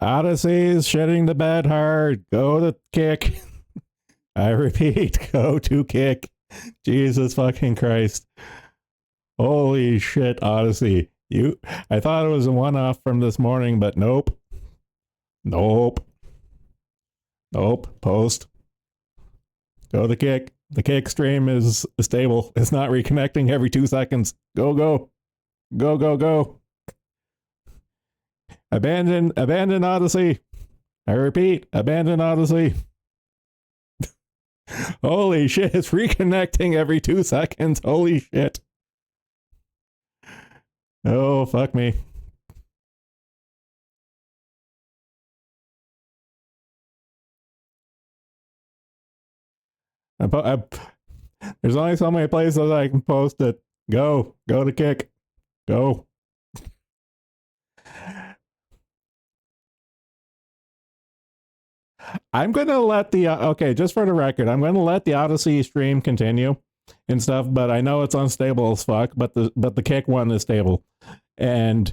Odyssey's shitting the bed hard. Go to kick. I repeat, go to kick. Jesus fucking Christ. Holy shit, Odyssey. I thought it was a one-off from this morning, but nope. Nope. Nope. Post. Go to kick. The kick stream is stable. It's not reconnecting every 2 seconds. Go, go. Go, go, go. Abandon Odyssey. I repeat, abandon Odyssey. Holy shit, it's reconnecting every 2 seconds. Holy shit. Oh, fuck me. There's only so many places I can post it. Go to kick. Go. I'm going to let okay, just for the record, I'm going to let the Odyssey stream continue and stuff, but I know it's unstable as fuck, but the kick one is stable. And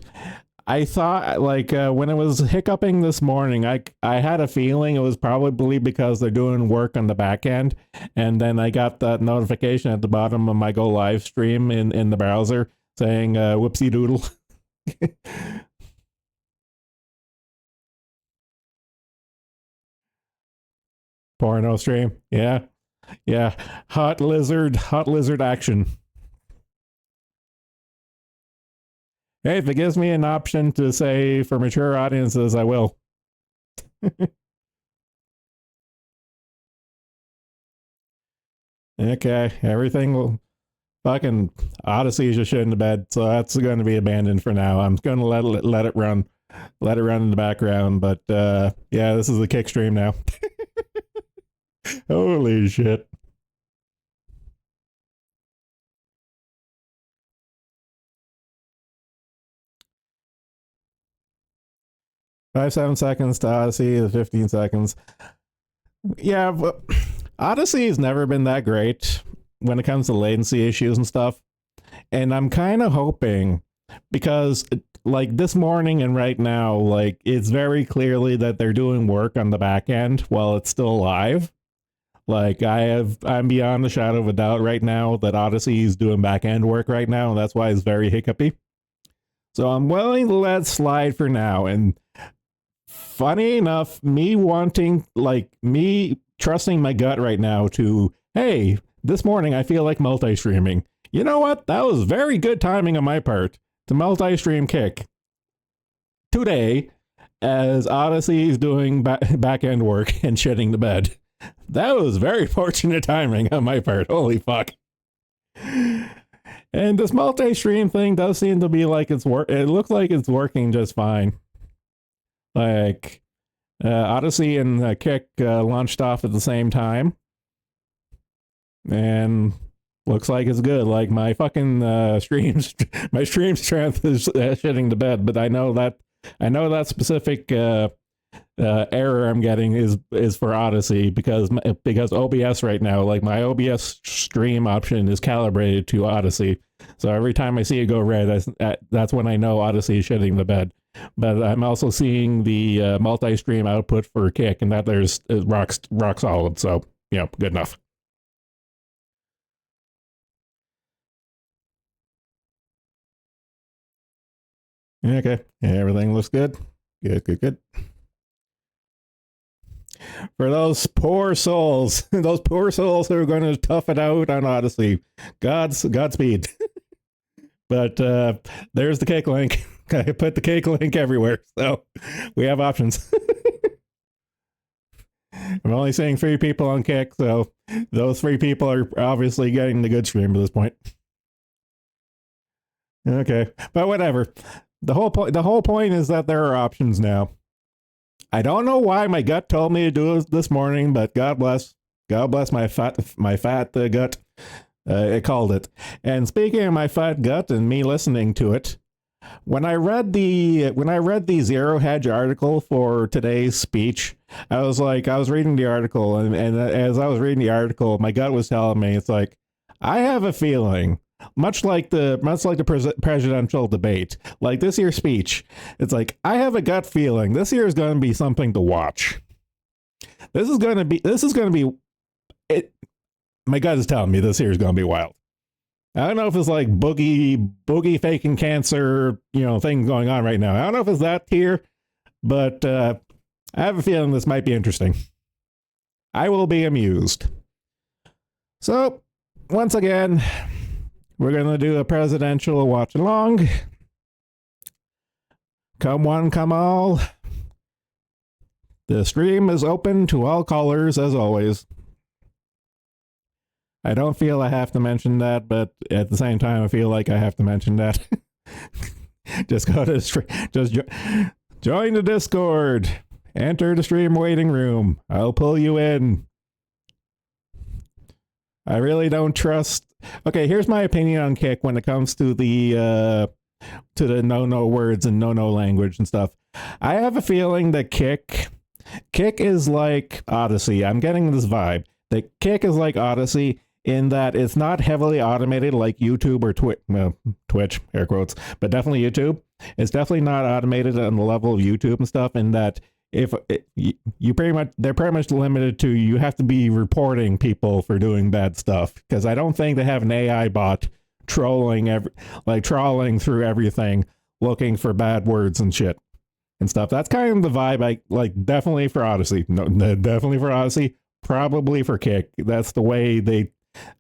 I thought, like, when it was hiccuping this morning, I had a feeling it was probably because they're doing work on the back end, and then I got that notification at the bottom of my Go Live stream in the browser saying, whoopsie doodle. Porno stream. Yeah. Yeah. Hot lizard action. Hey, if it gives me an option to say for mature audiences, I will. Okay, everything will fucking Odyssey just shit in the bed, so that's going to be abandoned for now. I'm going to let it run in the background, but yeah, this is the kick stream now. Holy shit. Five, 7 seconds to Odyssey, the 15 seconds. Yeah, but Odyssey has never been that great when it comes to latency issues and stuff. And I'm kind of hoping, because like this morning and right now, like it's very clearly that they're doing work on the back end while it's still live. Like I'm beyond the shadow of a doubt right now that Odyssey is doing back end work right now, and that's why it's very hiccupy. So I'm willing to let it slide for now. And funny enough, me trusting my gut right now to, hey, this morning I feel like multi-streaming. You know what? That was very good timing on my part to multi-stream kick today as Odyssey is doing back-end work and shitting the bed. That was very fortunate timing on my part. Holy fuck. And this multi-stream thing does seem to be like it looks like it's working just fine. Like Odyssey and Kick launched off at the same time, and looks like it's good. Like my fucking my stream strength is shitting the bed, but I know that specific error I'm getting is for Odyssey because OBS right now, like my OBS stream option is calibrated to Odyssey, so every time I see it go red, that's when I know Odyssey is shitting the bed. But I'm also seeing the multi-stream output for Kick, and that there's rock solid. So yeah, good enough. Okay, everything looks good. Good. For those poor souls who are going to tough it out on Odyssey, Godspeed. But there's the Kick link. I put the Kick link everywhere, so we have options. I'm only seeing 3 people on Kick, so those 3 people are obviously getting the good stream at this point. Okay, but whatever. The whole point is that there are options now. I don't know why my gut told me to do it this morning, but God bless my fat gut. It called it. And speaking of my fat gut and me listening to it, when I read the Zero Hedge article for today's speech, I was reading the article, and as I was reading the article, my gut was telling me, it's like, I have a feeling much like the presidential debate, like this year's speech. It's like I have a gut feeling this year is going to be something to watch. This is going to be it. My gut is telling me this year is going to be wild. I don't know if it's like boogie faking cancer, thing going on right now. I don't know if it's that tier, but I have a feeling this might be interesting. I will be amused. So, once again, we're going to do a presidential watch along. Come one, come all. The stream is open to all callers, as always. I don't feel I have to mention that, but at the same time, I feel like I have to mention that. Just go to the stream. Just join the Discord. Enter the stream waiting room. I'll pull you in. I really don't trust. Okay, here's my opinion on Kick when it comes to the no words and no language and stuff. I have a feeling that Kick is like Odyssey. I'm getting this vibe that Kick is like Odyssey in that it's not heavily automated like YouTube or Twitch, air quotes, but definitely YouTube. It's definitely not automated on the level of YouTube and stuff, in that if they're pretty much limited to, you have to be reporting people for doing bad stuff, because I don't think they have an AI bot trawling through everything looking for bad words and shit and stuff. That's kind of the vibe I like. Definitely for Odyssey. No, definitely for Odyssey. Probably for Kick. That's the way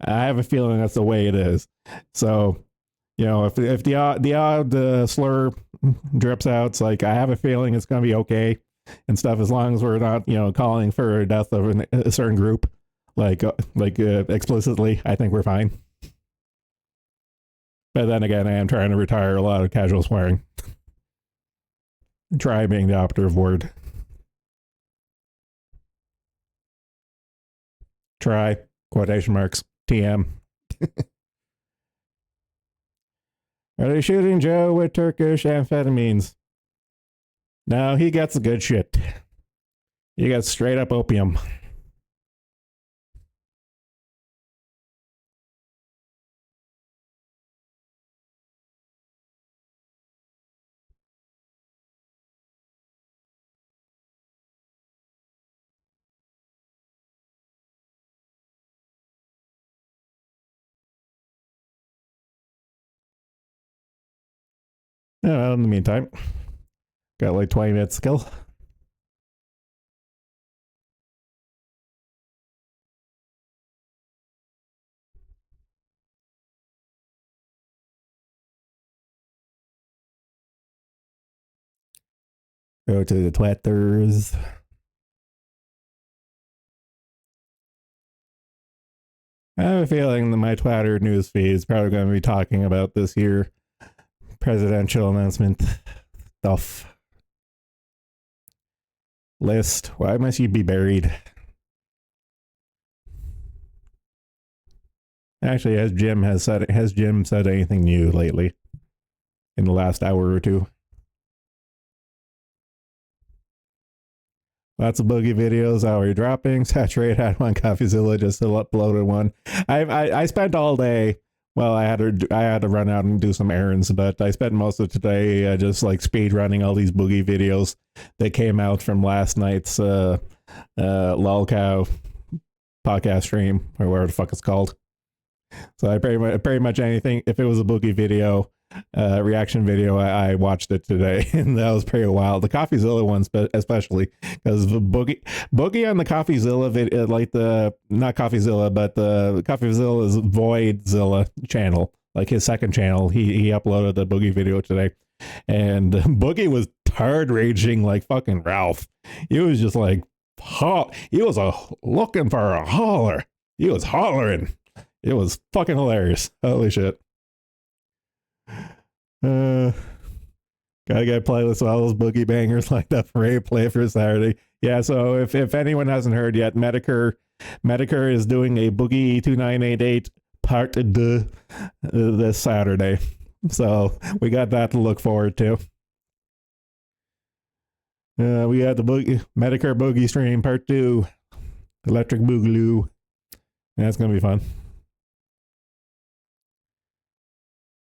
I have a feeling that's the way it is. So, if the odd slur drips out, it's like I have a feeling it's going to be okay and stuff, as long as we're not calling for a death of a certain group like explicitly. I think we're fine. But then again, I am trying to retire a lot of casual swearing. Try being the operative word. Try, quotation marks, TM. Are they shooting Joe with Turkish amphetamines? No, he gets the good shit. He got straight up opium. In the meantime, got like 20 minutes to kill. Go to the Twitters. I have a feeling that my Twitter newsfeed is probably going to be talking about this year presidential announcement stuff. List. Why must you be buried? Actually, has Jim said anything new lately in the last hour or two? Lots of boogie videos already dropping. Saturate had one. CoffeeZilla just uploaded one. I spent all day. Well, I had to run out and do some errands, but I spent most of today just like speed running all these boogie videos that came out from last night's Lolcow podcast stream, or whatever the fuck it's called. So I pretty much anything, if it was a boogie video, reaction video, I watched it today, and that was pretty wild. The CoffeeZilla one especially, because the boogie on the CoffeeZilla video, like the not CoffeeZilla, but the CoffeeZilla's Voidzilla channel, like his second channel, he uploaded the boogie video today, and Boogie was hard raging like fucking Ralph. He was just like, he was looking for a holler. He was hollering. It was fucking hilarious. Holy shit. Gotta get a playlist of all those boogie bangers like that for play for Saturday. Yeah, so if anyone hasn't heard yet, Medicare is doing a Boogie 2988 Part 2 this Saturday. So we got that to look forward to. We got the Medicare Boogie stream Part 2, Electric Boogaloo. That's gonna be fun.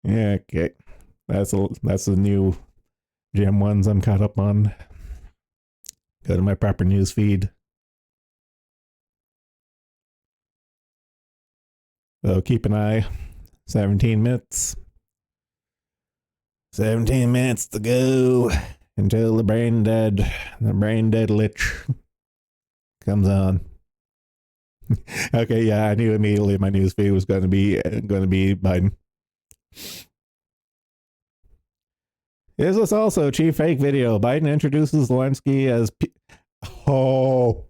Yeah, okay. That's the new gem ones I'm caught up on. Go to my proper news feed. So keep an eye. 17 minutes. 17 minutes to go until the brain dead lich comes on. Okay, yeah, I knew immediately my news feed was going to be Biden. Is this also chief fake video? Biden introduces Zelensky as oh.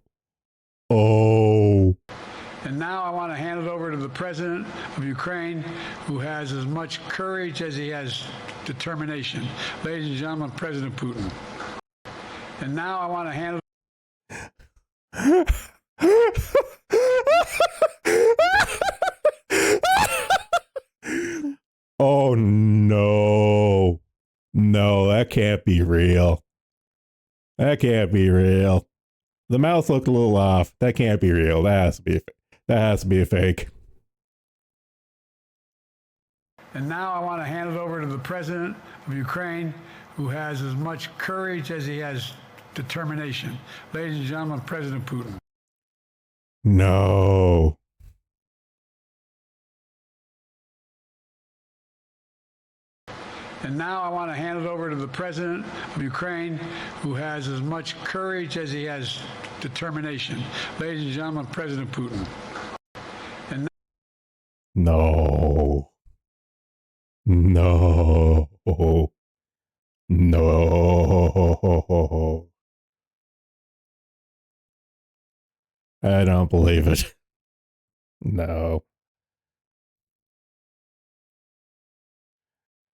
And now I want to hand it over to the president of Ukraine, who has as much courage as he has determination. Ladies and gentlemen, President Putin. And now I want to hand it Oh no. No, that can't be real. That can't be real. The mouth looked a little off. That can't be real. That has to be a fake. And now I want to hand it over to the president of Ukraine, who has as much courage as he has determination. Ladies and gentlemen, President Putin. No. And now I want to hand it over to the president of Ukraine, who has as much courage as he has determination. Ladies and gentlemen, President Putin. And no. No. No. I don't believe it. No.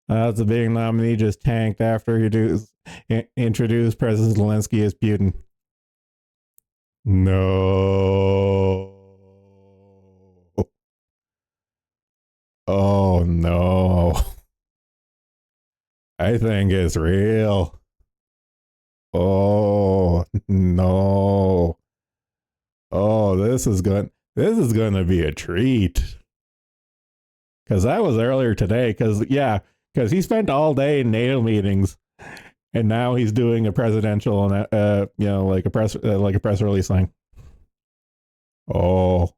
The big nominee just tanked after he introduced President Zelensky as Putin. No. Oh no. I think it's real. Oh no. Oh, this is going to be a treat. Cuz that was earlier today cuz he spent all day in NATO meetings and now he's doing a presidential like a press release thing. Oh.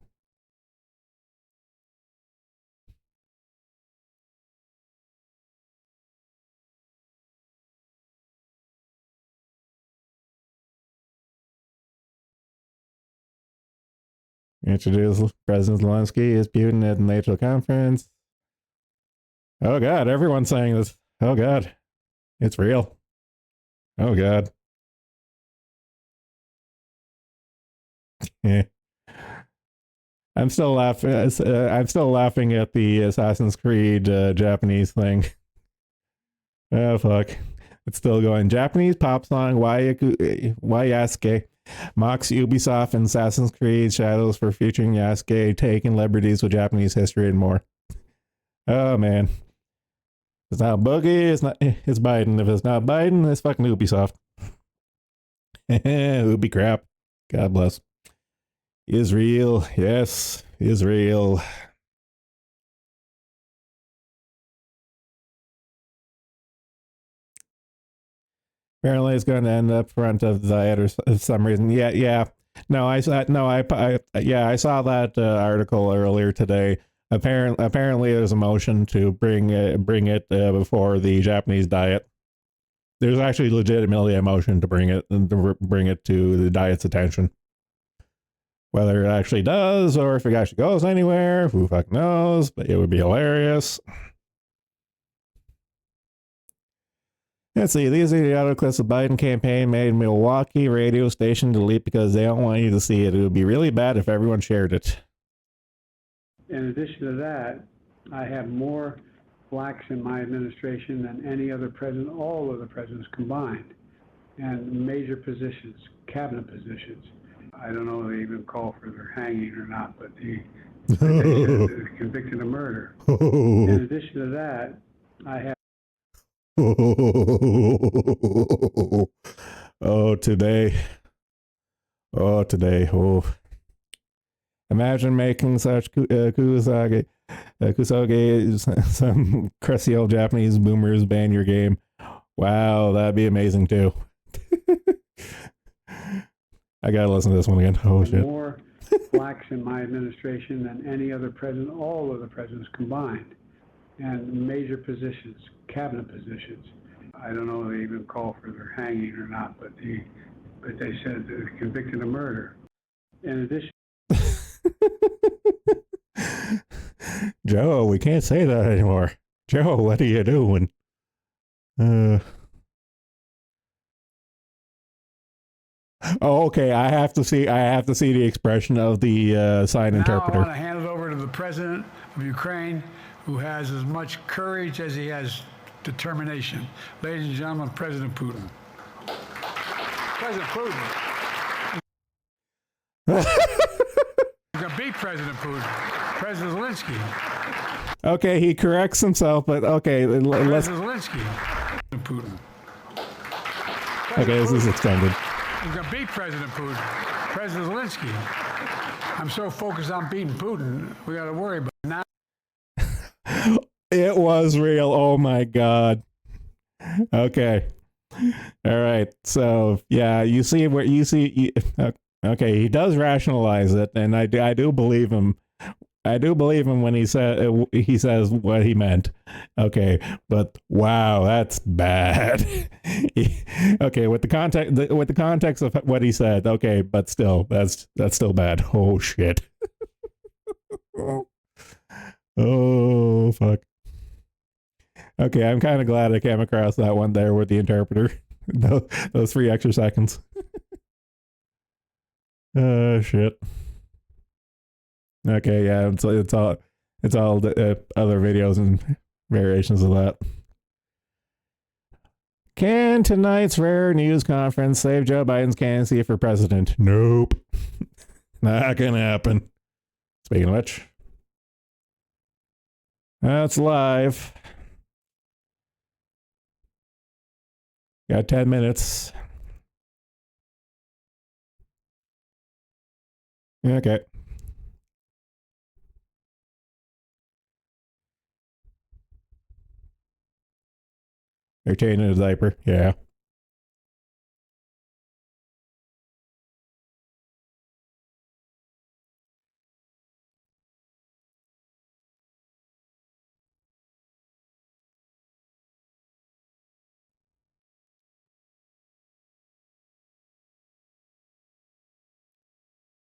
Introduce President Zelensky as Putin at the NATO conference. Oh God, everyone's saying this. Oh God, it's real. Oh God. Yeah. I'm still laughing. I'm still laughing at the Assassin's Creed Japanese thing. Oh fuck, it's still going. Japanese pop song Yasuke mocks Ubisoft and Assassin's Creed Shadows for featuring Yasuke taking liberties with Japanese history and more. Oh man, it's not Boogie. It's Biden. If it's not Biden, it's fucking Ubisoft. Ubi crap. God bless. Israel, yes, Israel. Apparently, it's going to end up front of the Diet for some reason. Yeah. No, I saw that article earlier today. Apparently, there's a motion to bring it before the Japanese Diet. There's actually legitimately a motion to bring it to the Diet's attention. Whether it actually does or if it actually goes anywhere, who fuck knows? But it would be hilarious. Let's see. These are the audio clips of Biden campaign made Milwaukee radio station delete because they don't want you to see it. It would be really bad if everyone shared it. in addition to that, I have more blacks in my administration than any other president, all of the presidents combined, and major positions, cabinet positions. I don't know if they even call for their hanging or not, but they said convicted of murder. In addition to that, I have. Oh, today. Oh. Imagine making such Kusage, some crusty old Japanese boomers ban your game. Wow, that'd be amazing too. I gotta listen to this one again. Oh shit. More blacks in my administration than any other president, all of the presidents combined, and major positions, cabinet positions. I don't know if they even call for their hanging or not, but they said they're convicted of murder. In addition. Joe, we can't say that anymore. Joe, what are you doing? Oh, okay. I have to see the expression of the sign interpreter. Now I want to hand it over to the president of Ukraine, who has as much courage as he has determination. Ladies and gentlemen, President Putin. President Putin. You're going to beat President Putin. President Zelensky. Okay, he corrects himself, but okay, let's. President Zelensky. Putin. Okay, this is extended. You're going to beat President Putin. President Zelensky. I'm so focused on beating Putin, we got to worry about it now. It was real. Oh my god. Okay. All right. So yeah, you see where you see. Okay, he does rationalize it, and I do believe him. I do believe him when he says what he meant. Okay, but wow, that's bad. Okay, with the context of what he said. Okay, but still, that's still bad. Oh shit. Oh fuck. Okay, I'm kind of glad I came across that one there with the interpreter. Those 3 extra seconds. Oh shit. Okay, yeah, it's all the other videos and variations of that. Can tonight's rare news conference save Joe Biden's candidacy for president? Nope. Not gonna happen. Speaking of which, that's live. Got 10 minutes. Okay. They're changing his diaper. Yeah.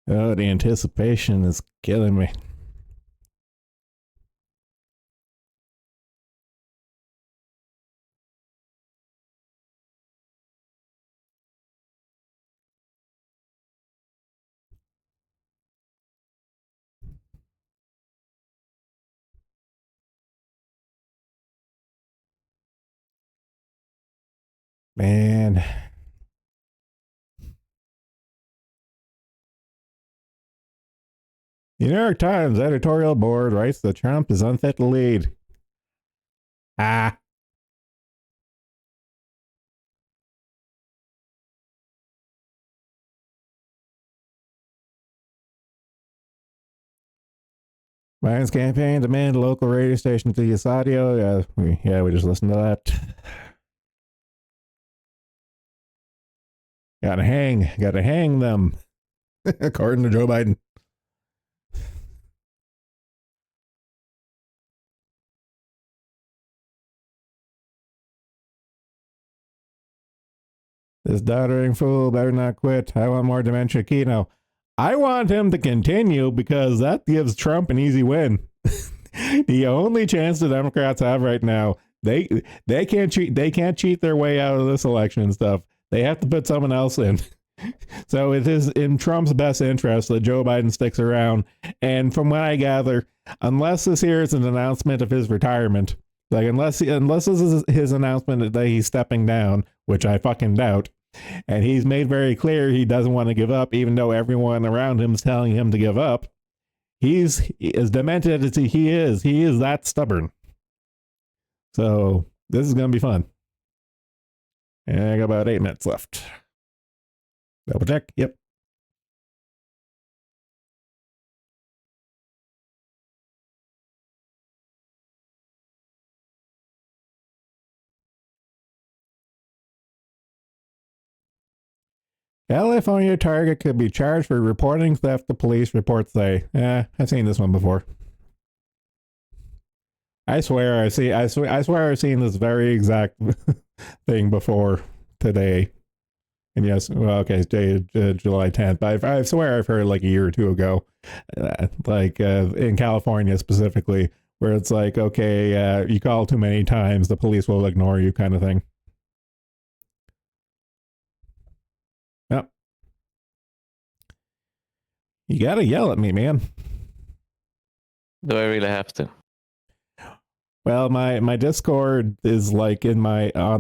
Oh, the anticipation is killing me. Man. The New York Times editorial board writes that Trump is unfit to lead. Ah. Biden's campaign demanded local radio station to use audio. Yeah, we just listened to that. Gotta hang them, according to Joe Biden. This doddering fool better not quit. I want more dementia Keno. I want him to continue because that gives Trump an easy win. The only chance the Democrats have right now, they can't cheat their way out of this election and stuff. They have to put someone else in. So it is in Trump's best interest that Joe Biden sticks around. And from what I gather, unless this here is an announcement of his retirement, like unless this is his announcement that he's stepping down, which I fucking doubt, and he's made very clear he doesn't want to give up, even though everyone around him is telling him to give up. He's as demented as he is that stubborn. So this is going to be fun. And I got about 8 minutes left. Double check. Yep. California target could be charged for reporting theft to police, reports say. I've seen this one before. I swear I swear I've seen this very exact thing before today. And yes, well, okay, it's July 10th, but I swear I've heard like a year or two ago, in California specifically, where it's like, okay, you call too many times, the police will ignore you, kind of thing. Yep. You gotta yell at me, man. Do I really have to? Well, my Discord is like on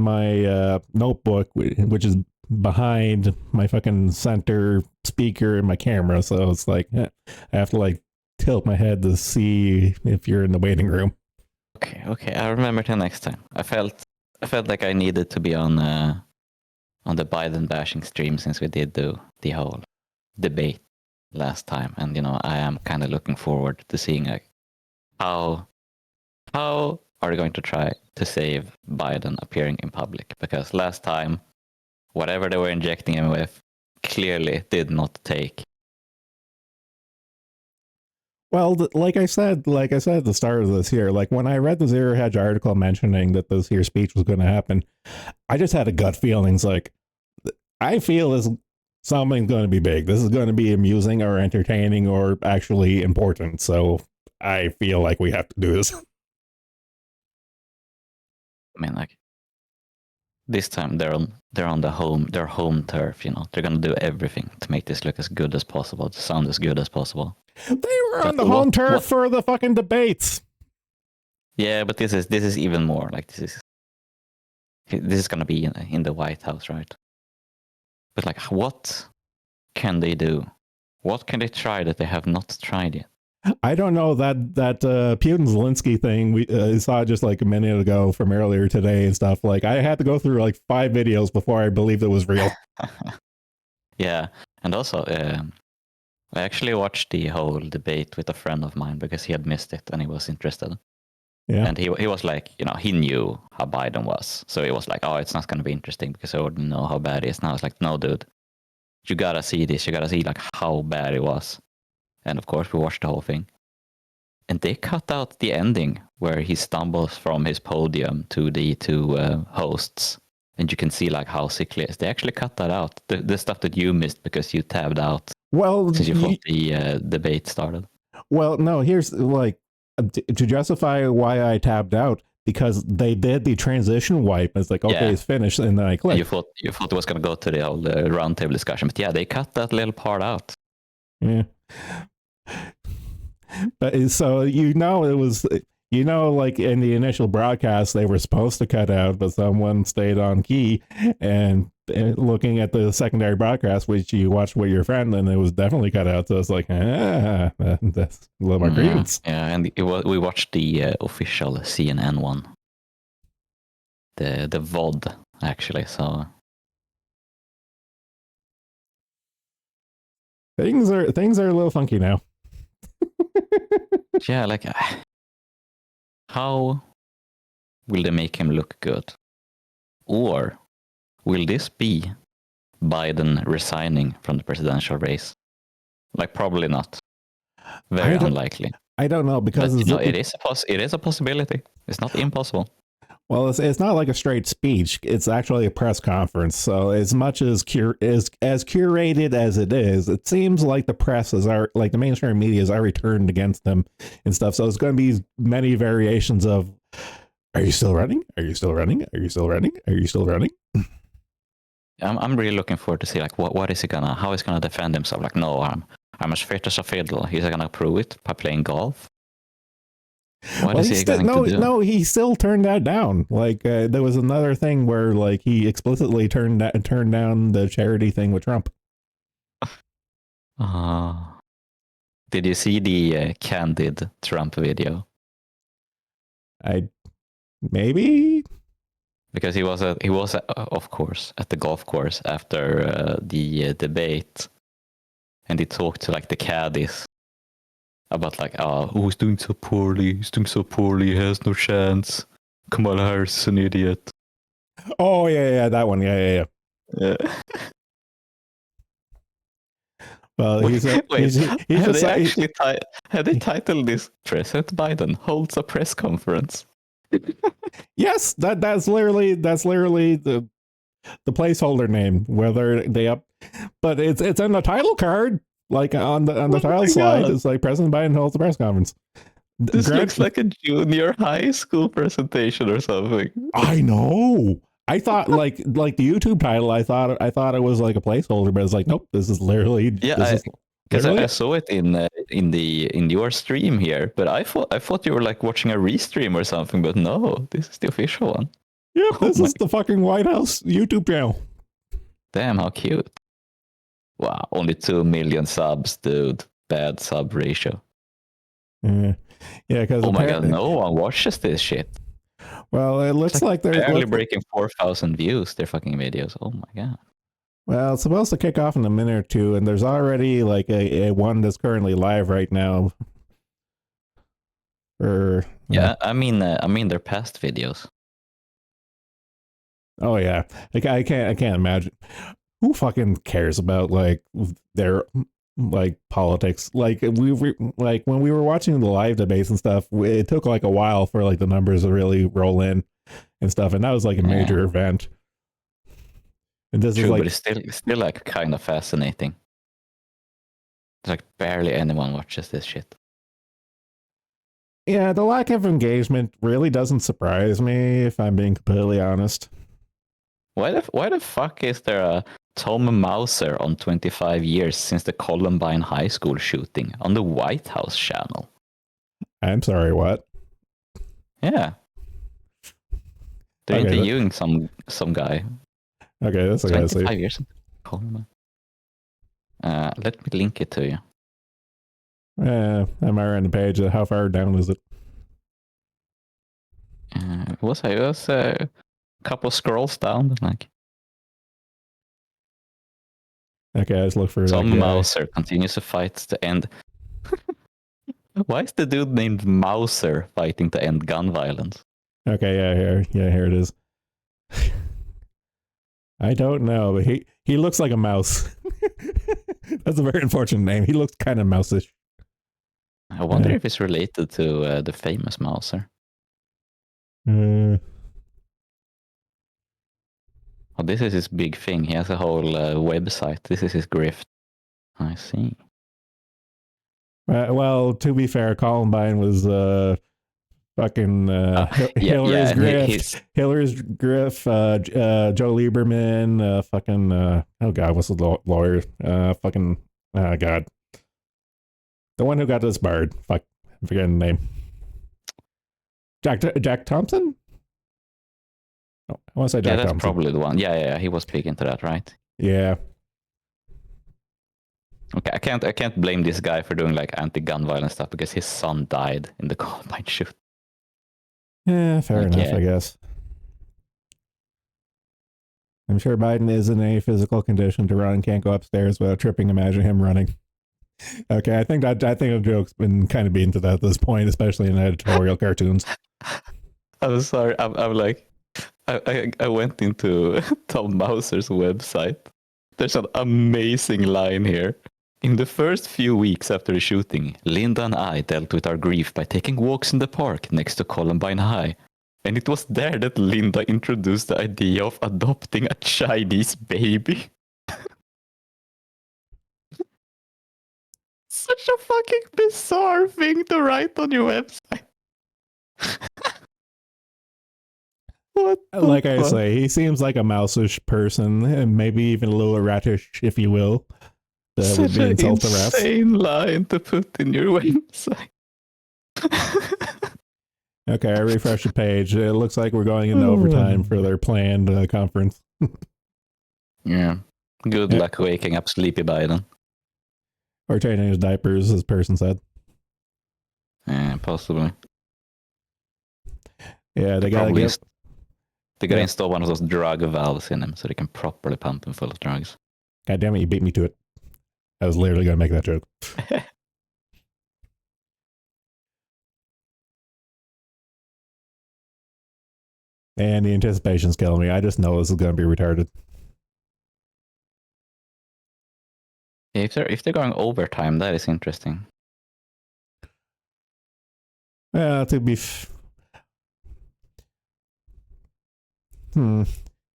my notebook, which is behind my fucking center speaker and my camera, so it's like I have to like tilt my head to see if you're in the waiting room. Okay, I'll remember till next time. I felt like I needed to be on the Biden bashing stream since we did the whole debate last time, and I am kind of looking forward to seeing how are they going to try to save Biden appearing in public, because last time whatever they were injecting him with clearly did not take. Well, like I said at the start of this year, like when I read the Zero Hedge article mentioning that this here speech was going to happen, I just had a gut feelings like, I feel this something's going to be big. This is going to be amusing or entertaining or actually important. So I feel like we have to do this. I mean, like, this time they're on their home turf. They're gonna do everything to make this look as good as possible, to sound as good as possible. They were on the home turf for the fucking debates. Yeah, but this is even more like this is gonna be in the White House, right? But like, what can they do? What can they try that they have not tried yet? I don't know, that Putin-Zelensky thing we saw just like a minute ago from earlier today and stuff. Like, I had to go through like 5 videos before I believed it was real. Yeah, and also I actually watched the whole debate with a friend of mine because he had missed it and he was interested. Yeah, and he was like, he knew how Biden was, so he was like, oh, it's not going to be interesting because I already know how bad he is. Now I was like, no, dude, you gotta see this. You gotta see like how bad it was. And of course, we watched the whole thing. And they cut out the ending where he stumbles from his podium to the two hosts. And you can see like how sickly it is. They actually cut that out. The stuff that you missed because you tabbed out. Well, since you thought the debate started. Well, no, here's like, to justify why I tabbed out, because they did the transition wipe. It's like, okay, it's finished. And then I clicked. And you thought it was going to go to the whole roundtable discussion. But yeah, they cut that little part out. Yeah. But so, it was, like in the initial broadcast, they were supposed to cut out, but someone stayed on key. And looking at the secondary broadcast, which you watched with your friend, and it was definitely cut out. So it's like, that's a little more grievance. Yeah, and we watched the official CNN one, the VOD actually. So things are a little funky now. Yeah, like, how will they make him look good? Or will this be Biden resigning from the presidential race? Like, probably not. Very unlikely. I don't know, because it is a possibility. It's not impossible. Well, it's not like a straight speech. It's actually a press conference. So as much as curated as it is, it seems like the press like the mainstream media is already turned against him and stuff. So it's going to be many variations of, are you still running? Are you still running? Are you still running? Are you still running? I'm really looking forward to see like what is he gonna, how he's gonna defend himself. Like, no, I'm as fit as a fiddle. He's gonna prove it by playing golf. What is he going to do? No, he still turned that down. Like, there was another thing where like he explicitly turned down the charity thing with Trump. Did you see the candid Trump video? Maybe, because he was of course at the golf course after the debate, and he talked to like the caddies about like, oh, he's doing so poorly, he has no chance, Kamala Harris is an idiot. Oh yeah, that one, yeah. Well, Wait, he's have just they actually have they titled this President Biden holds a press conference? yes, that's literally the placeholder name. Whether they up, but it's on the title card, like on the Oh title my slide. god, It's like President Biden holds a press conference. this Grant, looks like a junior high school presentation or something. I know. I thought like the YouTube title. I thought it was like a placeholder, but it's like nope. This is literally Yeah, because literally I it. saw it in your stream here, but I thought you were like watching a restream or something, but no, this is the official one. Yep, Oh this my, is the fucking White House YouTube channel. damn, how cute! Wow, only 2 million subs, dude. Bad sub ratio. Yeah, because Oh my god, no one watches this shit. well, it It's looks like like they're barely breaking 4,000 views. Their fucking videos. Oh my god. well, it's supposed to kick off in a minute or two, and there's already like a one that's currently live right now. Or Yeah, I mean their past videos. oh yeah, like I can't imagine who fucking cares about like their like politics. Like like when we were watching the live debates and stuff, it took like a while for like the numbers to really roll in and stuff, and that was like a major event. And this True, is like but it's still like kind of fascinating. It's like barely anyone watches this shit. yeah, the lack of engagement really doesn't surprise me if I'm being completely honest. Why the fuck is there a Tom Mauser on 25 years since the Columbine High School shooting on the White House channel? I'm sorry, what? Yeah. They're Okay, interviewing some guy. Okay, that's what I gotta 25 see. years. Columbine. Let me link it to you. I'm around the page. How far down is it? It was a couple scrolls down, like Okay, I just look for Tom that guy. Mauser continues to fight to end. Why is the dude named Mauser fighting to end gun violence? Okay, here it is. I don't know, but he looks like a mouse. That's a very unfortunate name. He looks kind of mouseish. I wonder if it's related to the famous Mauser. Uh, Oh, this is his big thing. He has a whole website. This is his grift. I see. well, to be fair, Columbine was fucking Hillary's grift. Hillary's grift. Joe Lieberman. Fucking oh god, what's the lawyer? Fucking god, the one who got this barred. Fuck, I'm forgetting the name. Jack Thompson. Oh, I want to say Jack that's Thompson. probably the one. Yeah. He was big into that, right? Yeah. Okay, I can't blame this guy for doing like anti-gun violence stuff because his son died in the Columbine shoot. Yeah, fair enough, I guess. I'm sure Biden is in a physical condition to run, can't go upstairs without tripping. Imagine him running. Okay, I think the joke's been kind of beaten to that at this point, especially in editorial cartoons. I'm sorry. I'm like, I went into Tom Mauser's website. There's an amazing line here. In the first few weeks after the shooting, Linda and I dealt with our grief by taking walks in the park next to Columbine High. And it was there that Linda introduced the idea of adopting a Chinese baby. Such a fucking bizarre thing to write on your website. What Like I say, he seems like a mouseish person, and maybe even a little ratish, if you will. That Such would be an insult to refs. insane line to put in your website. Okay, I refreshed the page. It looks like we're going into overtime for their planned conference. Yeah. Good luck waking up sleepy Biden. Or changing his diapers, as person said. Yeah, possibly. Yeah, they gotta get. They gotta install one of those drug valves in him so they can properly pump him full of drugs. God damn it, you beat me to it. I was literally gonna make that joke. And the anticipation's killing me. I just know this is gonna be retarded. if they're going overtime, that is interesting. Yeah, to be.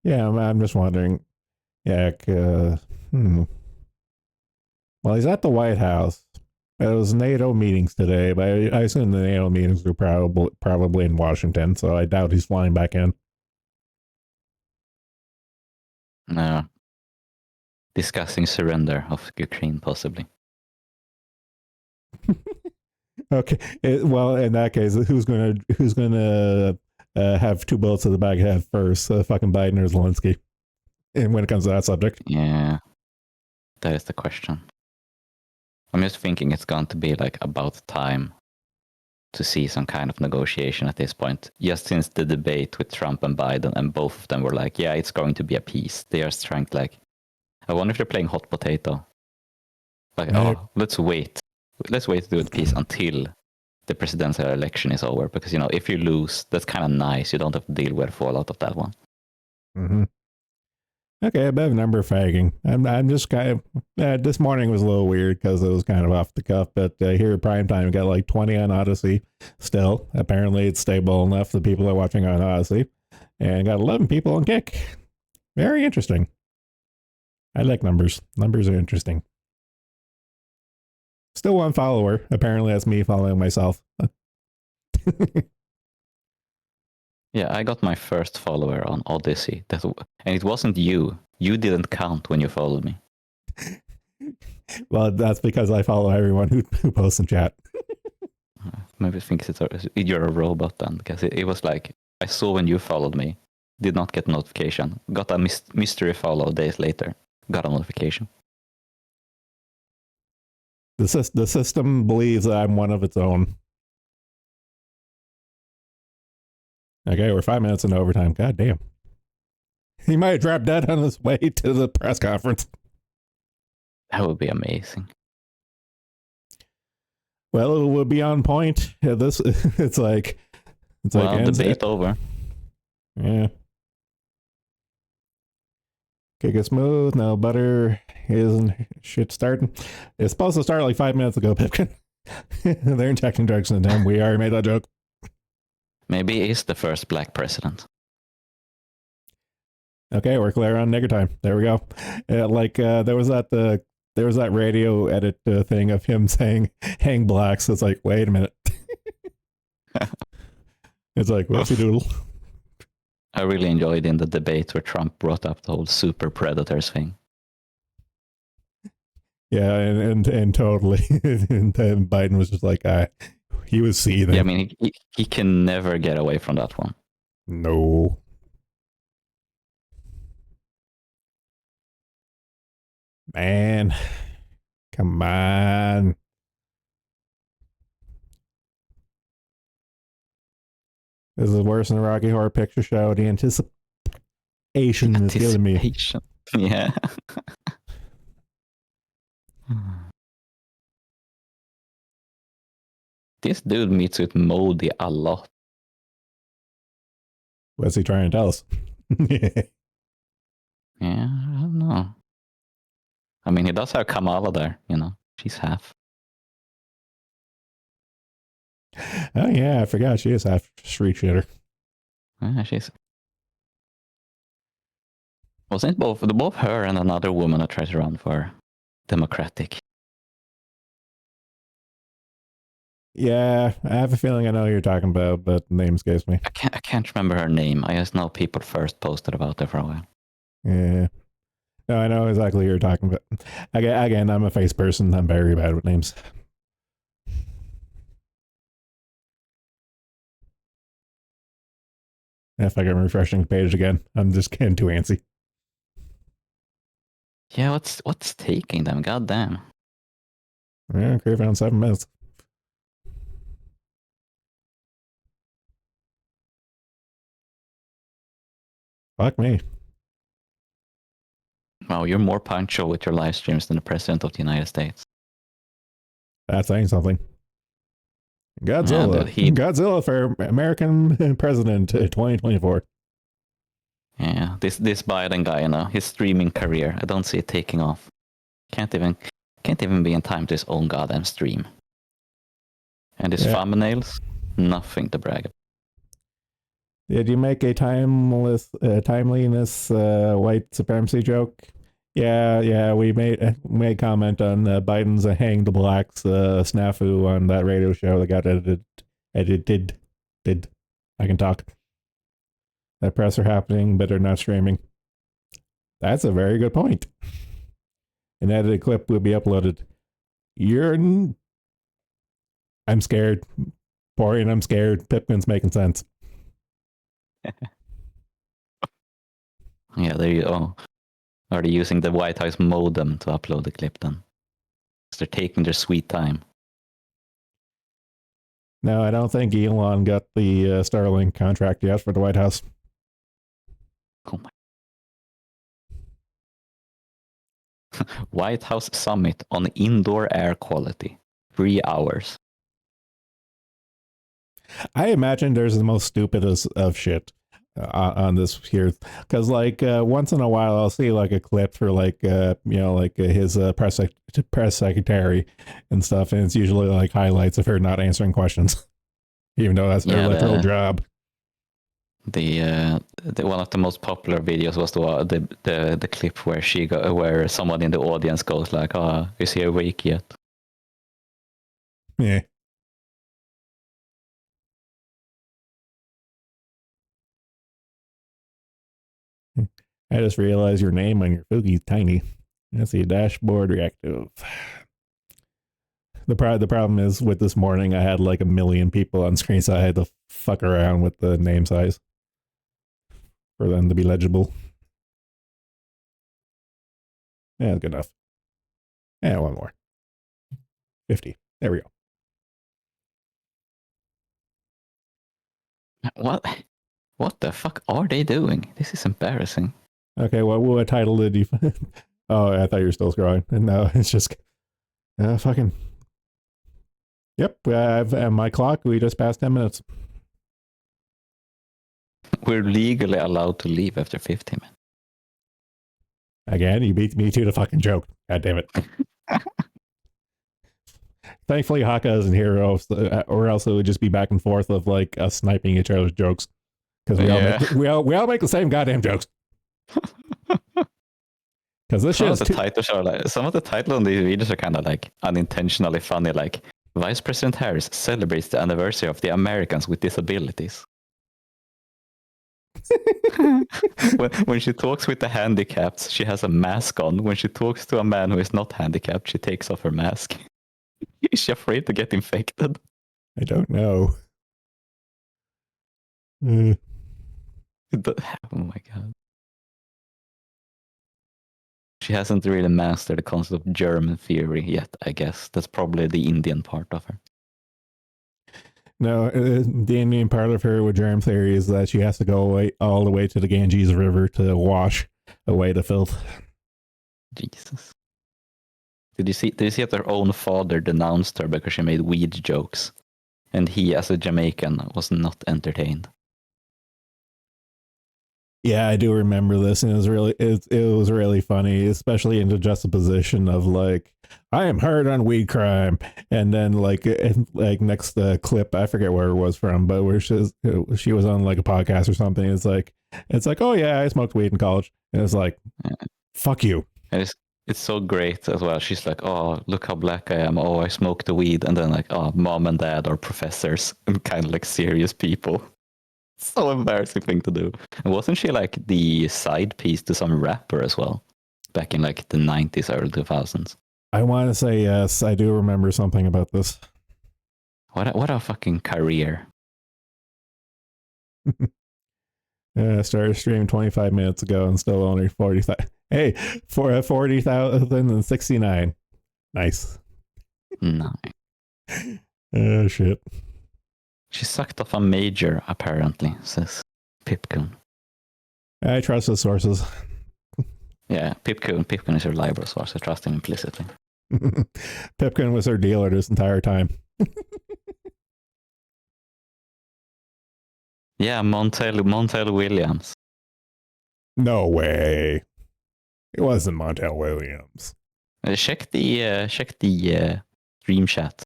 Yeah, I'm just wondering. Yeah. Well, he's at the White House. It was NATO meetings today, but I assume the NATO meetings were probably in Washington, so I doubt he's flying back in. No. Discussing surrender of Ukraine, possibly. Okay. Well, in that case, who's gonna have two bullets to the back of the head first? Fucking Biden or Zelensky? And when it comes to that subject, Yeah, that is the question. I'm just thinking it's going to be like about time to see some kind of negotiation at this point. Just since the debate with Trump and Biden, and both of them were like, "Yeah, it's going to be a peace." They are trying to like, I wonder if they're playing hot potato. Like, oh, let's wait to do the peace until the presidential election is over, because if you lose, that's kind of nice. You don't have to deal with the fallout of that one. Mm-hmm. Okay, a bit of number fagging. I'm just kind of. This morning was a little weird because it was kind of off the cuff, but here at primetime, got like 20 on Odyssey. Still, apparently, it's stable enough that people are watching on Odyssey, and got 11 people on Kick. Very interesting. I like numbers. Numbers are interesting. Still one follower. Apparently, that's me following myself. Yeah, I got my first follower on Odyssey, and it wasn't you. You didn't count when you followed me. Well, that's because I follow everyone who posts in chat. Maybe thinks you're a robot then, because it was like, I saw when you followed me, did not get a notification, got a mystery follow days later, got a notification. The system believes that I'm one of its own. Okay, we're 5 minutes into overtime. God damn. He might have dropped dead on his way to the press conference. That would be amazing. Well, it would be on point. Yeah, it's like debate over. Yeah. Kick it smooth. No butter isn't shit starting. It's supposed to start like 5 minutes ago, Pipkin. They're injecting drugs into him. We already made that joke. Maybe he's the first black president. Okay, we're clear on nigger time. There we go. There was that radio edit thing of him saying "hang blacks." It's like, wait a minute. It's like, whoopsie doodle. I really enjoyed in the debate where Trump brought up the whole super predators thing. Yeah, and totally. And Biden was just like, he was seething. Yeah, I mean, he can never get away from that one. No. Man, come on. This is worse than a Rocky Horror Picture Show. The anticipation is killing me. Yeah. This dude meets with Modi a lot. What's he trying to tell us? Yeah, I don't know. I mean, he does have Kamala there, She's half. Oh, yeah, I forgot she is half street shitter. Yeah, she's... Wasn't both her and another woman that tried to run for Democratic? Yeah, I have a feeling I know who you're talking about, but the name escapes me. I can't remember her name. I just know people first posted about her for a while. Yeah. No, I know exactly who you're talking about. Again, I'm a face person. I'm very bad with names. If I can refreshing the page again, I'm just getting too antsy. Yeah, what's taking them? God damn. Yeah, okay, around 7 minutes. Fuck me. Wow, you're more punctual with your live streams than the President of the United States. That's saying something. Godzilla. Yeah, Godzilla for American President 2024. Yeah, this Biden guy, his streaming career, I don't see it taking off. Can't even Can't even be in time to his own goddamn stream. And his Yeah. thumbnails, nothing to brag about. Did you make a timeliness white supremacy joke? Yeah, we made comment on Biden's hang the blacks snafu on that radio show that got edited. I can talk. That press are happening, but they're not streaming. That's a very good point. An edited clip will be uploaded. I'm scared. Boring, I'm scared. Pipkin's making sense. Yeah, there you go. Are they using the White House modem to upload the clip then? They're taking their sweet time. No, I don't think Elon got the Starlink contract yet for the White House. Oh my. White House Summit on indoor air quality. 3 hours. I imagine there's the most stupidest of shit on this here, because like once in a while I'll see like a clip for like his press secretary and stuff, and it's usually like highlights of her not answering questions, even though that's her literal job. The one of the most popular videos was the clip where where someone in the audience goes like, "Oh, is he awake yet?" Yeah. I just realized your name on your Fugi's tiny. That's the dashboard reactive. The problem is with this morning, I had like 1 million people on screen, so I had to fuck around with the name size for them to be legible. Yeah, good enough. Yeah, one more. 50. There we go. What the fuck are they doing? This is embarrassing. Okay, what title did you... Oh, I thought you were still scrolling. No, it's just... fucking... Yep, I've at my clock, we just passed 10 minutes. We're legally allowed to leave after 15 minutes. Again, you beat me to the fucking joke. God damn it. Thankfully, Haka isn't here, or else it would just be back and forth of like us sniping each other's jokes. Because we all make the same goddamn jokes. Because this shit some of the titles on these videos are kind of like unintentionally funny, like Vice President Harris celebrates the anniversary of the Americans with disabilities. when she talks with the handicapped, she has a mask on. When she talks to a man who is not handicapped, she takes off her mask. Is she afraid to get infected? I don't know. Oh my god. She hasn't really mastered the concept of German theory yet, I guess. That's probably the Indian part of her. No, the Indian part of her with germ theory is that she has to go all the way to the Ganges River to wash away the filth. Jesus. Did you see that her own father denounced her because she made weed jokes? And he, as a Jamaican, was not entertained. Yeah, I do remember this, and it was really funny, especially in the juxtaposition of like, I am hard on weed crime, and then like next clip, I forget where it was from, but where she was on like a podcast or something. It's like, oh yeah, I smoked weed in college, and it's like, fuck you. And it's so great as well. She's like, oh, look how black I am. Oh, I smoked the weed, and then like, oh, mom and dad are professors and kind of like serious people. So embarrassing thing to do. And wasn't she like the side piece to some rapper as well? Back in like the 90s, early 2000s. I want to say yes. I do remember something about this. What a fucking career. Started streaming 25 minutes ago and still only 40,000. Hey, for 40,069. Nice. Nice. Oh, shit. She sucked off a major, apparently, says Pipcoon. I trust his sources. Yeah, Pipcoon is her reliable source. I trust him implicitly. Pipkin was her dealer this entire time. Yeah, Montel Williams. No way. It wasn't Montel Williams. Check the stream chat.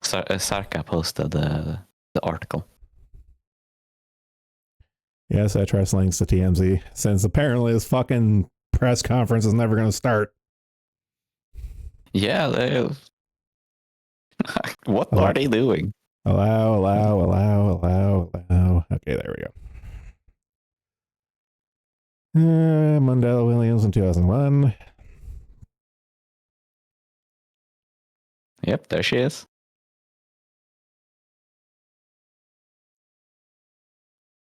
Sarka posted the article. Yes, I trust links to TMZ, since apparently this fucking press conference is never going to start. Yeah, what are they doing? Allow. Okay, there we go. Mundell Williams in 2001. Yep, there she is.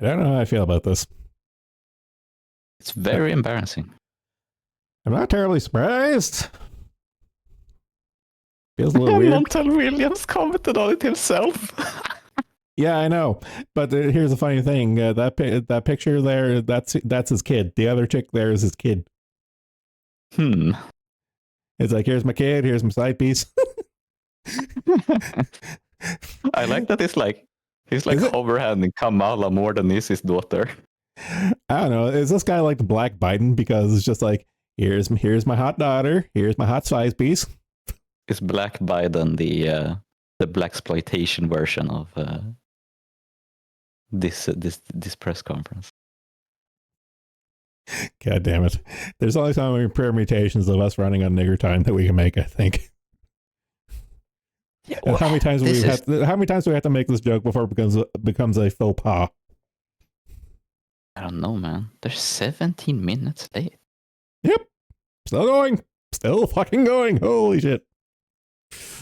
I don't know how I feel about this. It's very embarrassing. I'm not terribly surprised. Feels a little weird. Montel Williams commented on it himself. Yeah, I know. But here's the funny thing: that picture there, that's his kid. The other chick there is his kid. It's like, here's my kid, here's my side piece. I like that he's like overhanding Kamala more than is his daughter. I don't know. Is this guy like the Black Biden? Because it's just like, here's my hot daughter, here's my hot side piece. Is Black Biden the blaxploitation version of this press conference? God damn it! There's only so many permutations of us running on nigger time that we can make, I think. Yeah, well, and how many times do we have to make this joke before it becomes a faux pas? I don't know, man. They're 17 minutes late. Yep. Still going. Still fucking going. Holy shit.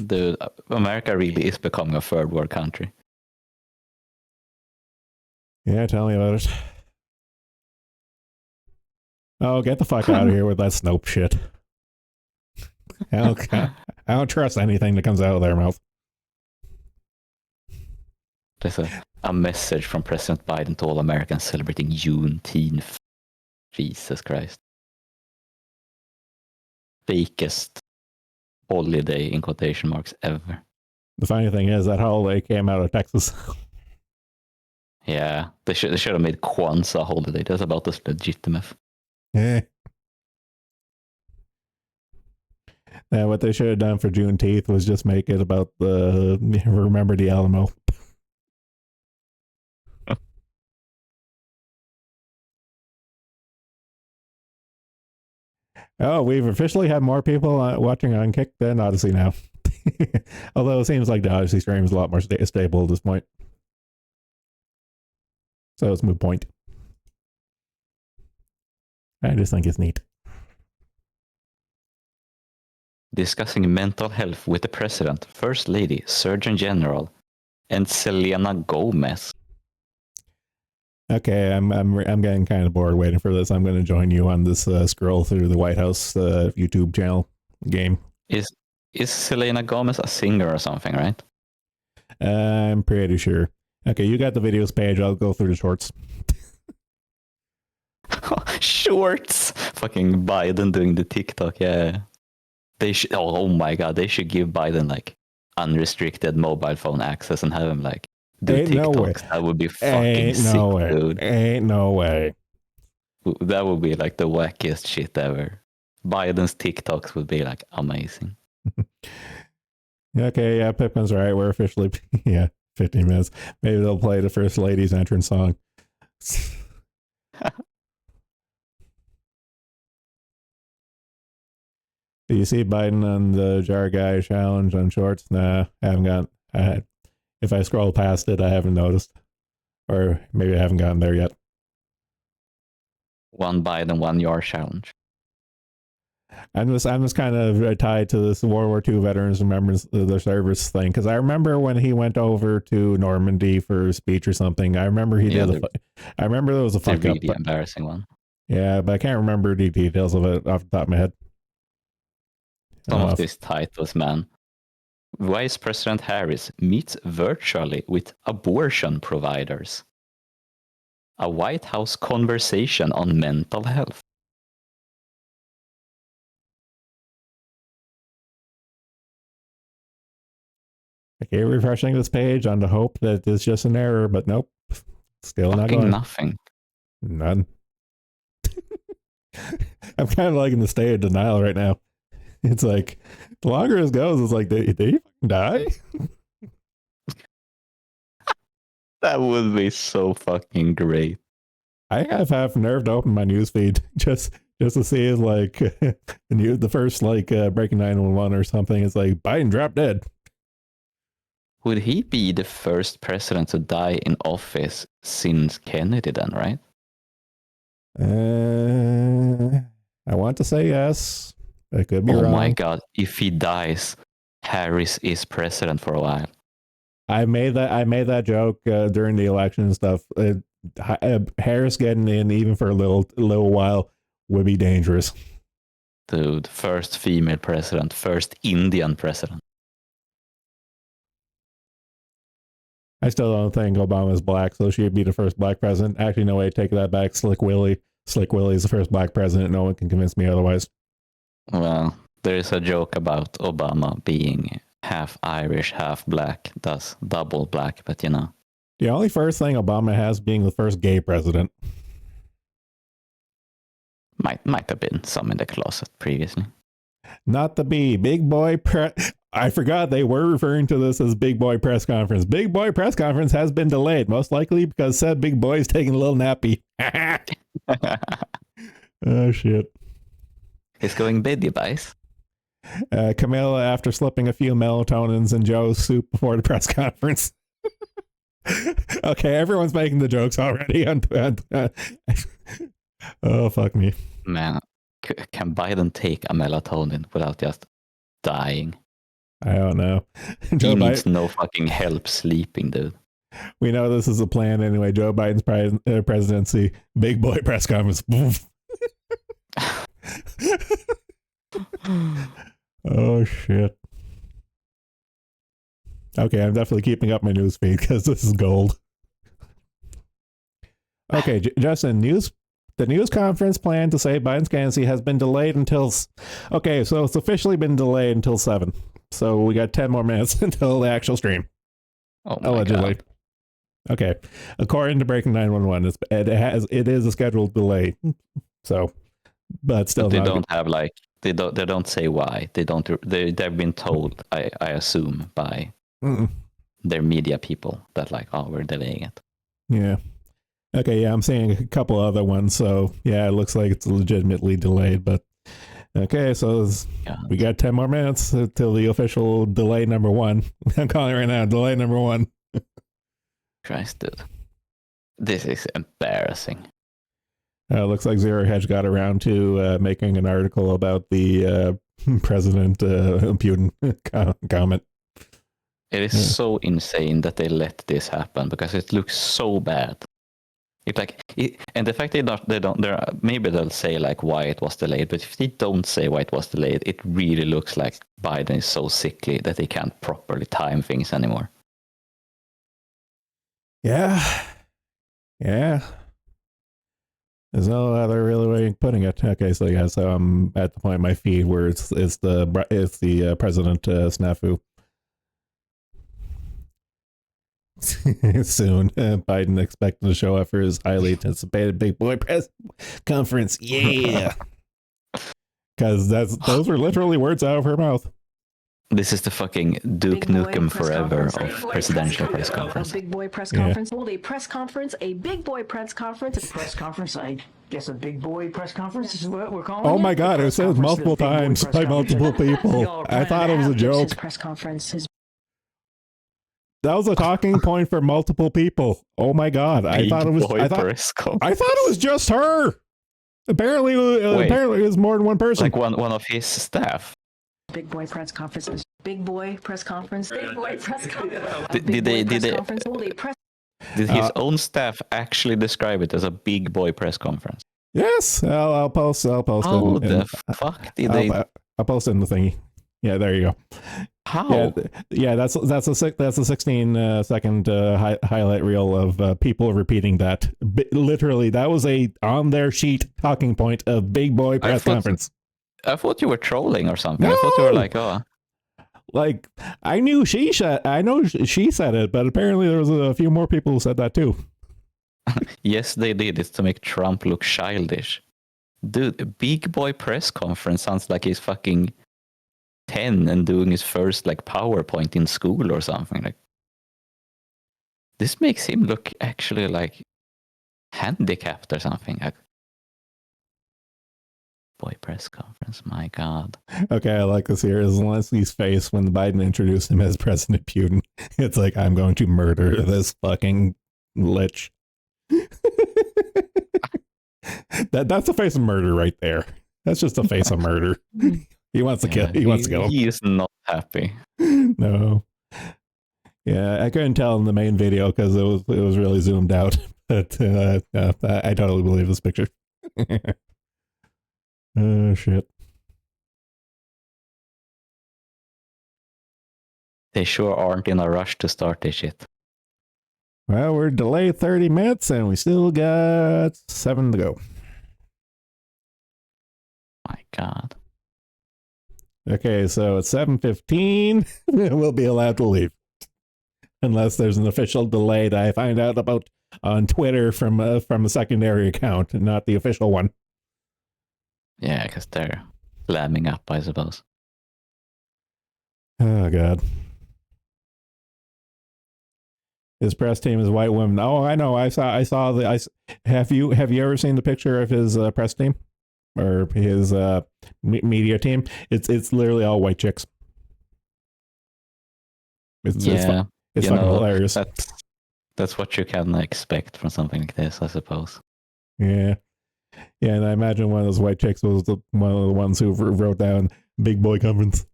Dude, America really is becoming a third world country. Yeah, tell me about it. Oh, get the fuck out of here with that Snope shit. I don't trust anything that comes out of their mouth. There's a message from President Biden to all Americans celebrating Juneteenth. Jesus Christ. Fakest holiday in quotation marks ever. The funny thing is that holiday came out of Texas. Yeah, they should have made Kwanzaa a holiday. That's about as legitimate. Yeah. What they should have done for Juneteenth was just make it about the remember the Alamo. Oh, we've officially had more people watching on Kick than Odyssey now. Although it seems like the Odyssey stream is a lot more stable at this point. So it's a moot point. I just think it's neat. Discussing mental health with the President, First Lady, Surgeon General, and Selena Gomez. Okay, I'm getting kind of bored waiting for this. I'm going to join you on this scroll through the White House YouTube channel game. Is Selena Gomez a singer or something, right? I'm pretty sure. Okay, you got the videos page. I'll go through the shorts. Shorts! Fucking Biden doing the TikTok, yeah. They should. Oh my god, they should give Biden like unrestricted mobile phone access and have him like do Ain't TikToks. No way. That would be fucking Ain't sick, no way. dude. Ain't no way. That would be like the wackiest shit ever. Biden's TikToks would be like amazing. Okay, yeah, Pipkin's right. We're officially 15 minutes. Maybe they'll play the First Lady's entrance song. Do you see Biden on the Jar Guy challenge on shorts? Nah, I haven't got. If I scroll past it, I haven't noticed, or maybe I haven't gotten there yet. One Biden, 1 yard challenge. I'm just kind of tied to this World War II veterans remembrance the service thing, because I remember when he went over to Normandy for a speech or something. I remember he did. I remember there was a fuck really up, embarrassing one. Yeah, but I can't remember the details of it off the top of my head. Some of these titles, man. Vice President Harris meets virtually with abortion providers. A White House conversation on mental health. Okay, refreshing this page on the hope that it's just an error, but nope. Still not going. Nothing. None. I'm kind of liking the state of denial right now. It's like the longer this goes, it's like they fucking die. That would be so fucking great. I have half nerve to open my newsfeed just to see like the first like breaking 911 or something. It's like Biden dropped dead. Would he be the first president to die in office since Kennedy then, right? I want to say yes. I could be wrong. Oh my god, if he dies, Harris is president for a while. I made that joke during the election and stuff. Harris getting in even for a little while would be dangerous. Dude, first female president, first Indian president. I still don't think Obama's black, so she'd be the first black president. Actually, no way, take that back. Slick Willie is the first black president. No one can convince me otherwise. Well, there is a joke about Obama being half Irish, half black, thus double black, but you know. The only first thing Obama has being the first gay president. Might have been some in the closet previously. Not the B, big boy I forgot they were referring to this as big boy press conference. Big boy press conference has been delayed, most likely because said big boy is taking a little nappy. Oh shit. He's going biddy bice. Camilla after slipping a few melatonins in Joe's soup before the press conference. Okay, everyone's making the jokes already. Oh, fuck me. Man, can Biden take a melatonin without just dying? I don't know. He needs no fucking help sleeping, dude. We know this is a plan anyway. Joe Biden's presidency. Big boy press conference. Oh, shit. Okay, I'm definitely keeping up my news feed because this is gold. Okay, Justin, the news conference plan to say Biden's candidacy has been delayed until... Okay, so it's officially been delayed until 7. So we got 10 more minutes until the actual stream. Oh my allegedly. God. Okay, according to Breaking 911, it is a scheduled delay. So, but still, but they don't have like they don't say why. They've been told. I assume by their media people that like, oh, we're delaying it. Yeah. Okay. Yeah, I'm seeing a couple other ones. So yeah, it looks like it's legitimately delayed. But okay, so we got 10 more minutes till the official delay number 1. I'm calling it right now. Delay number 1. Christ, dude. This is embarrassing. Looks like Zero Hedge got around to making an article about the President Putin comment. It is so insane that they let this happen because it looks so bad. And the fact maybe they'll say like why it was delayed, but if they don't say why it was delayed, it really looks like Biden is so sickly that they can't properly time things anymore. Yeah. There's no other really way of putting it. Okay, so yeah, so I'm at the point in my feed where it's the president snafu. Soon, Biden expected to show up for his highly anticipated big boy press conference. Yeah, because those were literally words out of her mouth. This is the fucking Duke Nukem forever of presidential press conference. A big boy press conference. Hold a press conference. A big boy press conference. A press conference. I guess a big boy press conference is what we're calling it. Oh my God! It says multiple times by multiple people. I thought it was a joke. Press conference. That was a talking point for multiple people. Oh my God! I thought it was just her. Apparently, it was more than one person. Like one of his staff. Big boy press conference. Big boy press conference. Big boy press conference. Did his own staff actually describe it as a big boy press conference? Yes, I'll post. How the fuck did they? I'll post it in the thingy. Yeah, there you go. How? Yeah, that's a 16 second highlight reel of people repeating that. Literally, that was a on their sheet talking point of big boy press conference. I thought you were trolling or something. No! I thought you were like, oh. Like, I know she said it, but apparently there was a few more people who said that too. Yes, they did. It's to make Trump look childish. Dude, a big boy press conference sounds like he's fucking 10 and doing his first like PowerPoint in school or something. Like, this makes him look actually like handicapped or something. Like, boy press conference, my God. Okay, I like this here. Zelensky's face when Biden introduced him as President Putin. It's like, I'm going to murder this fucking lich. That's the face of murder right there. That's just the face of murder. He wants to kill. He wants to kill him. He is not happy. No. Yeah, I couldn't tell in the main video because it was really zoomed out. But I totally believe this picture. Oh shit. They sure aren't in a rush to start this shit. Well, we're delayed 30 minutes and we still got 7 to go. My God. Okay, so it's 7:15. We'll be allowed to leave. Unless there's an official delay that I find out about on Twitter from a secondary account, not the official one. Yeah, because they're lambing up, I suppose. Oh God. His press team is white women. Oh, I know. I saw the. Have you ever seen the picture of his press team or his media team? It's literally all white chicks. It's fucking hilarious. That's what you can expect from something like this, I suppose. Yeah. Yeah, and I imagine one of those white chicks was one of the ones who wrote down "Big Boy Conference,"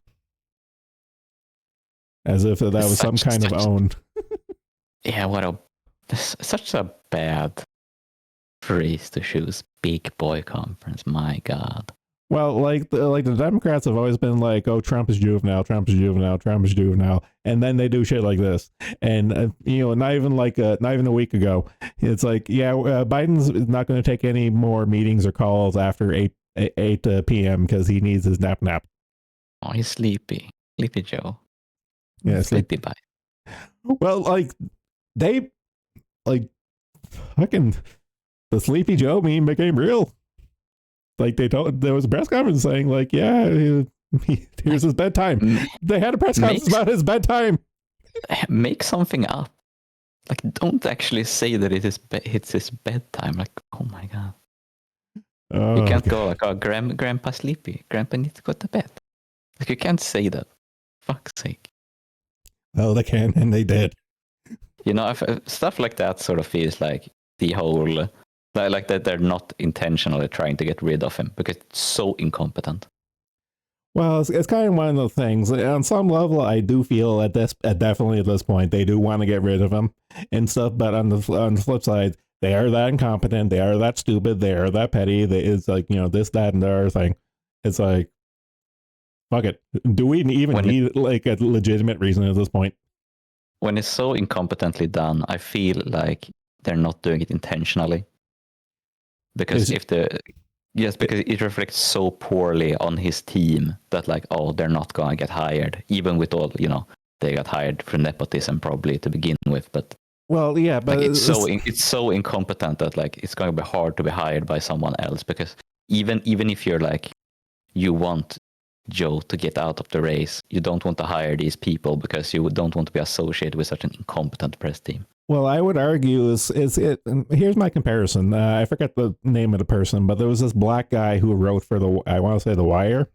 as if that was some kind of own. Yeah, such a bad phrase to choose. Big Boy Conference. My God. Well, like the Democrats have always been like, "Oh, Trump is juvenile, Trump is juvenile, Trump is juvenile," and then they do shit like this. And not even a week ago, it's like, yeah, Biden's not going to take any more meetings or calls after 8 p.m. because he needs his nap. Oh, he's sleepy, Joe. Yeah, sleepy bye. Well, they fucking the Sleepy Joe meme became real. Like there was a press conference saying like, yeah, here's his bedtime. They had a press conference about his bedtime. Make something up. Like, don't actually say that it's his bedtime. Like, oh my God. Oh, you can't go like, oh, Grandpa's sleepy. Grandpa needs to go to bed. Like, you can't say that. Fuck's sake. Well, they can, and they did. If stuff like that sort of feels like the whole, like that they're not intentionally trying to get rid of him because it's so incompetent. Well, it's kind of one of those things. On some level, I do feel definitely at this point they do want to get rid of him and stuff. But on the flip side, they are that incompetent, they are that stupid, they are that petty. It's like this, that, and the other thing. It's like, fuck it. Do we even need like a legitimate reason at this point? When it's so incompetently done, I feel like they're not doing it intentionally. Because because it reflects so poorly on his team that like, oh, they're not going to get hired, even with all, they got hired for nepotism probably to begin with. But well, yeah, but like, it's so incompetent that like it's going to be hard to be hired by someone else, because even if you're like, you want Joe to get out of the race, you don't want to hire these people because you don't want to be associated with such an incompetent press team. Well, I would argue here's my comparison. I forget the name of the person, but there was this black guy who wrote for I want to say The Wire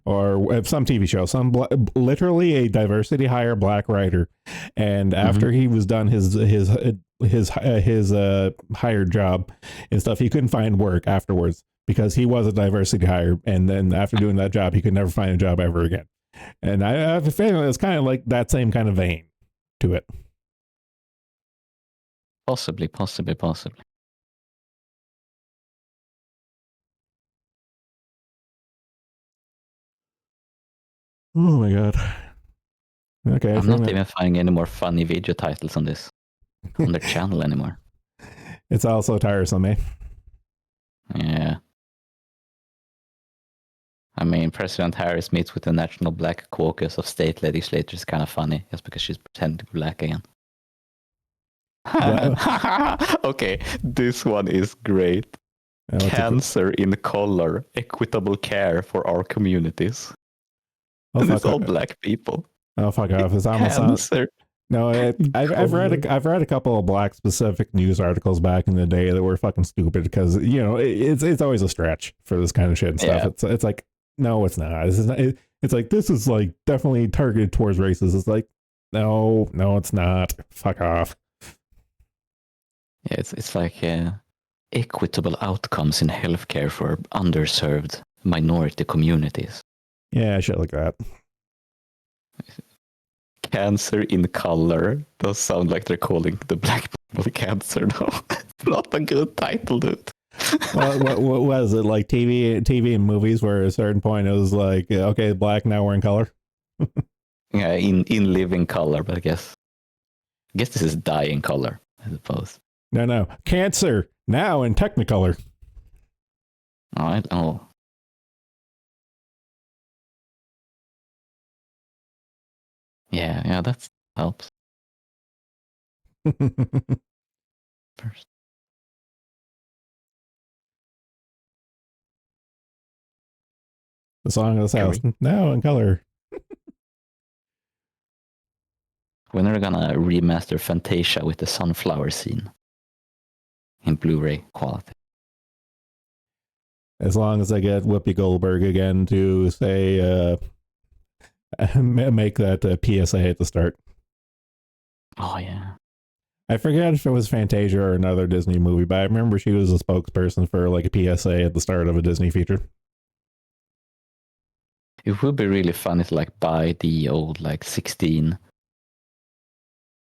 or some TV show, literally a diversity hire black writer. And after he was done his hired job and stuff, he couldn't find work afterwards because he was a diversity hire. And then after doing that job, he could never find a job ever again. And I have a feeling it's kind of like that same kind of vein to it. Possibly. Oh my God. Okay. I'm not even finding any more funny video titles on their channel anymore. It's also tiresome, eh? Yeah. I mean, President Harris meets with the National Black Caucus of state legislators. Kind of funny, just because she's pretending to be black again. Okay, this one is great. Cancer in color, equitable care for our communities. Oh and it's fuck! all black people. Oh fuck off! It's almost Cancer. no. I've read a couple of black specific news articles back in the day that were fucking stupid because it's always a stretch for this kind of shit and stuff. Yeah. It's like no, it's not. This is not. It's like this is like definitely targeted towards races. It's like no, it's not. Fuck off. Yeah, it's like equitable outcomes in healthcare for underserved minority communities. Yeah, shit like that. Cancer in color does sound like they're calling the black people cancer though. It's not a good title, dude. Well, what was it like TV and movies where at a certain point it was like okay, black, now we're in color. Yeah, in living color, but I guess this is dying color, I suppose. No, cancer now in Technicolor. Oh. Yeah, that helps. First. The song of the South now in color. When are they gonna remaster Fantasia with the sunflower scene in Blu-ray quality? As long as I get Whoopi Goldberg again to say, make that PSA at the start. Oh yeah. I forget if it was Fantasia or another Disney movie, but I remember she was a spokesperson for like a PSA at the start of a Disney feature. It would be really funny to like buy the old like 16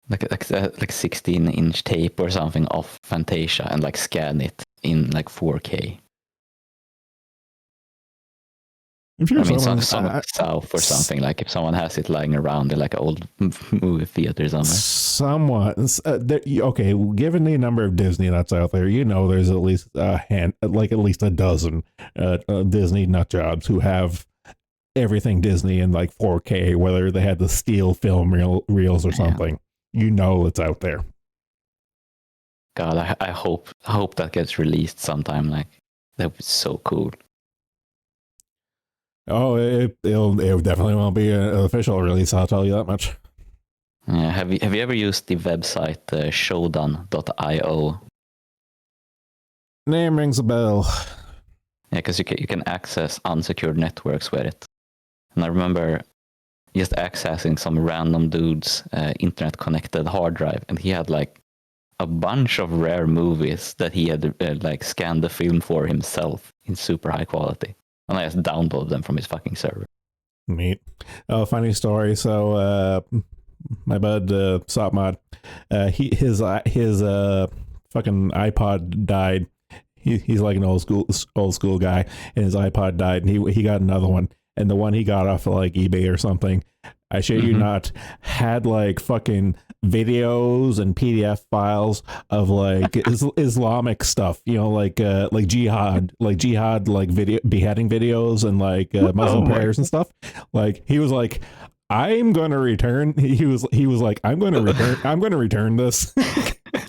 like 16-inch tape or something of Fantasia and like scan it in like 4K. If you're some south or something, like if someone has it lying around in like an old movie theater somewhere. Somewhat. Okay, given the number of Disney nuts out there, there's at least at least a dozen Disney nut jobs who have everything Disney in like 4K, whether they had the steel film reels or something. It's out there. God, I hope that gets released sometime. Like that would be so cool. Oh, it definitely won't be an official release. I'll tell you that much. Yeah, have you ever used the website showdown.io? Name rings a bell. Yeah, because you can access unsecured networks with it. And I remember just accessing some random dude's internet connected hard drive, and he had like a bunch of rare movies that he had like scanned the film for himself in super high quality. And I just downloaded them from his fucking server. Neat. Oh, funny story. So, my bud Sopmod, his fucking iPod died. He's like an old school guy, and his iPod died, and he got another one, and the one he got off of like eBay or something, I shit you not, had like fucking videos and PDF files of like Islamic stuff, like jihad, like video beheading videos and like Muslim prayers and stuff. Like he was like, I'm gonna return. He was like, I'm gonna return this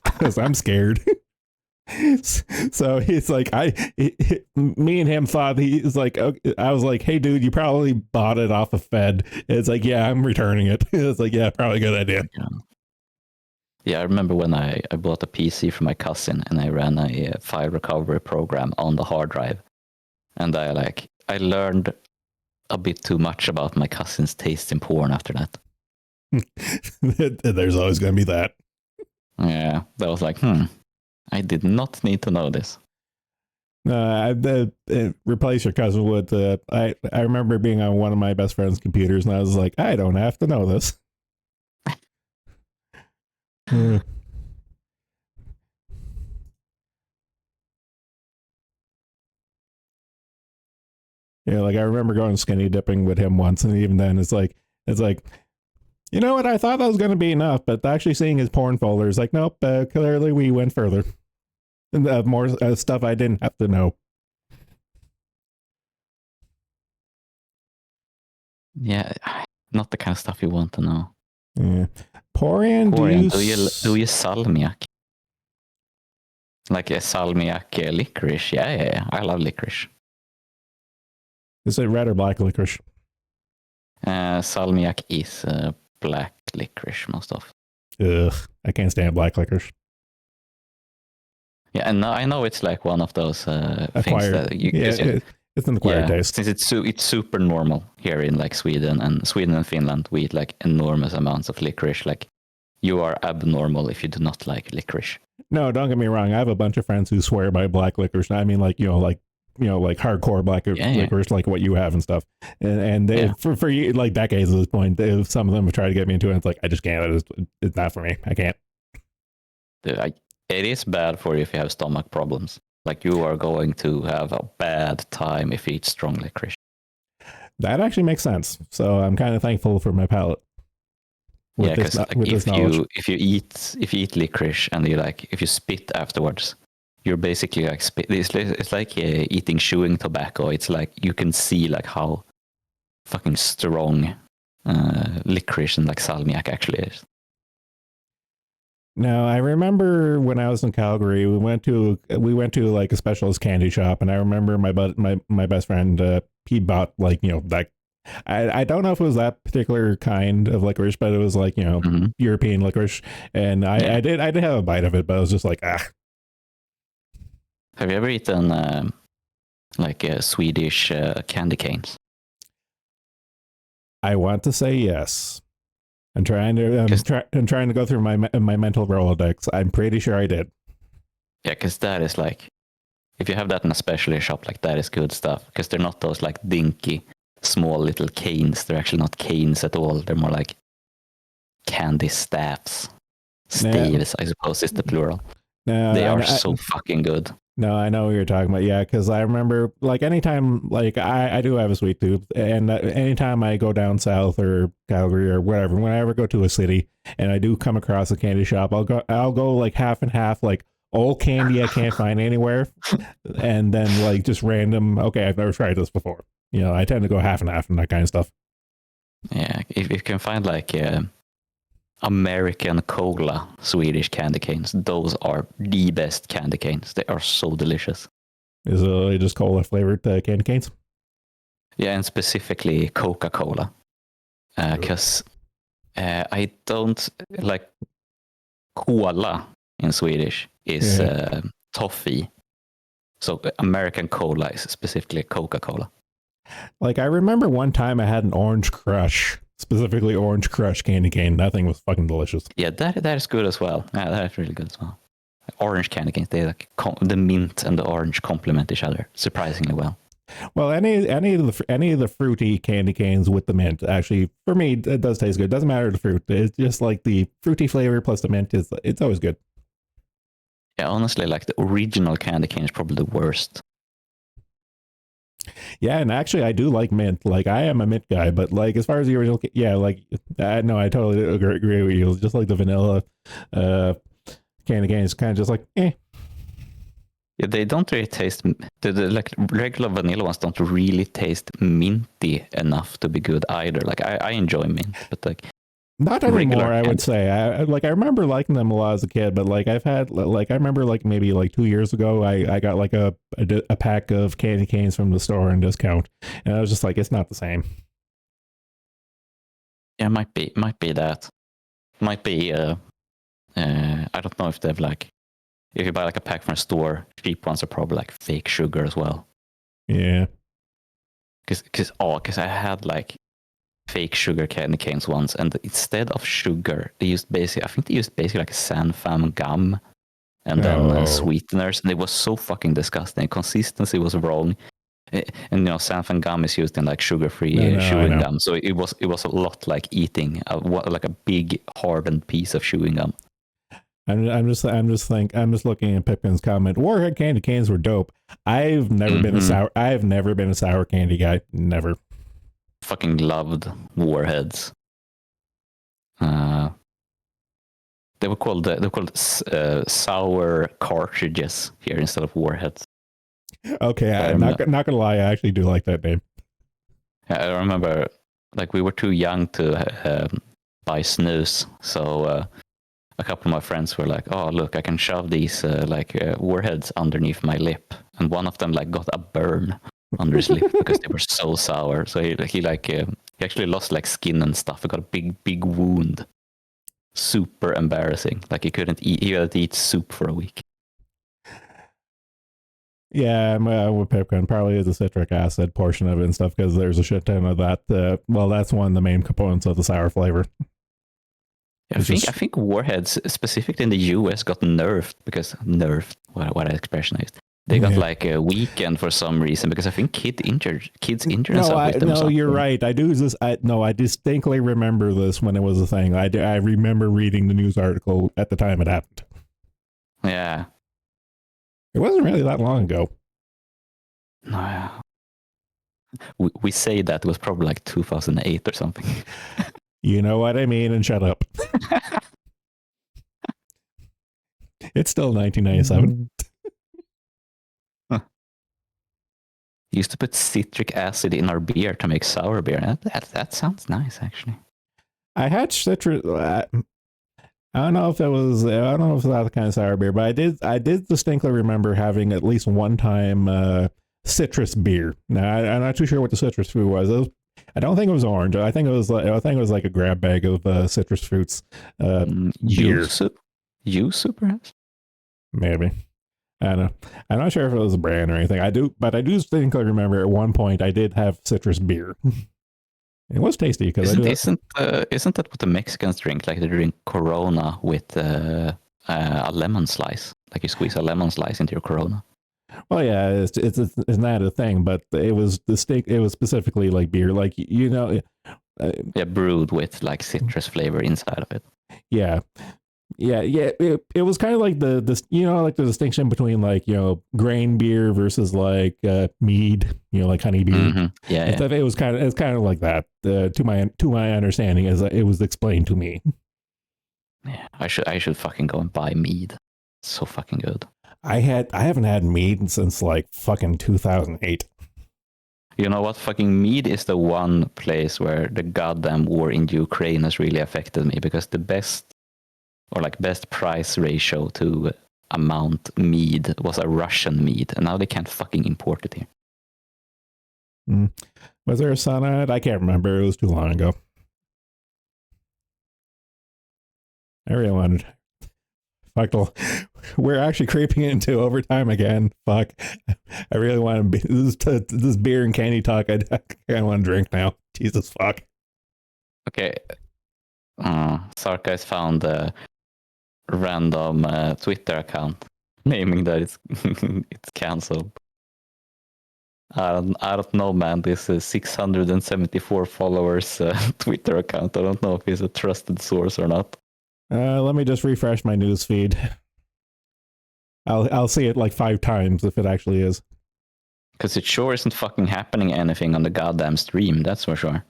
because I'm scared. So he's like, me and him thought he's like, okay. I was like, hey dude, you probably bought it off of Fed. It's like, yeah, I'm returning it. It's like, yeah, probably a good idea. Yeah, I remember when I bought a PC for my cousin and I ran a file recovery program on the hard drive, and I learned a bit too much about my cousin's taste in porn after that. There's always gonna be that. Yeah, that was like, I did not need to know this. Replace your cousin with I remember being on one of my best friend's computers, and I was like, I don't have to know this. Yeah, like I remember going skinny dipping with him once, and even then, it's like, you know what? I thought that was going to be enough, but actually seeing his porn folder is like, nope. Clearly, we went further. And more stuff I didn't have to know. Yeah, not the kind of stuff you want to know. Yeah. Porian, do you salmiak? Like a salmiak licorice? Yeah. I love licorice. Is it red or black licorice? Salmiak is black licorice most often. Ugh, I can't stand black licorice. Yeah, and I know it's like one of those things Acquired. that It's an acquired taste. since it's super normal here in like Sweden and Finland, we eat like enormous amounts of licorice. Like you are abnormal if you do not like licorice. No, don't get me wrong. I have a bunch of friends who swear by black licorice. I mean, like like hardcore black licorice, like what you have and stuff. And they, for like decades at this point, some of them have tried to get me into it. And it's like I just can't. It's not for me. I can't. Dude, it is bad for you if you have stomach problems. Like you are going to have a bad time if you eat strong licorice. That actually makes sense. So I'm kind of thankful for my palate. Because like, if you eat licorice and if you spit afterwards, you're basically like it's like eating chewing tobacco. It's like you can see like how fucking strong licorice and like salmiak actually is. No, I remember when I was in Calgary, we went to like a specialist candy shop, and I remember my best friend he bought like that. I don't know if it was that particular kind of licorice, but it was like European licorice, and I did have a bite of it, but I was just like Have you ever eaten Swedish candy canes? I want to say yes. I'm trying to go through my mental Rolodex. I'm pretty sure I did. Yeah, because that is like, if you have that in a specialty shop, like that is good stuff. Because they're not those like dinky, small little canes. They're actually not canes at all. They're more like candy staffs. Staves, I suppose, is the plural. They are so fucking good. No, I know what you're talking about. Yeah, because I remember, like, anytime, like, I do have a sweet tooth, and anytime I go down south or Calgary or whatever, when I ever go to a city and I do come across a candy shop, I'll go like half and half, like old candy I can't find anywhere, and then like just random. Okay, I've never tried this before. I tend to go half and half and that kind of stuff. Yeah, if you can find like American cola Swedish candy canes, those are the best candy canes. They are so delicious. Is it just cola flavored candy canes? Yeah, and specifically Coca-Cola, because I don't like cola in Swedish is toffee, so American cola is specifically Coca-Cola. Like I remember one time I had an Orange Crush. Specifically Orange Crush candy cane. That thing was fucking delicious. Yeah, that is good as well. Yeah, that is really good as well. Orange candy canes, they like the mint and the orange complement each other surprisingly well. Well, any of the fruity candy canes with the mint, actually, for me, it does taste good. It doesn't matter the fruit. It's just like the fruity flavor plus the mint it's always good. Yeah, honestly, like the original candy cane is probably the worst. Yeah, and actually, I do like mint. Like, I am a mint guy, but like as far as the original, no, I totally agree with you. Just like the vanilla candy cane is kind of just like, eh. Yeah, they don't really taste. The like regular vanilla ones don't really taste minty enough to be good either. Like I enjoy mint, but like not anymore. I would say I remember liking them a lot as a kid, but like I've had like I remember like maybe like 2 years ago I got like a pack of candy canes from the store on discount, and I was just like, it's not the same. Yeah, might be that. Might be. I don't know if they've like. If you buy like a pack from a store, cheap ones are probably like fake sugar as well. Yeah. Because I had like fake sugar candy canes once, and instead of sugar, they used basically like Sanfam gum, and then sweeteners, and it was so fucking disgusting. Consistency was wrong, and Sanfam gum is used in like sugar-free chewing gum, so it was a lot like eating like a big hardened piece of chewing gum. I'm just looking at Pipkin's comment. Warhead candy canes were dope. I've never been a sour candy guy. Never. Fucking loved Warheads. They were called sour cartridges here instead of Warheads. Okay, I'm not gonna lie. I actually do like that name. Yeah, I remember like we were too young to buy snus, so. A couple of my friends were like, "Oh, look, I can shove these Warheads underneath my lip," and one of them like got a burn under his lip because they were so sour. So he He actually lost like skin and stuff. He got a big wound. Super embarrassing. Like he couldn't eat. He had to eat soup for a week. Yeah, with peppercorn probably is the citric acid portion of it and stuff because there's a shit ton of that. Well, that's one of the main components of the sour flavor. I think warheads, specifically in the US, got nerfed because what expression is. They got like a weekend for some reason because I think kids injured themselves with them. No, you're right. I distinctly remember this when it was a thing. I remember reading the news article at the time it happened. Yeah. It wasn't really that long ago. No, yeah. We say that it was probably like 2008 or something. You know what I mean, and shut up. It's still 1997. Used to put citric acid in our beer to make sour beer. That sounds nice, actually. I had citrus. I don't know if it was that kind of sour beer, but I did distinctly remember having at least one time citrus beer. Now I'm not too sure what the citrus fruit was. I don't think it was orange. I think it was like a grab bag of citrus fruits. Beer. Yuzu, perhaps. Maybe. I don't know. I'm not sure if it was a brand or anything. I do distinctly remember at one point I did have citrus beer. It was tasty because isn't that what the Mexicans drink? Like they drink Corona with a lemon slice. Like you squeeze a lemon slice into your Corona. Well, yeah, it's not a thing, but it was distinct. It was specifically like beer, like brewed with like citrus flavor inside of it. Yeah. It was kind of like the distinction between like grain beer versus like mead, like honey beer. Mm-hmm. Yeah, It was kind of like that. To my understanding, as it was explained to me. Yeah, I should fucking go and buy mead. It's so fucking good. I haven't had mead since like fucking 2008. You know what? Fucking mead is the one place where the goddamn war in Ukraine has really affected me because the best price ratio to amount mead was a Russian mead, and now they can't fucking import it here. Was there a sun on it? I can't remember. It was too long ago. I really wanted. Fuck, we're actually creeping into overtime again. Fuck, I really want to be this beer and candy talk. I want to drink now. Jesus fuck. Okay, Sarkis found a random Twitter account naming that it's it's cancelled. I don't know, man. This is 674 followers Twitter account. I don't know if it's a trusted source or not. Let me just refresh my news feed. I'll see it like 5 times if it actually is. Because it sure isn't fucking happening anything on the goddamn stream, that's for sure.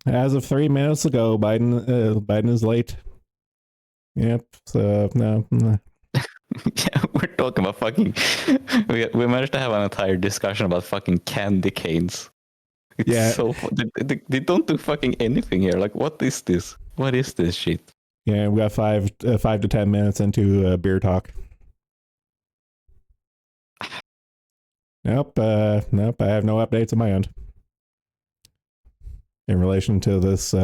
As of 3 minutes ago, Biden is late. Yep. So no. Yeah, we're talking about fucking. We managed to have an entire discussion about fucking candy canes. It's so they don't do fucking anything here. Like, what is this? What is this shit? Yeah, we got 5 to 10 minutes into beer talk. Nope. I have no updates on my end in relation to this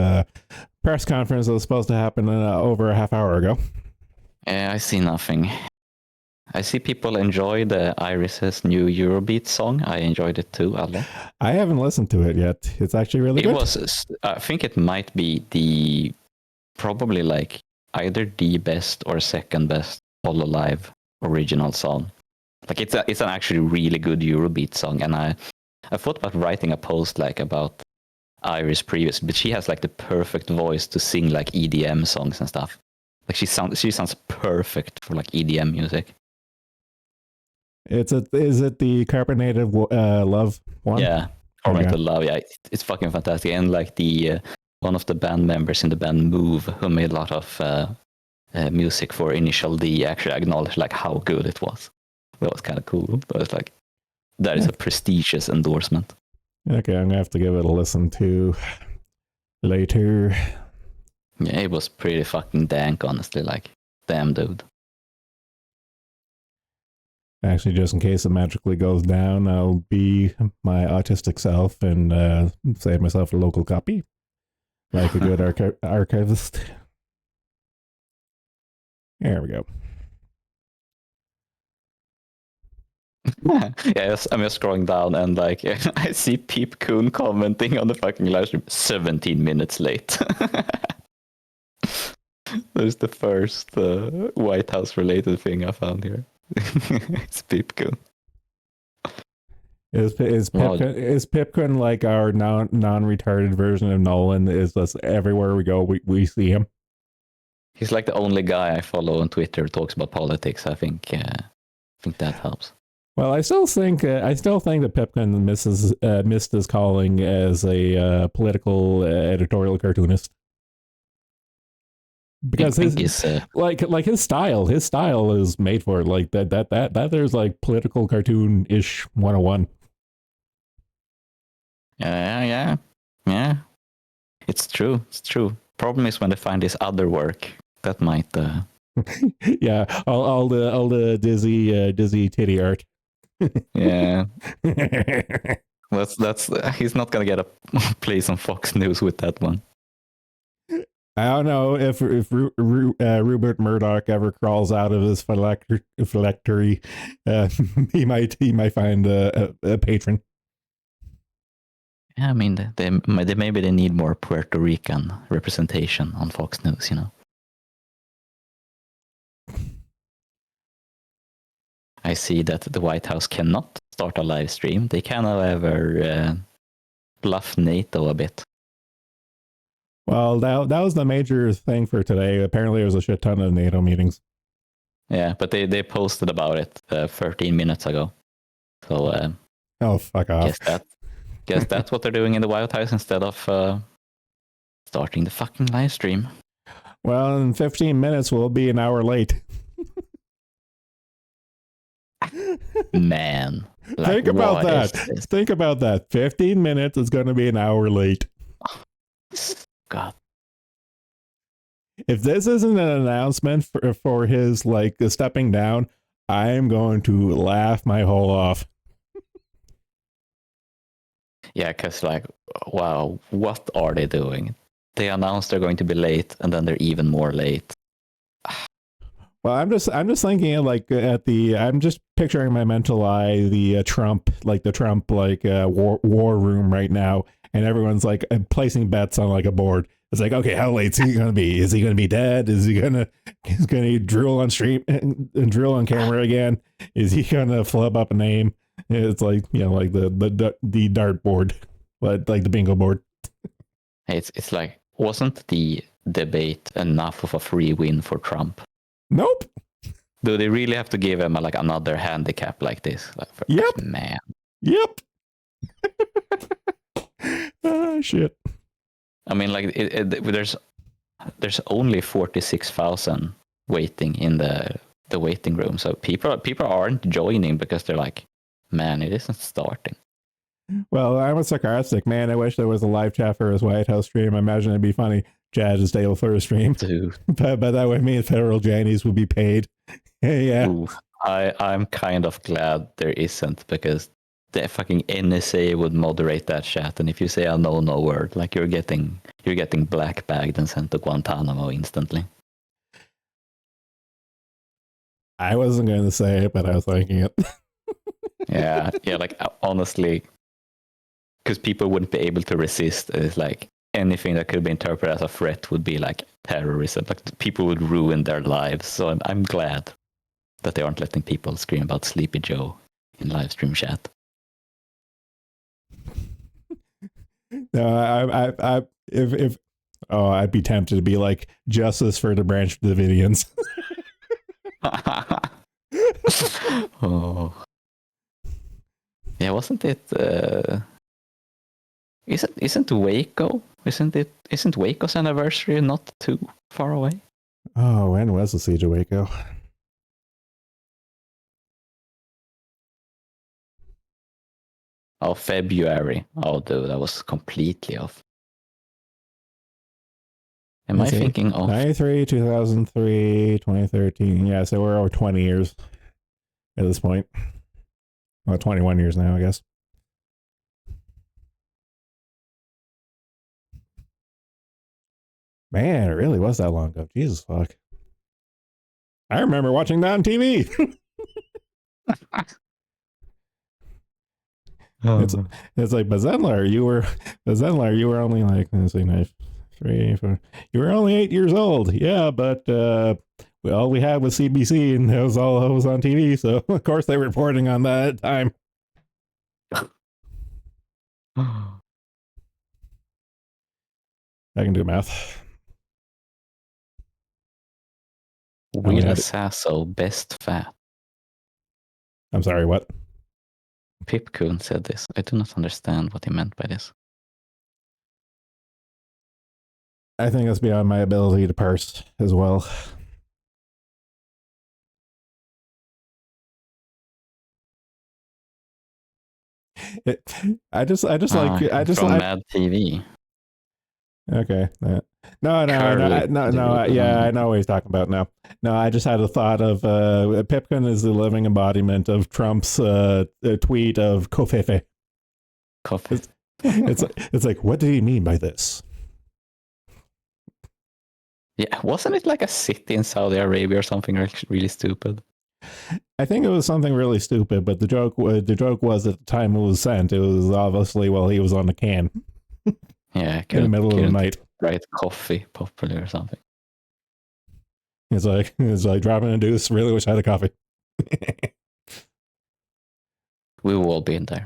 press conference that was supposed to happen over a half hour ago. Yeah, I see nothing. I see people enjoy the Iris's new Eurobeat song. I enjoyed it too, Ale. I haven't listened to it yet. It's actually really good. I think it might be probably like either the best or second best Hololive original song. Like it's an actually really good Eurobeat song, and I thought about writing a post like about Iris previous, but she has like the perfect voice to sing like EDM songs and stuff. Like she sounds perfect for like EDM music. Is it the Carbonated Love one? Yeah, Carbonated Love. Yeah, it's fucking fantastic. And like the one of the band members in the band Move, who made a lot of music for Initial D, actually acknowledged like how good it was. That was kind of cool. But it's like that is a prestigious endorsement. Okay, I'm gonna have to give it a listen to later. Yeah, it was pretty fucking dank, honestly. Like, damn, dude. Actually, just in case it magically goes down, I'll be my autistic self and save myself a local copy, like a good archivist. There we go. Yes, I'm just scrolling down and like I see Peep Coon commenting on the fucking live stream 17 minutes late. There's the first White House related thing I found here. It's Peep Coon. Is Pipkin like our non-retarded version of Nolan? Is just everywhere we go, we see him. He's like the only guy I follow on Twitter who talks about politics. I think that helps. Well, I still think that Pipkin missed his calling as a political editorial cartoonist, because his style is made for it. Like that there's like political cartoon ish 101. Yeah. It's true. Problem is when they find this other work that might. Yeah, all the dizzy titty art. Yeah. That's he's not gonna get a place on Fox News with that one. I don't know if Rupert Murdoch ever crawls out of his phylactery, he might find a patron. Yeah, I mean, maybe they need more Puerto Rican representation on Fox News, you know. I see that the White House cannot start a live stream. They can, however, bluff NATO a bit. Well, that was the major thing for today. Apparently, there was a shit ton of NATO meetings. Yeah, but they posted about it 13 minutes ago. So, oh, fuck off. Guess that's what they're doing in the White House instead of starting the fucking live stream. Well, in 15 minutes, we'll be an hour late. Man. Like, think about that. Think about that. 15 minutes is going to be an hour late. God. If this isn't an announcement for his like stepping down, I am going to laugh my hole off. Yeah, because like, wow, what are they doing? They announced they're going to be late, and then they're even more late. Well, I'm just thinking like I'm just picturing in my mental eye the Trump war room right now, and everyone's like placing bets on like a board. It's like, okay, how late is he gonna be? Is he gonna be dead? Is he gonna drool on stream and drool on camera again? Is he gonna flub up a name? It's like, you know, like the dart board, like the bingo board. It's like, wasn't the debate enough of a free win for Trump? Nope. Do they really have to give him like another handicap like this? Like, yep. Man. Yep. Oh, shit. I mean, like there's only 46,000 waiting in the waiting room, so people aren't joining because they're like, man, it isn't starting. Well, I'm sarcastic, man. I wish there was a live chat for his White House stream. I imagine it'd be funny. Chad is stable for a stream. Dude. But that way me and federal Jannies would be paid. Yeah. Ooh, I'm kind of glad there isn't, because the fucking NSA would moderate that chat, and if you say a no word, like you're getting black bagged and sent to Guantanamo instantly. I wasn't going to say it, but I was thinking it. yeah, like honestly, because people wouldn't be able to resist. It's like anything that could be interpreted as a threat would be like terrorism. Like people would ruin their lives. So I'm glad that they aren't letting people scream about Sleepy Joe in live stream chat. No, I'd be tempted to be like, justice for the Branch Davidians. Oh. Yeah, wasn't it? Isn't Waco? Isn't Waco's anniversary not too far away? Oh, when was the siege of Waco? Oh, February. Oh, dude, that was completely off. Am I thinking of 93, 2003, 2013? Yeah, so we're over 20 years. at this point. Well, 21 years now, I guess. Man, it really was that long ago. Jesus fuck. I remember watching that on TV. It's like, but Zenlar, you were only like, let's see, 3, 4, you were only 8 years old. Yeah, but all we had was CBC, and that was all that was on TV. So of course they were reporting on that at the time. I can do math. Will Sasso best fat? I'm sorry, what? Pipcoon said this. I do not understand what he meant by this. I think that's beyond my ability to parse as well. I just from like Mad TV. Okay. No, yeah, I know what he's talking about now. No, I just had a thought of Pipkin is the living embodiment of Trump's tweet of Kofefe. It's like, what did he mean by this? Yeah, wasn't it like a city in Saudi Arabia or something really stupid? I think it was something really stupid, but the joke was at the time it was sent, it was obviously while he was on the can. Yeah, in the middle of the night. Write coffee properly or something. It's like dropping a deuce. Really wish I had a coffee. We've all been there.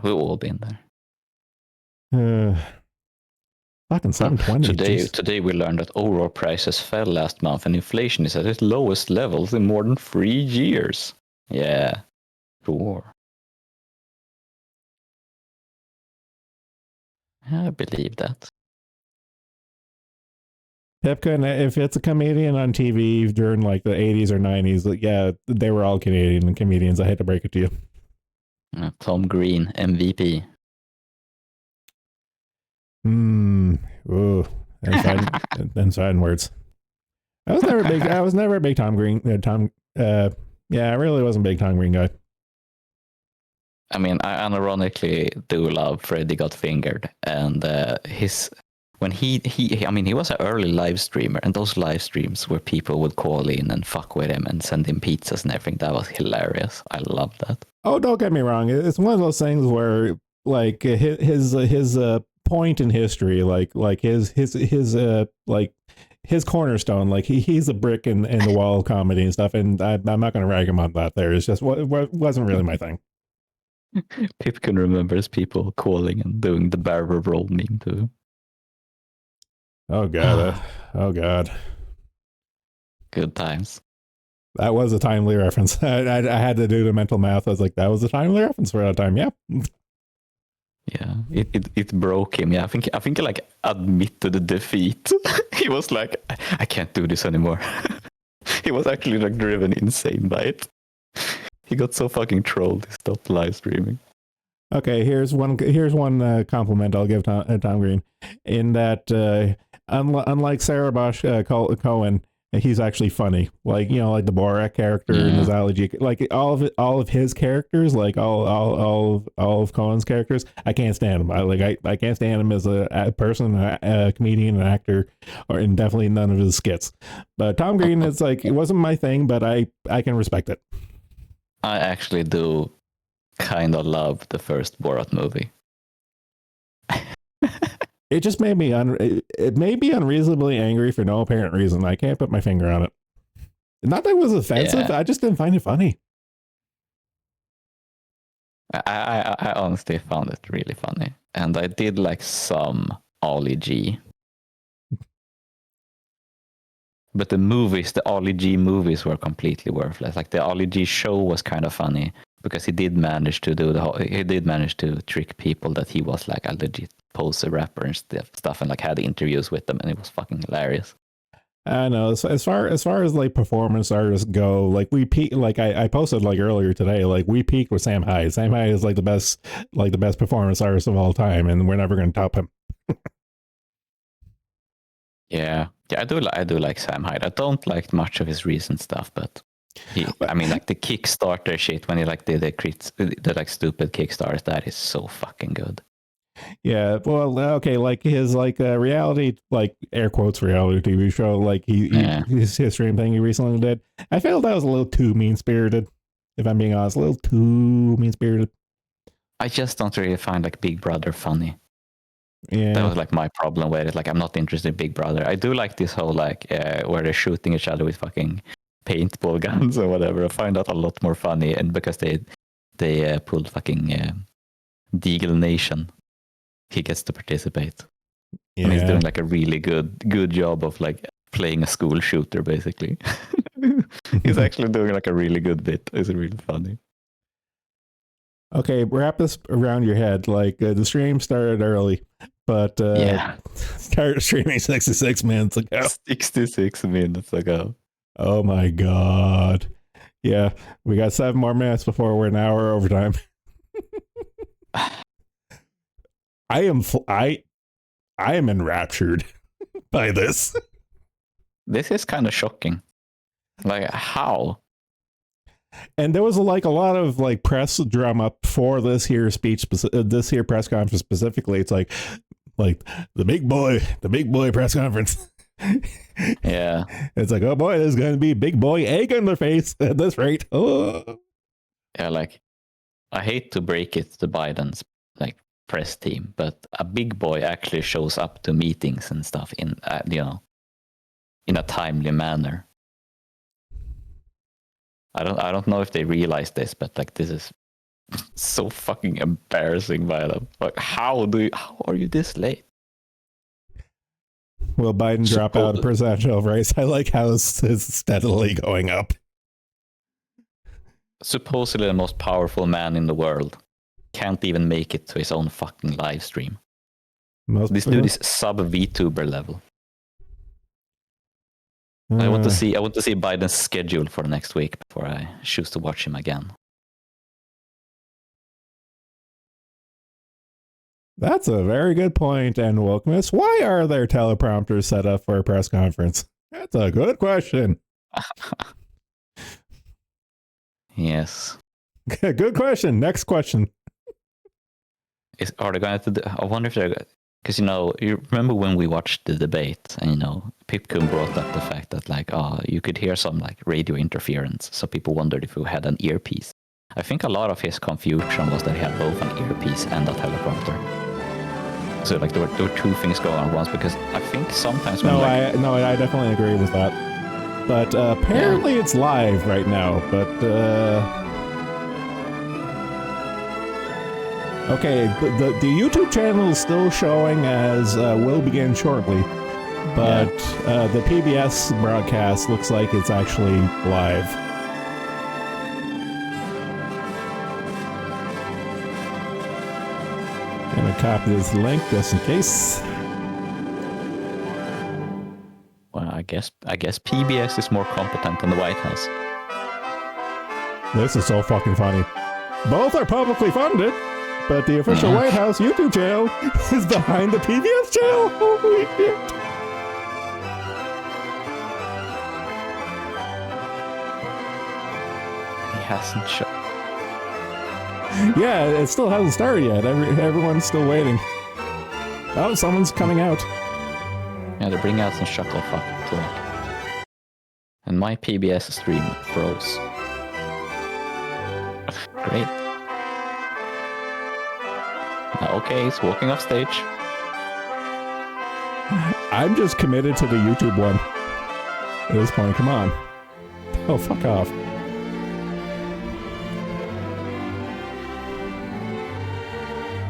Fucking 720. Today we learned that overall prices fell last month and inflation is at its lowest levels in more than 3 years. Yeah, sure. I believe that. Pipkin, if it's a comedian on TV during like the 80s or 90s, yeah, they were all Canadian comedians. I hate to break it to you. Tom Green, MVP. Ooh, and sign words. I was never a big Tom Green. Yeah, I really wasn't a big Tom Green guy. I mean, I unironically do love Freddy Got Fingered, and when he was an early live streamer, and those live streams where people would call in and fuck with him and send him pizzas and everything, that was hilarious. I love that. Oh, don't get me wrong. It's one of those things where like his point in history, like his cornerstone, like he's a brick in the wall of comedy and stuff. And I'm not going to rag him on that. There, it's just wasn't really my thing. Pipkin remembers people calling and doing the barber roll meme too. Oh god, oh god. Good times. That was a timely reference. I had to do the mental math. I was like, that was a timely reference for that time. Yeah. Yeah, it broke him. Yeah, I think he like admitted the defeat. He was like, I can't do this anymore. He was actually like driven insane by it. He got so fucking trolled. He stopped live streaming. Okay, here's one compliment I'll give Tom Green, in that unlike Sarah Bosch Cohen, he's actually funny. Like, you know, like the Borat character in the Zoology, like all of his characters, like all of Cohen's characters, I can't stand him. I can't stand him as a person, a comedian, an actor, and definitely none of his skits. But Tom Green, it's like, it wasn't my thing, but I can respect it. I actually do kind of love the first Borat movie. It just made me it made me unreasonably angry for no apparent reason. I can't put my finger on it. Not that it was offensive. Yeah. I just didn't find it funny. I honestly found it really funny, and I did like some Ollie G. But the Ollie G movies were completely worthless. Like the Ollie G show was kind of funny because he did manage to trick people that he was like a legit poser rapper and stuff, and like had interviews with them, and it was fucking hilarious. I know. So as far as like performance artists go, like we peaked. Like I posted like earlier today, like we peaked with Sam Hyde. Sam Hyde is like the best performance artist of all time, and we're never going to top him. Yeah, I do like Sam Hyde. I don't like much of his recent stuff, but I mean, like the Kickstarter shit when he like did the like stupid Kickstarters, that is so fucking good. Yeah, well, okay, like his like reality, like air quotes reality TV show, like his stream thing he recently did. I felt that was a little too mean spirited. If I'm being honest, a little too mean spirited. I just don't really find like Big Brother funny. Yeah, That was like my problem with it. Like, I'm not interested in Big Brother. I do like this whole like where they're shooting each other with fucking paintball guns or whatever. I find that a lot more funny, and because they pulled fucking Deagle Nation, he gets to participate, and he's doing like a really good job of like playing a school shooter basically. He's actually doing like a really good bit. It's really funny. Okay, wrap this around your head. Like the stream started early, but started streaming 66 minutes ago. 66 minutes ago. Oh my god! Yeah, we got 7 more minutes before we're an hour overtime. I am enraptured by this. This is kind of shocking. Like, how? And there was like a lot of like press drum up for this here speech, this here press conference specifically. It's like the big boy press conference. Yeah, it's like, oh boy, there's going to be big boy egg on their face at this rate. Oh. Yeah, like I hate to break it to Biden's like press team, but a big boy actually shows up to meetings and stuff in in a timely manner. I don't know if they realize this, but like this is so fucking embarrassing by them. Like, how are you this late? Will Biden drop out of presidential race? I like how it's steadily going up. Supposedly the most powerful man in the world can't even make it to his own fucking live stream. This dude is sub VTuber level. I want to see Biden's schedule for next week before I choose to watch him again. That's a very good point, and Wokeness. Why are there teleprompters set up for a press conference? That's a good question. Yes. Good question. Next question. Are they going to? I wonder if they're. Because you remember when we watched the debate, and Pipkun brought up the fact that you could hear some like radio interference, so people wondered if we had an earpiece. I think a lot of his confusion was that he had both an earpiece and a teleprompter. So like there were two things going on once, because I think sometimes when I definitely agree with that. But apparently it's live right now. But okay, the YouTube channel is still showing as will begin shortly, but the PBS broadcast looks like it's actually live. Gonna copy this link just in case. Well, I guess PBS is more competent than the White House. This is so fucking funny. Both are publicly funded, but the official White House YouTube channel is behind the PBS channel. Holy shit. He hasn't shown. Yeah, it still hasn't started yet. Everyone's still waiting. Oh, someone's coming out. Yeah, they bring out some shucklefuck talk. And my PBS stream froze. Great. Okay, he's walking off stage. I'm just committed to the YouTube one. At this point, come on. Oh, fuck off.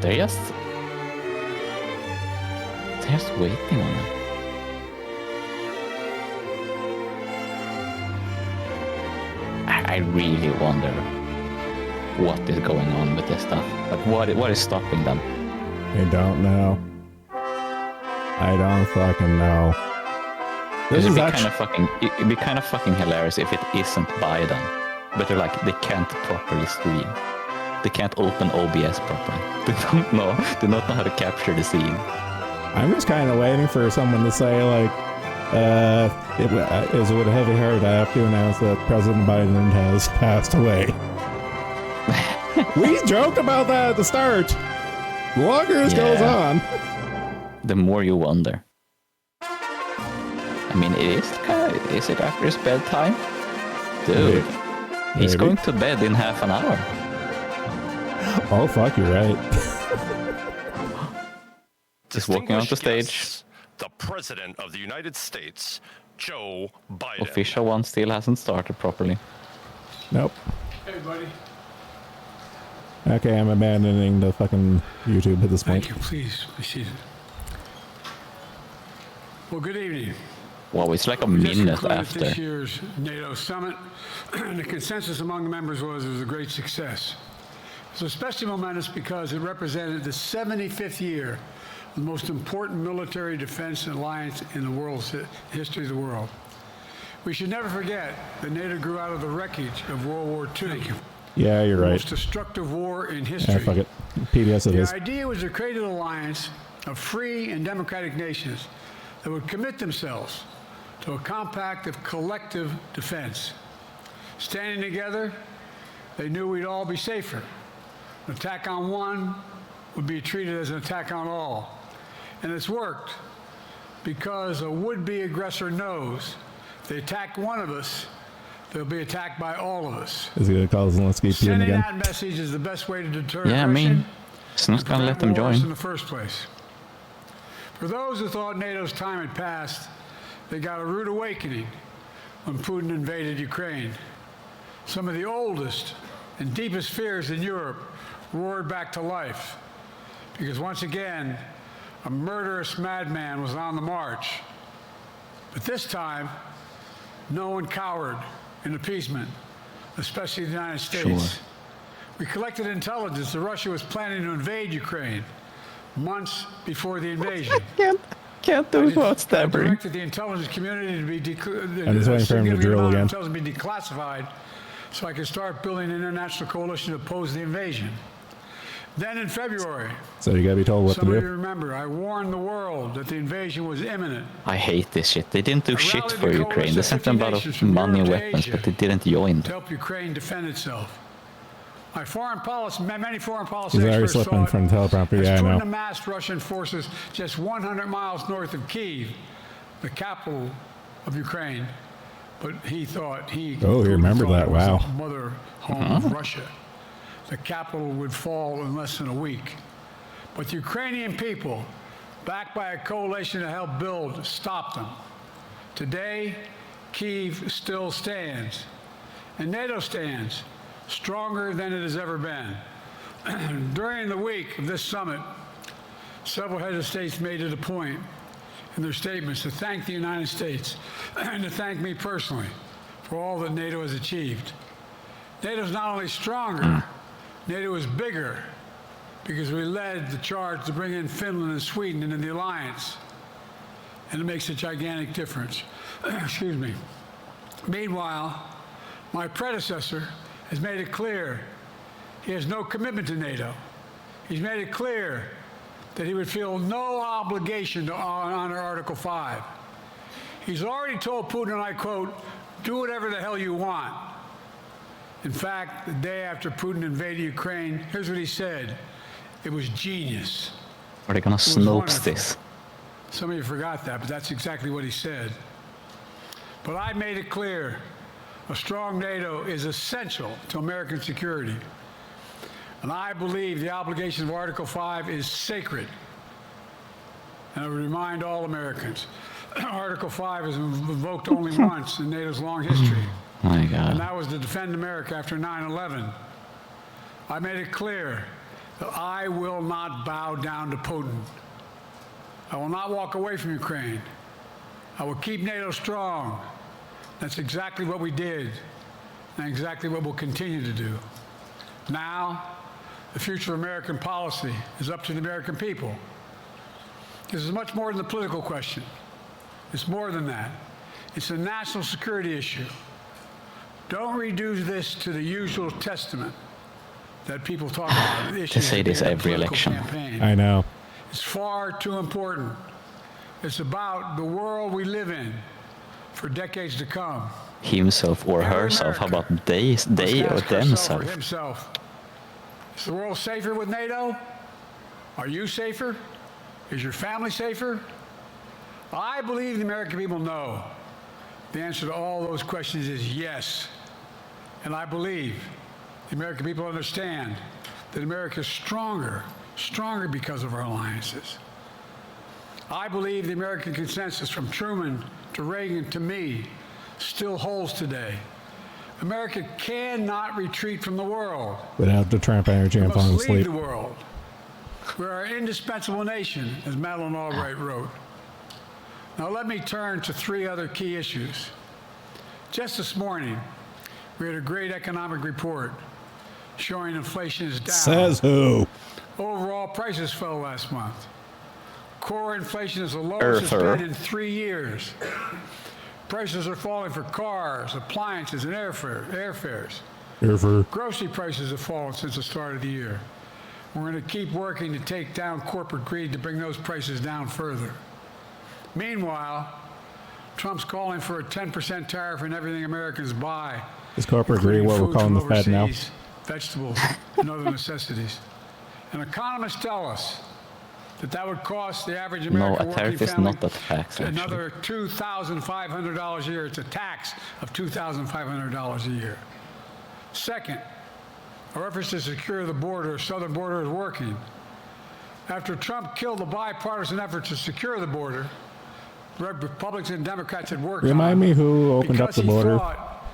They're just waiting on it. I really wonder what is going on with this stuff. Like, what is stopping them? I don't know. I don't fucking know. It'd be kind of fucking hilarious if it isn't Biden, but they can't properly stream. They can't open OBS properly. They don't know how to capture the scene. I'm just kind of waiting for someone to say It is with a heavy heart I have to announce that President Biden has passed away. We joked about that at the start. The longer this goes on, the more you wonder. I mean, is it after his bedtime? Dude, he's going to bed in half an hour. Oh, fuck, you're right. Just walking onto stage. The President of the United States, Joe Biden. Official one still hasn't started properly. Nope. Hey, buddy. Okay, I'm abandoning the fucking YouTube at this point. Thank you. Please be seated. Well, good evening. Wow, it's like a We just minute concluded after. this year's NATO summit, and the consensus among the members was it was a great success. It was especially momentous because it represented the 75th year of the most important military defense alliance in the world's history of the world. We should never forget that NATO grew out of the wreckage of World War II. Thank you. Yeah, you're The right. most destructive war in history. Yeah, fuck it. PBS it The is. idea was to create an alliance of free and democratic nations that would commit themselves to a compact of collective defense. Standing together, they knew we'd all be safer. An attack on one would be treated as an attack on all. And it's worked because a would-be aggressor knows if they attack one of us, they'll be attacked by all of us. Is he going to call Zelensky Putin Sending again? that message is the best way to deter Yeah, I aggression. mean, it's not gonna let them Wars in join. the first place. For those who thought NATO's time had passed, they got a rude awakening when Putin invaded Ukraine. Some of the oldest and deepest fears in Europe roared back to life because once again, a murderous madman was on the march. But this time, no one cowered in appeasement, especially the United States. Sure. We collected intelligence that Russia was planning to invade Ukraine months before the invasion. Can't do without I stabbering. directed the intelligence community to be I'm just waiting for him to drill again. to be declassified so I could start building an international coalition to oppose the invasion. Then in February, So you gotta be told what to some of you do. remember, I warned the world that the invasion was imminent. I hate this shit. They didn't do I shit rallied for the Ukraine. coalition They of sent them a 50 lot nations of from money and Europe to weapons, Asia but they didn't join. to help Ukraine defend itself. Many foreign policy He's already experts slipping thought from the teleprompter. as Yeah, I Putin know. amassed Russian forces just 100 miles north of Kyiv, the capital of Ukraine. But he thought Oh, he remembered that. it was Wow. the mother home of Russia. The capital would fall in less than a week. But the Ukrainian people, backed by a coalition to help build, stopped them. Today, Kyiv still stands, and NATO stands stronger than it has ever been. During the week of this summit, several heads of states made it a point in their statements to thank the United States and to thank me personally for all that NATO has achieved. NATO is not only stronger, NATO is bigger because we led the charge to bring in Finland and Sweden into the alliance, and it makes a gigantic difference. Excuse me. Meanwhile, my predecessor has made it clear he has no commitment to NATO. He's made it clear that he would feel no obligation to honor Article 5. He's already told Putin, and I quote, "Do whatever the hell you want." In fact, the day after Putin invaded Ukraine, here's what he said. It was genius. Are they gonna was Snopes wonderful. this? Some of you forgot that, but that's exactly what he said. But I made it clear, a strong NATO is essential to American security. And I believe the obligation of Article 5 is sacred. And I would remind all Americans, Article 5 is invoked only once in NATO's long history, My and God. that was to defend America after 9/11. I made it clear that I will not bow down to Putin. I will not walk away from Ukraine. I will keep NATO strong. That's exactly what we did, and exactly what we'll continue to do. Now, the future of American policy is up to the American people. This is much more than the political question. It's more than that. It's a national security issue. Don't reduce this to the usual testament that people talk about. To say this every election. I know. It's far too important. It's about the world we live in for decades to come. Himself or Every herself? How American about they must or ask herself or themselves? himself, is the world safer with NATO? Are you safer? Is your family safer? I believe the American people know. The answer to all those questions is yes. And I believe the American people understand that America is stronger because of our alliances. I believe the American consensus from Truman to Reagan to me still holds today. America cannot retreat from the world. Without the Trump energy, We I'm falling must lead asleep. the world. We're an indispensable nation, as Madeleine Albright wrote. Now let me turn to 3 other key issues. Just this morning, we had a great economic report showing inflation is down. Says who? Overall prices fell last month. Core inflation is the lowest it's been in 3 years. Prices are falling for cars, appliances, and airfares. Grocery prices have fallen since the start of the year. We're going to keep working to take down corporate greed to bring those prices down further. Meanwhile, Trump's calling for a 10% tariff on everything Americans buy. Is corporate greed including what we're foods calling the from Fed now? overseas, vegetables, and other necessities. And economists tell us that would cost the average American No, a working tariff is family not a tax, actually. another $2,500 a year. It's a tax of $2,500 a year. Second, our efforts to secure the border, southern border, is working. After Trump killed the bipartisan effort to secure the border, Republicans and Democrats had worked Remind on me who opened up because the he border. thought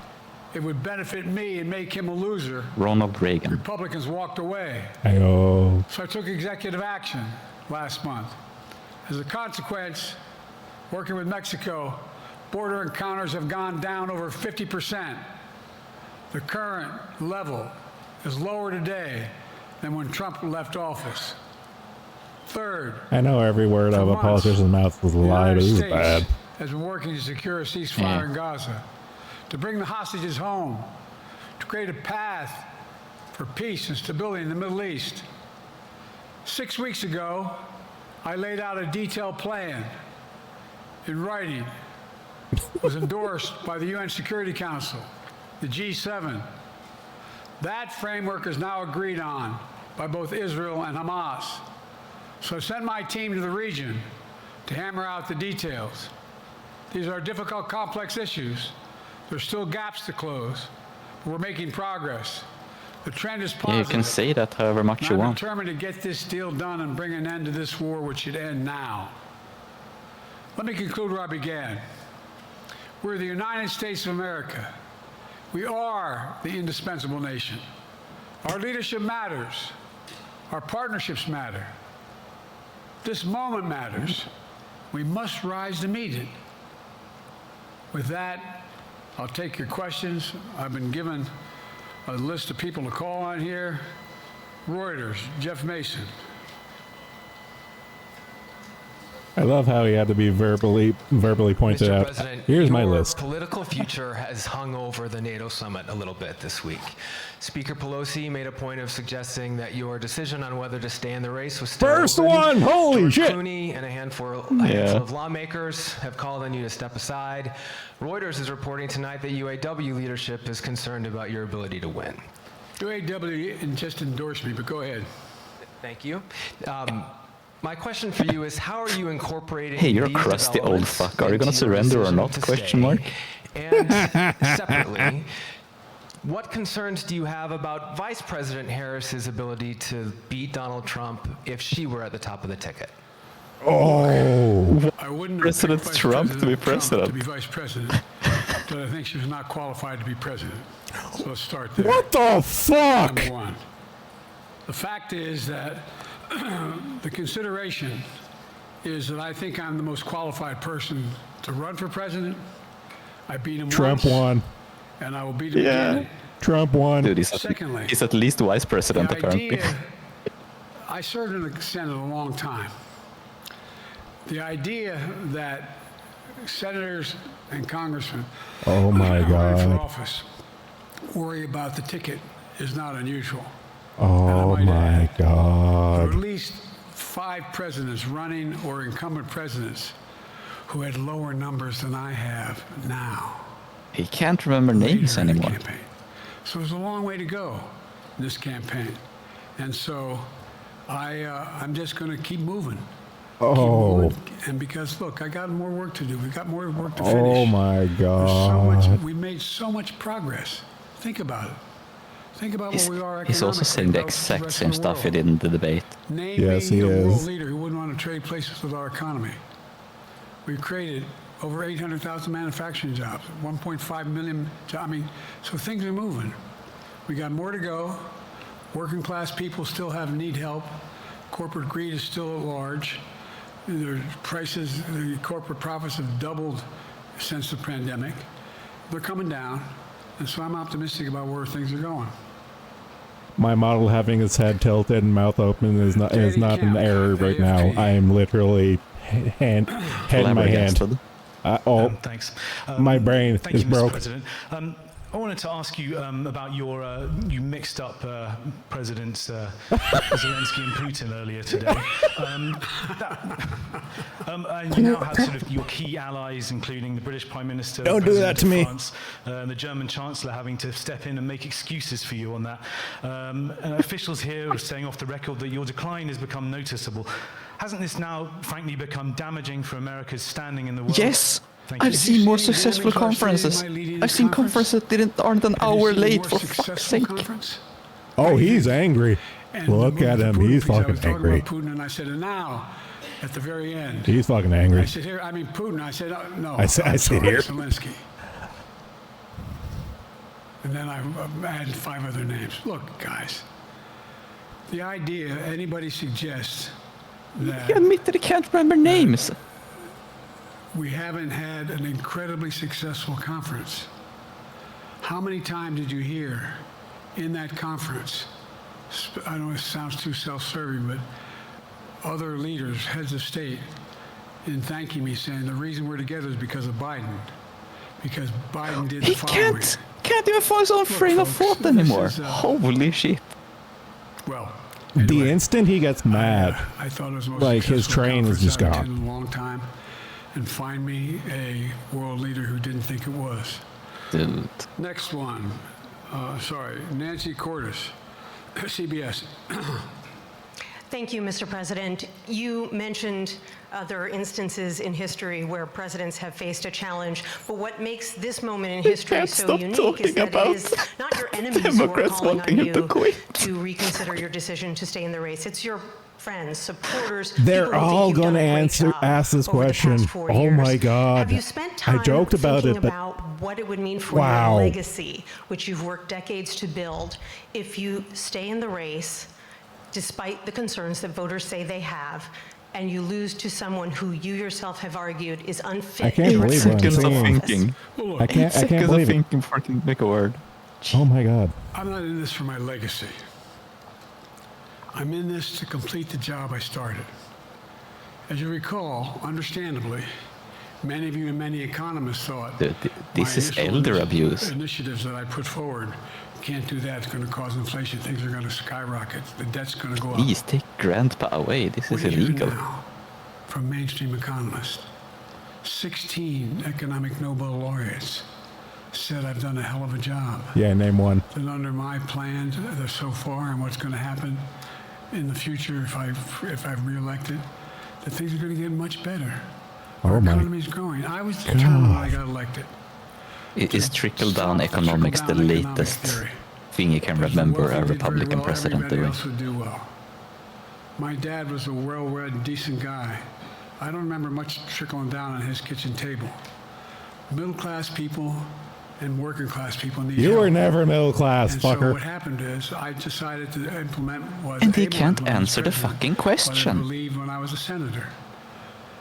it would benefit me and make him a loser. Ronald Reagan. Republicans walked away. Ayo. So I took executive action last month. As a consequence, working with Mexico, border encounters have gone down over 50%. The current level is lower today than when Trump left office. Third, I know every word out of a months, politician's mouth was a the lie, but United he's States bad. has been working to secure a ceasefire in Gaza, to bring the hostages home, to create a path for peace and stability in the Middle East. 6 weeks ago, I laid out a detailed plan in writing. It was endorsed by the UN Security Council, the G7. That framework is now agreed on by both Israel and Hamas. So I sent my team to the region to hammer out the details. These are difficult, complex issues. There's still gaps to close, but we're making progress. The trend is positive. Yeah, you can say that however much you I'm want. determined to get this deal done and bring an end to this war, which should end now. Let me conclude where I began. We're the United States of America. We are the indispensable nation. Our leadership matters. Our partnerships matter. This moment matters. We must rise to meet it. With that, I'll take your questions. I've been given a list of people to call on here. Reuters, Jeff Mason. I love how he had to be verbally pointed Mr. out. President, Here's my your list. political future has hung over the NATO summit a little bit this week. Speaker Pelosi made a point of suggesting that your decision on whether to stay in the race was still First open. one! Holy George shit! Clooney and a handful of lawmakers have called on you to step aside. Reuters is reporting tonight that UAW leadership is concerned about your ability to win. UAW just endorsed me, but go ahead. Thank you. My question for you is, how are you incorporating Hey, you're a these crusty old developments fuck. Are you gonna into your surrender or decision not? to Question stay? mark. And separately, what concerns do you have about Vice President Harris's ability to beat Donald Trump if she were at the top of the ticket? Oh. I wouldn't have President picked Vice Trump to be President president. to be vice president, but I think she was not qualified to be president. So let's start there. What the fuck? Number one. The fact is that the consideration is that I think I'm the most qualified person to run for president. I beat him Trump once, won. and I will beat him Yeah. again. Trump won. Dude, Secondly, he's at least vice president the apparently. idea, I served in the Senate a long time. The idea that senators and congressmen Oh my running for god. office worry about the ticket is not unusual. Oh might my There are at god. least 5 presidents running or incumbent presidents who had lower numbers than I have now. He can't remember names later in the anymore. campaign. So there's a long way to go in this campaign. And so I'm just going to keep moving. Oh. And because, look, I got more work to do. We've got more work to finish. Oh my There's God. we made so much progress. Think about it. Think about where we are He's also economically saying the relative to exact rest same of the stuff he world. did in the debate. Name Yes, me he a world is. leader who wouldn't want to trade places with our economy. We've created over 800,000 manufacturing jobs, 1.5 million. So things are moving. We got more to go. Working class people still need help. Corporate greed is still at large. Their prices, the corporate profits have doubled since the pandemic. They're coming down, and so I'm optimistic about where things are going. My model having his head tilted and mouth open is not an error right now. AFK. I am literally head in my hand. Flabbergasted. Thanks. My brain thank is you, Mr. broke. President. I wanted to ask you about you mixed up Presidents Zelensky and Putin earlier today. And you now have sort of your key allies, including the British Prime Minister, Don't do that to me. France, and the German Chancellor having to step in and make excuses for you on that. And officials here are saying off the record that your decline has become noticeable. Hasn't this now, frankly, become damaging for America's standing in the world? Yes, Thank you. I've seen more see any successful damage I've seen in conferences. my leading I've seen conference? conferences that aren't an Have you hour seen a late, more for fuck's successful sake. conference? Oh, he's angry. And Look the at move him. to Putin He's piece, I fucking was talking angry. about Putin, and I said, and now, at the very end, He's fucking I angry. said, here, I mean, Putin, I said, no, I said I'm sorry, here. Zelensky. And then I added 5 other names. Look, guys, the idea anybody suggests that He admitted he can't remember names. we haven't had an incredibly successful conference. How many times did you hear in that conference, I know it sounds too self-serving, but other leaders, heads of state, in thanking me, saying the reason we're together is because of Biden. Because Biden did the He following. can't even find his own frame of folks, thought this anymore. is, Holy shit. Well, The anyway, instant he gets mad, I thought it was the most like, his successful train is conference just I've gone. attended in a long time, and find me a world leader who didn't think it was. Dude. Next one, Nancy Cordes, CBS. Thank you, Mr. President. You mentioned other instances in history where presidents have faced a challenge, but what makes this moment in history can't so stop unique is talking that about it is not your enemies who are Democrats calling wanting on him to you quit. to reconsider your decision to stay in the race. It's your friends, supporters. they're people who think all you've done going to a great job ask this over the question. past 4 Oh years. my God. Have you spent time I joked about thinking it, but about what it would mean for Wow. your legacy, which you've worked decades to build, if you stay in the race, despite the concerns that voters say they have, and you lose to someone who you yourself have argued is unfit I can't to believe return what to I'm Seconds of saying. office? thinking. I can't Seconds of believe it. thinking before I can make a word. Oh my God. I'm not in this for my legacy. I'm in this to complete the job I started. As you recall, understandably, many of you and many economists thought Dude, this my is initial elder abuse. Initiatives that I put forward, can't do that, it's going to cause inflation, things are going to skyrocket, the debt's going to go up. Please take grandpa away. This What is do you hear illegal. now from mainstream economists? 16 economic Nobel laureates said I've done a hell of a job. Yeah, name one. That under my plans so far and what's going to happen in the future if I'm reelected, that things are going to get much better. Our Oh my economy is growing. I was determined when I got elected. Is trickle-down Stop economics the trickle-down economic latest theory. thing you can Because the remember wealthy a did very Republican well, president everybody doing? else would do well. My dad was a well-read, decent guy. I don't remember much trickling down on his kitchen table. Middle-class people and working-class people need You help. were never middle class, And so fucker. what happened is I decided to implement was And he able to can't implement answer the president, fucking what I question. believed when I was a senator.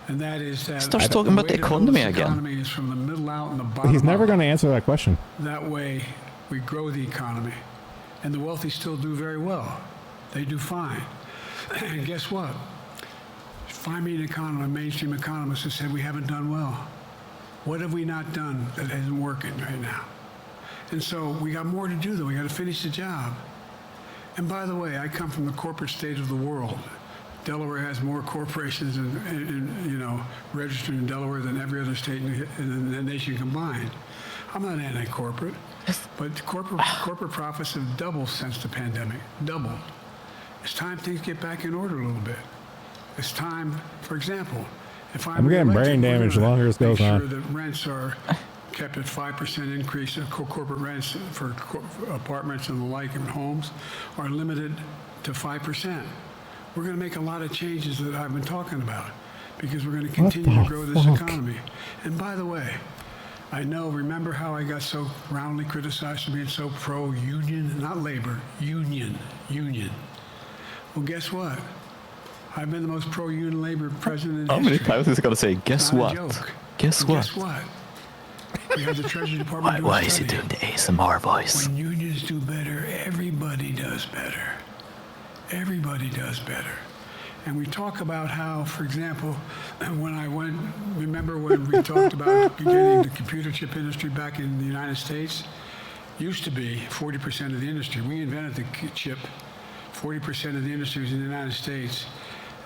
And that is that Starts the talking about way the to build economy this again. economy is from the middle out and the bottom He's never up. going to answer that question. That way, we grow the economy. And the wealthy still do very well. They do fine. And guess what? Find me an economist, a mainstream economist who said we haven't done well. What have we not done that isn't working right now? And so we got more to do, though. We got to finish the job. And by the way, I come from the corporate state of the world. Delaware has more corporations registered in Delaware than every other state in the nation combined. I'm not anti-corporate, but corporate profits have doubled since the pandemic. Doubled. It's time things get back in order a little bit. It's time, for example, if I'm getting brain damage the longer this goes on. Make sure that rents are kept at 5% increase of corporate rents for apartments and the like and homes are limited to 5%. We're going to make a lot of changes that I've been talking about because we're going to continue to grow this economy. And by the way, I know, remember how I got so roundly criticized for being so pro-union, not labor, union. Well, guess what? I've been the most pro-union labor president in history. How many times is it going to say, guess what? Guess what? Guess what? We have the Treasury Department. Why is he doing the ASMR voice? When unions do better, everybody does better. Everybody does better. And we talk about how, for example, remember when we talked about beginning the computer chip industry back in the United States? Used to be 40% of the industry. We invented the chip. 40% of the industry was in the United States.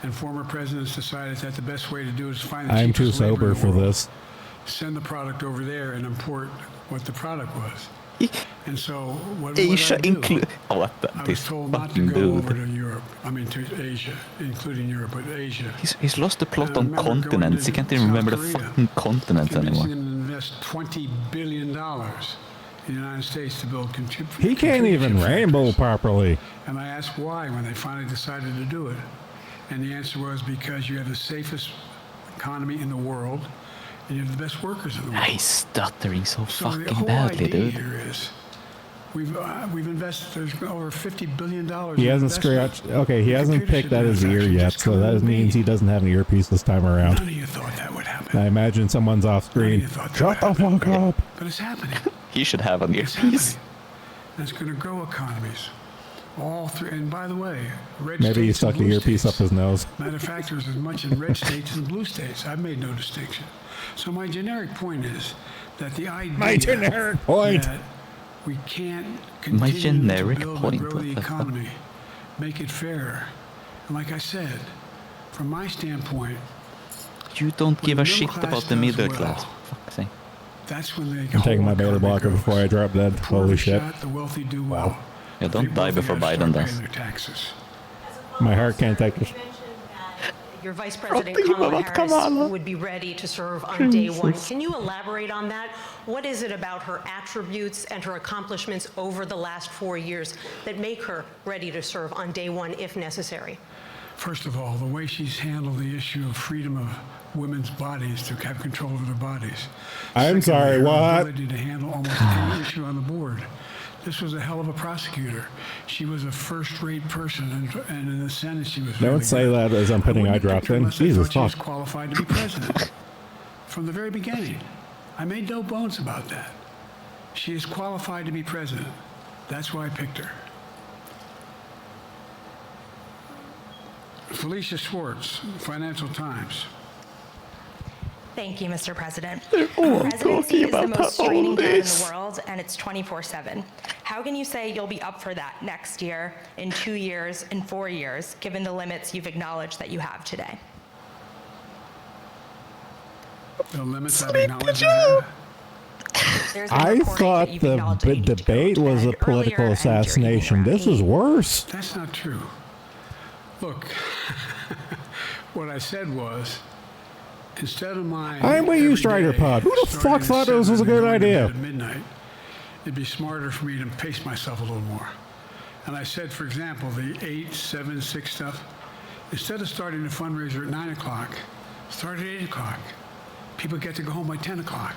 And former presidents decided that the best way to do it is find the I'm too cheapest labor sober in the for world, this. send the product over there and import what the product was. And so what Asia include. I was told not to go over to Europe. I mean to Asia, including Europe, but Asia. He's lost the plot on continents. He can't even remember the fucking continents anymore. He's going to invest $20 billion in the United States to build He can't even rainbow properly. And I asked why when they finally decided to do it. And the answer was because you have the safest economy in the world and you have the best workers in the world. He's stuttering so the fucking whole badly, idea dude. here is we've invested, there's over $50 billion. He hasn't scratched. Okay, he hasn't picked at his ear yet, so that means he doesn't have an earpiece this time around. None of you thought that would happen. I imagine someone's off screen. Shut the fuck up. But it's happening. He should have an It's earpiece. happening. And it's going to grow economies. All three. And by the way, red Maybe he states and stuck the blue earpiece up states. his nose. Matter of fact, there's as much in red states as blue states. I've made no distinction. So my generic point is that the idea that we can't continue to build and grow the economy, make it fairer. And like I said, from my standpoint, You don't give a shit about the middle class. Fuck's sake. that's when they I'm taking my beta blocker before I drop dead. Holy shit. The wealthy do well. Yeah, don't die before Biden does. My heart can't take it. Your Vice President Kamala Harris would be ready to serve on day one. Can you elaborate on that? What is it about her attributes and her accomplishments over the last 4 years that make her ready to serve on day one if necessary? First of all, the way she's handled the issue of freedom of women's bodies to have control over their bodies. I'm sorry, her what? ability to handle almost any issue on the board. This was a hell of a prosecutor. She was a first-rate person, and in the Senate she was. Don't really say good. that as I'm putting eye drops in. Jesus She was fuck. qualified to be president from the very beginning. I made no bones about that. She is qualified to be president. That's why I picked her. Felicia Schwartz, Financial Times. Thank you, Mr. President. Presidency is the most straining job in the world, and it's 24/7. How can you say you'll be up for that next year, in 2 years, in 4 years, given the limits you've acknowledged that you have today? The limits I've acknowledged I have. I thought the debate was a political assassination. This is worse. That's not true. Look, what I said was, instead of my I'm with you, Strider Pod. Who the fuck thought this was a good idea? At midnight, it'd be smarter for me to pace myself a little more. And I said, for example, the 8, 7, 6 stuff, instead of starting the fundraiser at 9 o'clock, start at 8 o'clock. People get to go home by 10 o'clock.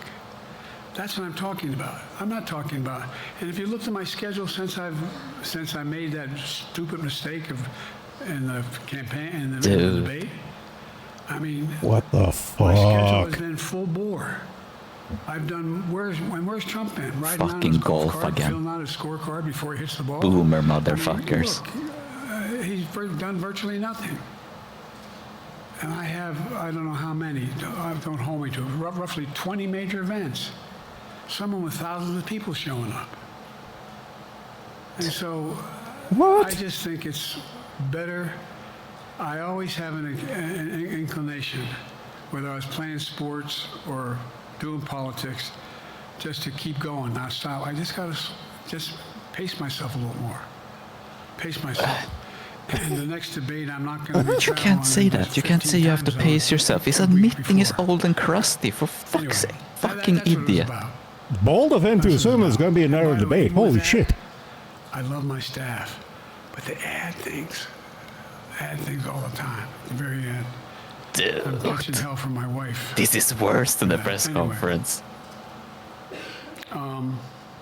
That's what I'm talking about. I'm not talking about. And if you looked at my schedule since I made that stupid mistake in the campaign and the debate, I mean, what the my schedule has fuck? been full bore. I've done. Where's Trump been? Riding around Fucking his golf golf cart, again. filling out his scorecard before he hits the ball. Boomer I mean, motherfuckers. look, he's done virtually nothing. And I have, I don't know how many, don't hold me to it, roughly 20 major events. Some with thousands of people showing up. And so I just think it's better I always have an inclination, whether I was playing sports or doing politics, just to keep going, not stop. I just got to just pace myself a little more. Pace myself. And the next debate, I'm not going to. You can't say that. You can't say you have to pace yourself. He's admitting he's old and crusty. For fuck's sake, fucking idiot. Bold of him to assume there's going to be another debate. Holy shit! I love my staff, but they add things all the time. At the very end. I'm catching hell from my wife. This is worse than the press conference.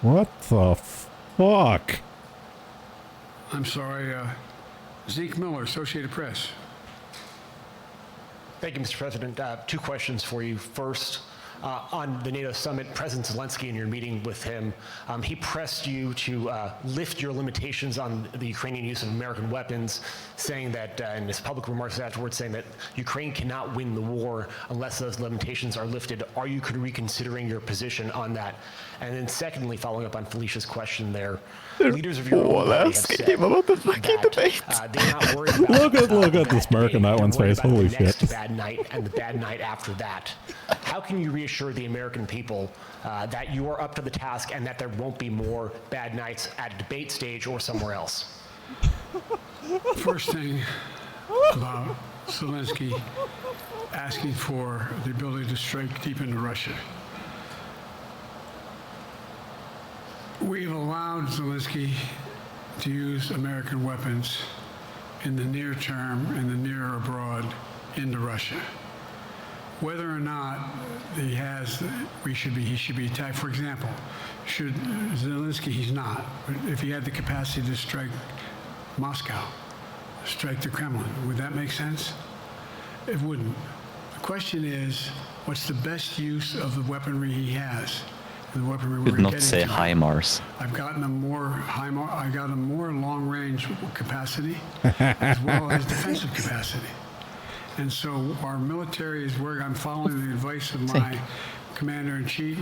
What the fuck? I'm sorry, Zeke Miller, Associated Press. Thank you, Mr. President. Two questions for you. First, on the NATO summit, President Zelensky, in your meeting with him, he pressed you to lift your limitations on the Ukrainian use of American weapons, saying that, in his public remarks afterwards, saying that Ukraine cannot win the war unless those limitations are lifted. Are you reconsidering your position on that? And then secondly, following up on Felicia's question there, leaders of your own party have said about the fucking debate. They're not worried about look at the smirk on that one's face. Holy shit. Next bad night and the bad night after that. How can you reassure the American people that you are up to the task and that there won't be more bad nights at a debate stage or somewhere else? First thing about Zelensky asking for the ability to strike deep into Russia. We've allowed Zelensky to use American weapons in the near term, in the near or abroad, into Russia. Whether or not he should be attacked. For example, should Zelensky, he's not, but if he had the capacity to strike Moscow, strike the Kremlin, would that make sense? It wouldn't. The question is, what's the best use of the weaponry he has? The weaponry we're Did not say HIMARS. I've gotten him more I got him more long-range capacity as well as defensive capacity. And so our military is where I'm following the advice of my commander-in-chief,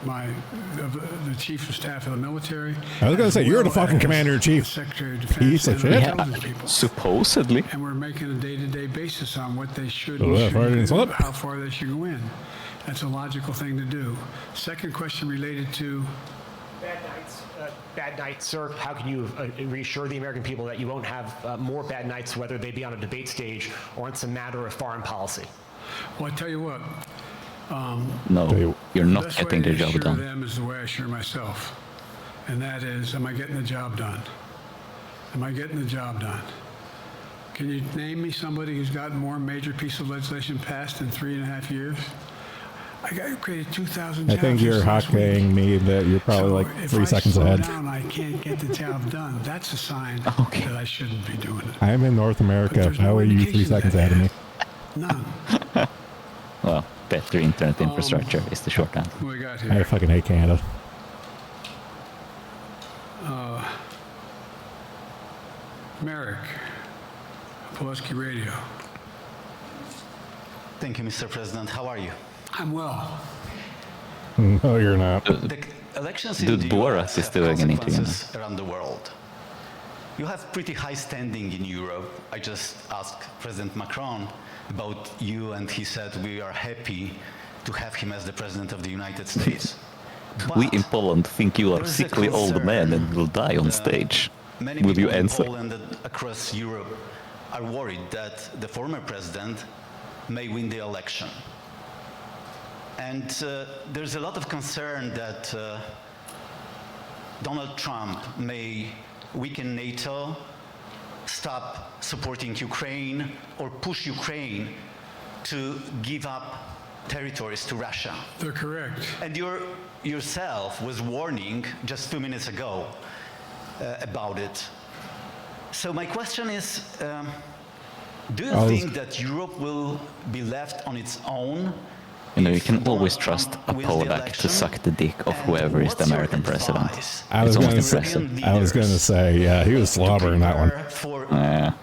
the chief of staff of the military. I was going to say, you're the fucking commander-in-chief. Secretary of Defense. Piece of shit. Yeah, supposedly. And we're making a day-to-day basis on what they should, how far they should go in. That's a logical thing to do. Second question related to bad nights, sir. How can you reassure the American people that you won't have more bad nights, whether they be on a debate stage or it's a matter of foreign policy? Well, I tell you what. No, you're not getting the job done. The best way to assure them is the way I assure myself, and that is, am I getting the job done? Am I getting the job done? Can you name me somebody who's gotten more major piece of legislation passed in 3.5 years? I created 2,000 jobs. I think you're hockeying me that you're probably like 3 seconds ahead. If I slow down, I can't get the job done. That's a sign that I shouldn't be doing it. I'm in North America. How are you 3 seconds ahead of me? None. Well, better internet infrastructure is the short answer. What we got here? I fucking hate Canada. Merrick, Pulaski Radio. Thank you, Mr. President. How are you? I'm well. No, you're not. The elections in the Boras US is have doing an interview. consequences around the world. You have pretty high standing in Europe. I just asked President Macron about you, and he said we are happy to have him as the President of the United States. We in Poland think you are a sickly old man and will die on stage. Many Will you people in answer? Poland and across Europe are worried that the former president may win the election. And there's a lot of concern that Donald Trump may weaken NATO, stop supporting Ukraine, or push Ukraine to give up territories to Russia. They're correct. And yourself was warning just 2 minutes ago about it. So my question is, do you think that Europe will be left on its own? You know, you can always trust a Polak to suck the dick of whoever is the American president. I was going to say, yeah, he was slobbering that one. For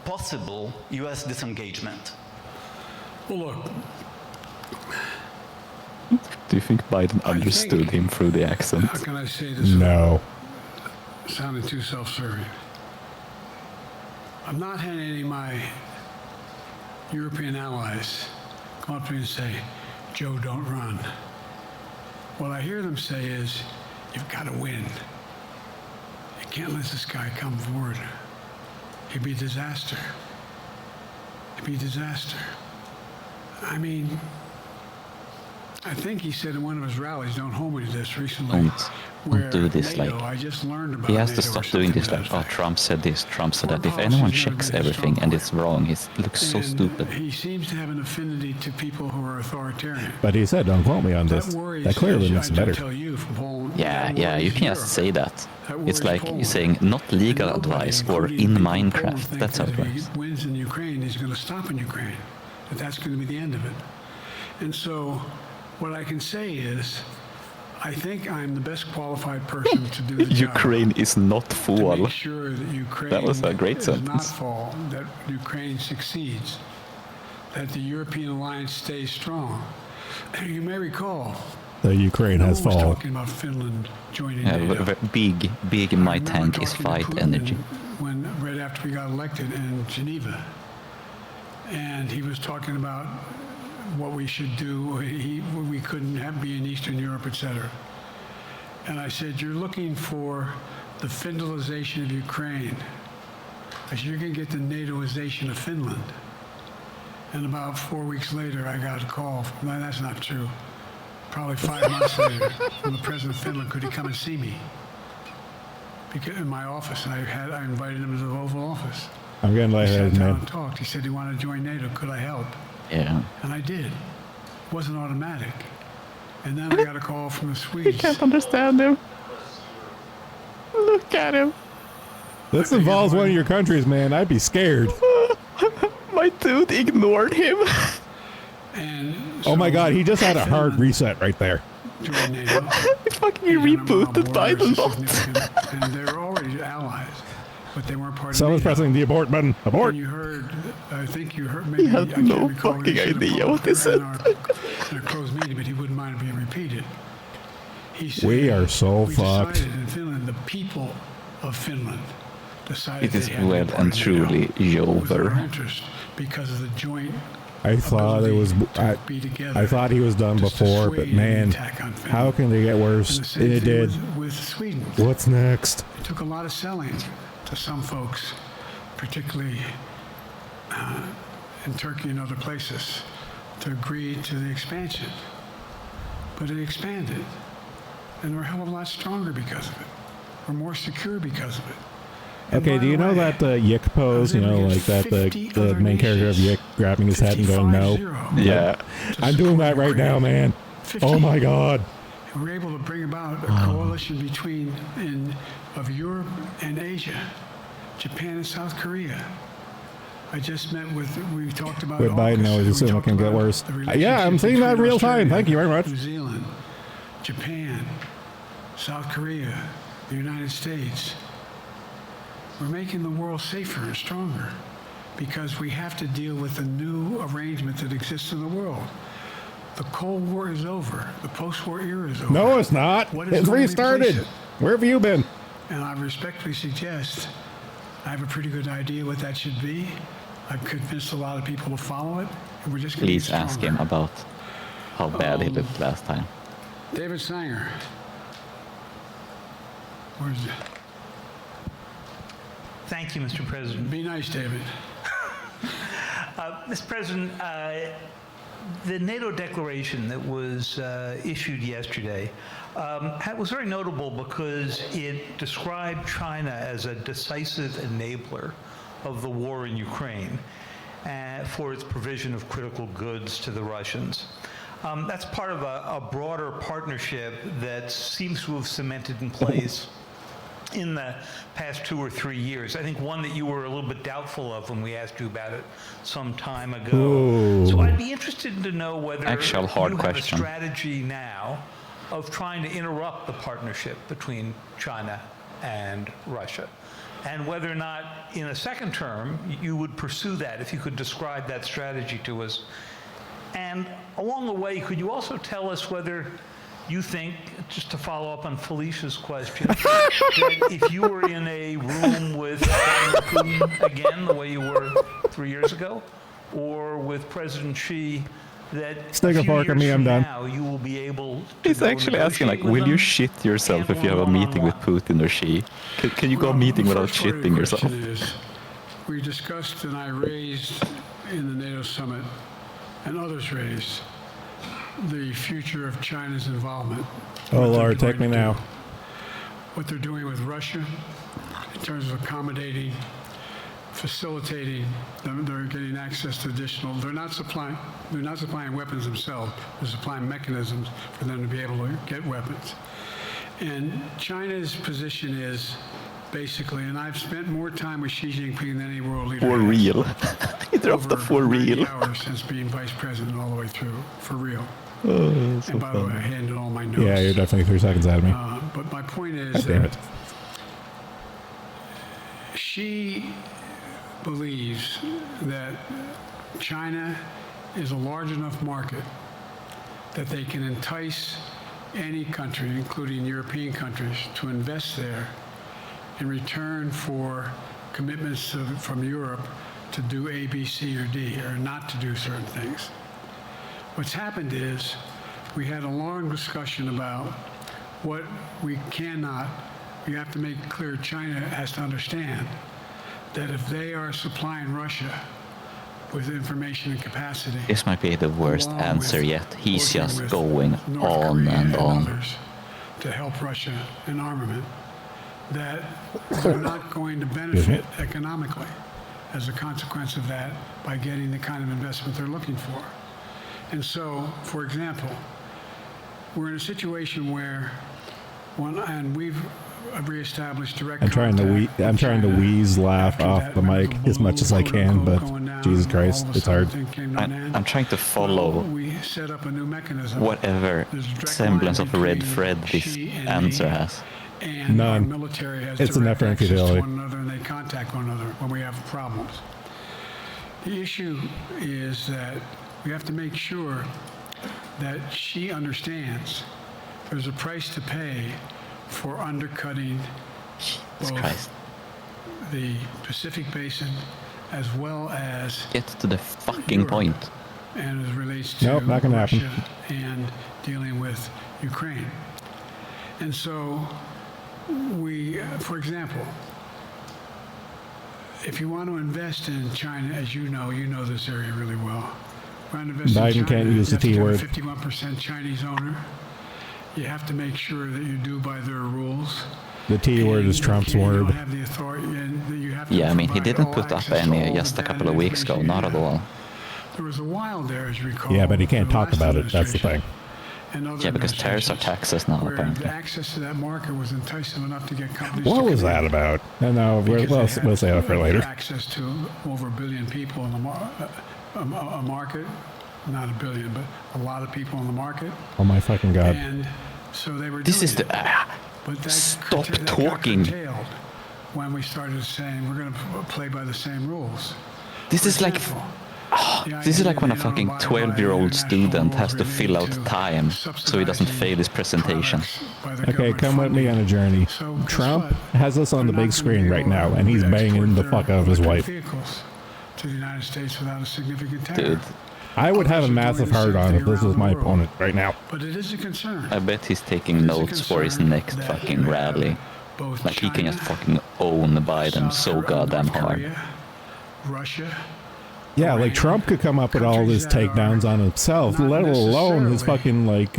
possible U.S. disengagement. Well, look. Do you think Biden understood him through the accent? How can I say this? No. Sounding too self-serving. I'm not having any of my European allies come up to me and say, Joe, don't run. What I hear them say is, you've got to win. You can't let this guy come forward. He'd be a disaster. It'd be a disaster. I mean, I think he said in one of his rallies, don't hold me to this recently, Don't do this. NATO, Like, I just learned about he has to NATO stop or doing this. something Like, to oh, that Trump said this, Trump said that. If Foreign anyone policy's never checks been his everything strong and point. it's wrong, he looks so And stupid. He seems to have an affinity to people who are authoritarian. But he said, don't quote me on this. That worries, That clearly as makes it I better. tell you from Poland, Yeah, that yeah, you worries can just Europe. say that. That It's worries like Poland. you're saying not legal And nobody, advice or including in people Poland, Minecraft. think That's how that it if works. he wins in Ukraine, he's going to stop in Ukraine. That's going to be the end of it. And so what I can say is, I think I'm the best qualified person to do the job. Ukraine is not To full. make sure that Ukraine That was a great does not sentence. fall, that Ukraine succeeds, that the European alliance stays strong. You may recall, The Ukraine no has one was fallen. talking about Finland joining Yeah, NATO. big in my I remember tank is talking to fight Putin energy. When right after we got elected in Geneva, and he was talking about what we should do. We couldn't be in Eastern Europe, etc. And I said, you're looking for the Finlandization of Ukraine. I said, you're going to get the NATOization of Finland. And about 4 weeks later, I got a call. No, that's not true. Probably 5 months later, from the president of Finland, could he come and see me? Because in my office, I invited him to the Oval Office. I'm getting We lightheaded, sat down man. and talked. He said he wanted to join NATO. Could I help? Yeah. And I did. It wasn't automatic. And then I got a call from the Swedes. Can't understand him. Look at him. This involves one of your countries, man. I'd be scared. My dude ignored him. And Oh my so god, he just had a hard Finland reset right there. joined NATO. Fucking And rebooted by the borders are lot. significant, and they were already allies, but they weren't part Someone's of NATO. pressing the abort button. Abort! And you heard, I think you heard, maybe, had I can't no recall fucking if he said it idea what he publicly or said. in our closed meeting, but he wouldn't mind being repeated. He said, We are so we fucked. decided in Finland, the people of Finland decided It is they had to be well part and of NATO. truly It was in our over. interest because of the joint I thought it was. ability to be together. I thought he was done to before, dissuade but any man, attack on Finland. how can they get And worse? the same And it thing did. with Sweden. What's next? It took a lot of selling to some folks, particularly in Turkey and other places, to agree to the expansion. But it expanded, and we're a hell of a lot stronger because of it. We're more secure because of it. And Okay, by do the you know way, that Yick pose? You know, like that the main character of Yick grabbing his head and going no. 55-0 Yeah. to I'm doing support that right now, Ukraine. man. Oh my god. And we're able to bring about a coalition of Europe and Asia, Japan and South Korea. I just met we talked about With Biden, I AUKUS, was we assuming it talked can get about worse. the Yeah, I'm relationship seeing that between real time. Australia, Thank you very much. New Zealand, Japan, South Korea, the United States. We're making the world safer and stronger because we have to deal with the new arrangement that exists in the world. The Cold War is over. The post-war era is over. No, it's not. What is It's going to restarted. replace it? Where have you been? And I respectfully suggest I have a pretty good idea what that should be. I've convinced a lot of people to follow it, and we're just going to Please ask him about how bad he looked last time. David Sanger. Where's it? Thank you, Mr. President. Be nice, David. Mr. President, the NATO declaration that was issued yesterday was very notable because it described China as a decisive enabler of the war in Ukraine for its provision of critical goods to the Russians. That's part of a broader partnership that seems to have cemented in place in the past 2 or 3 years. I think one that you were a little bit doubtful of when we asked you about it some time ago. Ooh. So I'd be interested to know whether Actual hard you have question. a strategy now of trying to interrupt the partnership between China and Russia, and whether or not in a second term you would pursue that, if you could describe that strategy to us. And along the way, could you also tell us whether you think, just to follow up on Felicia's question, that if you were in a room with Vladimir Putin again, the way you were 3 years ago, or with President Xi, that Stick a fork in me, I'm done. now you will be able to He's actually asking, like, will you shit yourself if you have a meeting with Putin or Xi? Can you go a meeting without shitting yourself? Is, we discussed and I raised in the NATO summit, and others raised, the future of China's involvement. Oh Lord, take me now. What they're doing with Russia in terms of accommodating, facilitating them. They're getting access to additional. They're not supplying weapons themselves. They're supplying mechanisms for them to be able to get weapons. And China's position is basically, and I've spent more time with Xi Jinping than any world leader. For real. He dropped the for real. Hours since being vice president all the way through, for real. Oh, so and by the way, I handed all my notes. Yeah, you're definitely 3 seconds out of me. But my point is God damn it. She believes that China is a large enough market that they can entice any country, including European countries, to invest there in return for commitments from Europe to do A, B, C, or D, or not to do certain things. What's happened is we had a long discussion about what we cannot, we have to make clear China has to understand that if they are supplying Russia with information and capacity. This might be the worst answer yet. He's just going on and on. Others to help Russia in armament, that they're not going to benefit economically as a consequence of that by getting the kind of investment they're looking for. And so, for example, we're in a situation where and we've reestablished direct I'm trying to wheeze laugh off the mic as much as I can, but Jesus Christ, it's hard. I'm trying to follow whatever semblance of a red thread this answer has. None. It's an effort infidelity. And they contact one another when we have problems. The issue is that we have to make sure that she understands there's a price to pay for undercutting both the Pacific Basin as well as get to the fucking Europe, point. and as it relates to Nope, not gonna Russia happen. and dealing with Ukraine. And so we, for example, if you want to invest in China, as you know this area really well. Biden can't use the T word. 51% Chinese owner. You have to make sure that you do by their rules. The T word is Trump's word. Yeah, I mean, he didn't put up any just a couple of weeks ago, not at all. There was a while there, as you recall. Yeah, but he can't talk about it, that's the thing. Yeah, because tariffs are taxes now, apparently. Access to that market was enticing enough to get companies What was that about? No, we'll say that for later. Access to over 1 billion people in the a market, not 1 billion, but a lot of people in the market. Oh my fucking God. And so they were This is the... stop talking. When we started saying we're going to play by the same rules. This is like... this is like when a fucking 12-year-old student has to fill out time so he doesn't fail his presentation. Okay, come with me on a journey. Trump has us on the big screen right now, and he's banging the fuck out of his wife. To the United States without a significant tariff. Dude. I would have a massive hard-on if this was my opponent right now. But it is a concern. I bet he's taking notes for his next fucking rally. Like he can just fucking own Biden so goddamn hard. Russia. Yeah, like Trump could come up with all his takedowns on himself, let alone his fucking like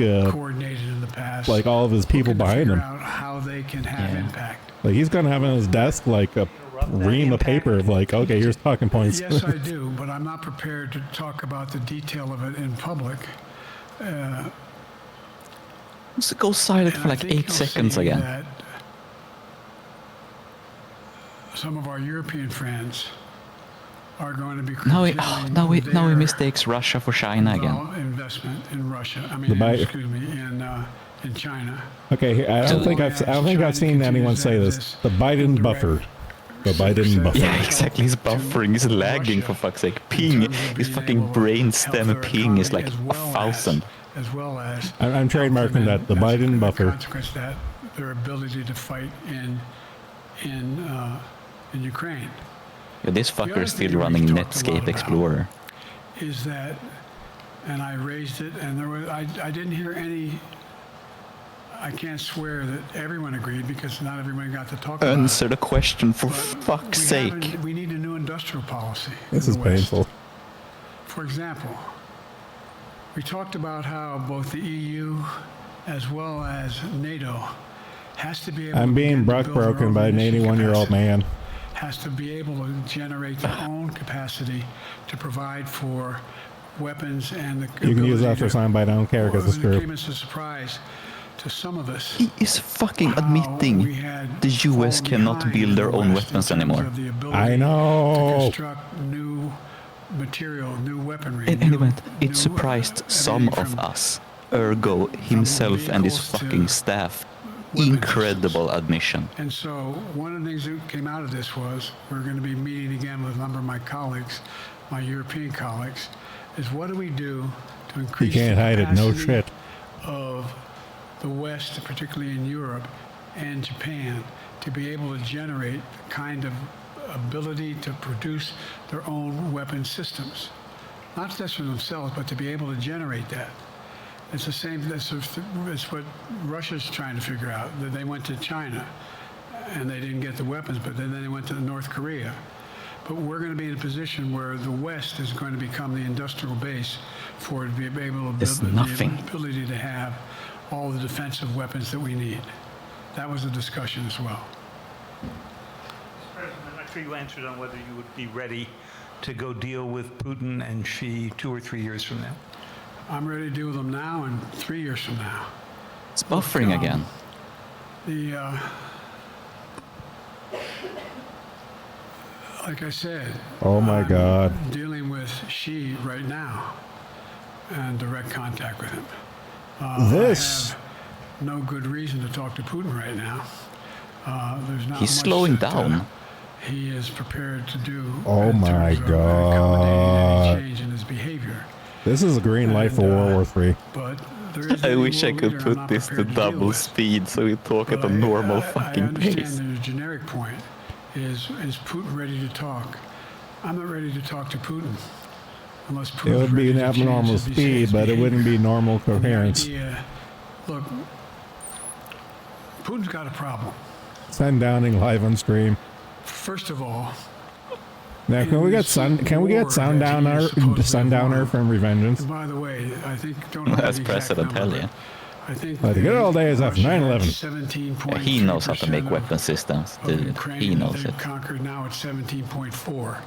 all of his people behind him. How they can have impact. Like he's gonna have on his desk like a ream of paper of like, okay, here's talking points. Yes, I do, but I'm not prepared to talk about the detail of it in public. Let's go silent for like 8 seconds again. Some of our European friends are going to be now he mistakes Russia for China again. Investment in Russia. I mean, excuse me, in China. Okay, I don't think I've seen anyone say this. The Biden buffer. The Biden buffer. Yeah, exactly. He's buffering. He's lagging for fuck's sake. Ping. His fucking brain stem ping is like 1,000. as well as I'm trademarking that, the Biden buffer. Consequence that their ability to fight in Ukraine. Yeah, this fucker is still running Netscape Explorer. Is that, and I raised it, and there was I didn't hear any. I can't swear that everyone agreed because not everyone got to talk about it. Answer the question, for fuck's sake. We need a new industrial policy. This is painful. For example, we talked about how both the EU as well as NATO has to be able I'm being broken by an 81-year-old man. Has to be able to generate their own capacity to provide for weapons and the You can use that for soundbite, I don't care because it's true. It came as a surprise to some of us. He is fucking admitting the US cannot build their own weapons anymore. I know. To construct new material, new weaponry. And anyway, it surprised some of us. Ergo, himself and his fucking staff. Incredible admission. And so one of the things that came out of this was we're going to be meeting again with a number of my colleagues, my European colleagues, is what do we do to increase you can't hide it, no shit. Of the West, particularly in Europe and Japan, to be able to generate the kind of ability to produce their own weapon systems. Not just for themselves, but to be able to generate that. It's the same, it's what Russia's trying to figure out. That they went to China and they didn't get the weapons, but then they went to North Korea. But we're going to be in a position where the West is going to become the industrial base for it to be able to build the ability to have all the defensive weapons that we need. That was a discussion as well. Mr. President, I'm not sure you answered on whether you would be ready to go deal with Putin and Xi 2 or 3 years from now. I'm ready to deal with them now and 3 years from now. It's buffering again. Like I said, oh my God, dealing with Xi right now and direct contact with him. This. I have no good reason to talk to Putin right now. There's not He's much slowing that, down. He is prepared to do. Oh my God. Change in his behavior. This is a green light for World War III. But there is I wish I could put this to double speed so we talk at a normal fucking pace. I understand the generic point is Putin ready to talk? I'm not ready to talk to Putin. Unless Putin it would be an abnormal speed, but it wouldn't be normal coherence. Look, Putin's got a problem. Send Downing live on stream. First of all, now can we get Sundowner from Revengeance? And by the way, I think that's President Hell, yeah. I think the good old days after 9/11. Yeah, he knows how to make weapon systems, dude. He knows it. Conquered now at 17.4.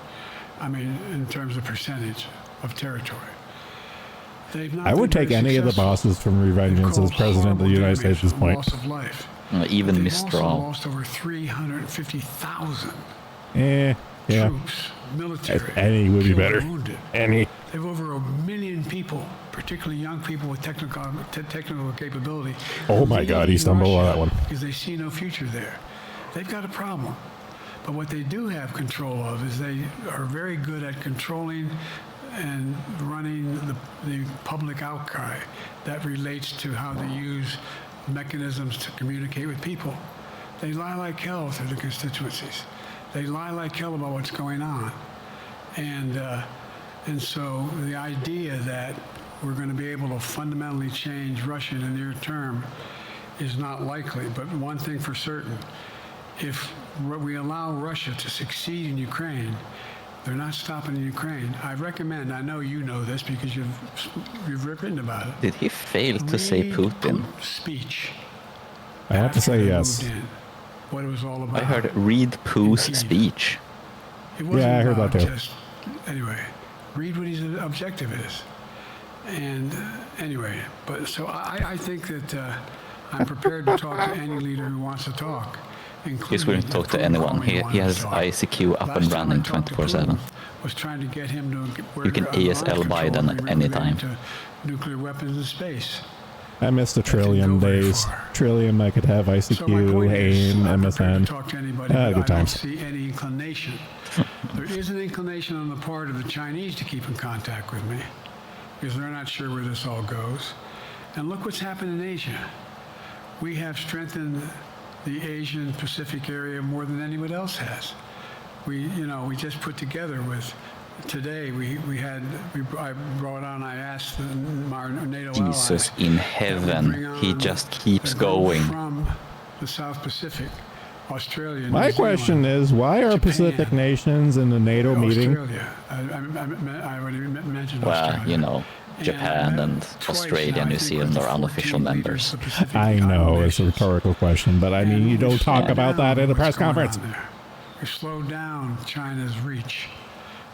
I mean, in terms of percentage of territory. I would take any of the bosses from Revengeance as president of the United States at this point. Loss of life. Even Mistral. Lost over 350,000 yeah. troops, military. Any would be better. Wounded. Any. They have over 1 million people, particularly young people with technical capability. Oh my God, he stumbled on that one. Because they see no future there. They've got a problem. But what they do have control of is they are very good at controlling and running the public outcry that relates to how they use mechanisms to communicate with people. They lie like hell to the constituencies. They lie like hell about what's going on. And so the idea that we're going to be able to fundamentally change Russia in the near term is not likely. But one thing for certain, if we allow Russia to succeed in Ukraine, they're not stopping in Ukraine. I recommend, I know you know this because you've written about it. Did he fail to say Putin? Speech. I have to say yes. What it was all about. I heard read Pooh's speech. Yeah, I heard that too. Anyway, read what his objective is. And anyway, but so I think that I'm prepared to talk to any leader who wants to talk. He's willing to talk to anyone. He has ICQ up and running 24/7. Was trying to get him to you can ASL Biden at any time. Nuclear weapons in space. I miss the Trillium days. Trillium, I could have ICQ, AIM, MSN. Good times. I don't see any inclination. There is an inclination on the part of the Chinese to keep in contact with me because they're not sure where this all goes. And look what's happened in Asia. We have strengthened the Asian Pacific area more than anyone else has. We just put together with, today I brought on, I asked our NATO Jesus ally, in heaven, he just keeps going. From the South Pacific, Australia, My question is, why are Pacific nations in the NATO meeting? Australia. I already mentioned Well, Australia. you know, Japan and Australia, New Zealand are unofficial members. I know it's a rhetorical question, but I mean, you don't talk about that in a press conference. We slowed down China's reach,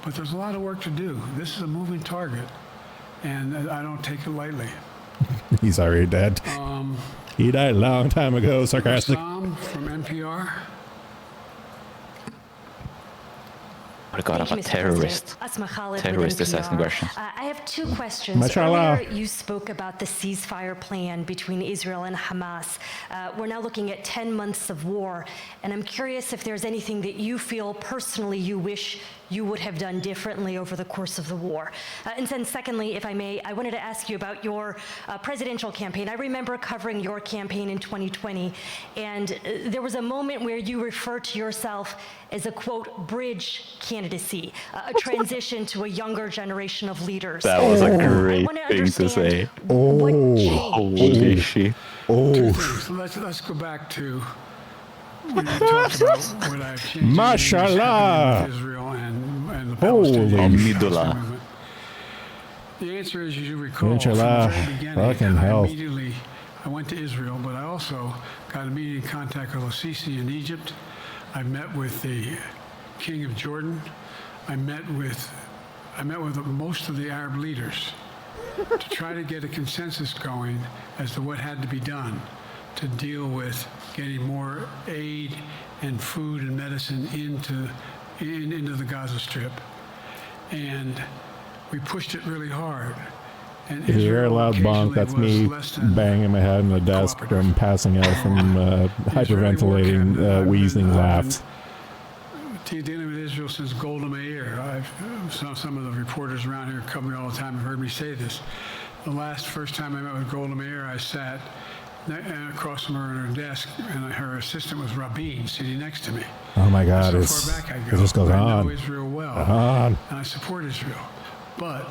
but there's a lot of work to do. This is a moving target, and I don't take it lightly. He's already dead. He died a long time ago, sarcastic. Sam from NPR. I forgot about terrorists. Terrorist is asking questions. I have two questions. Mashallah. Earlier, you spoke about the ceasefire plan between Israel and Hamas. We're now looking at 10 months of war, and I'm curious if there's anything that you feel personally you wish you would have done differently over the course of the war. And then secondly, if I may, I wanted to ask you about your presidential campaign. I remember covering your campaign in 2020, and there was a moment where you referred to yourself as a, quote, bridge candidacy, a transition to a younger generation of leaders. That was a great thing to say. Holy shit. Two things. Let's go back to when you talked about what I've changed. Mashallah. Israel and the Palestinian movement. The answer is, you recall, from the very beginning, immediately I went to Israel, but I also got immediate contact with al-Sisi in Egypt. I met with the King of Jordan. I met with most of the Arab leaders to try to get a consensus going as to what had to be done to deal with getting more aid and food and medicine into the Gaza Strip. And we pushed it really hard. And If you hear a loud bonk, that's me banging my head on the desk from passing out from hyperventilating, wheezing laughs. Dealing with Israel since Golda Meir. Some of the reporters around here come me all the time have heard me say this. The first time I met with Golda Meir, I sat across from her at her desk, and her assistant was Rabin sitting next to me. Oh my God, it just goes on. I know Israel well, and I support Israel. But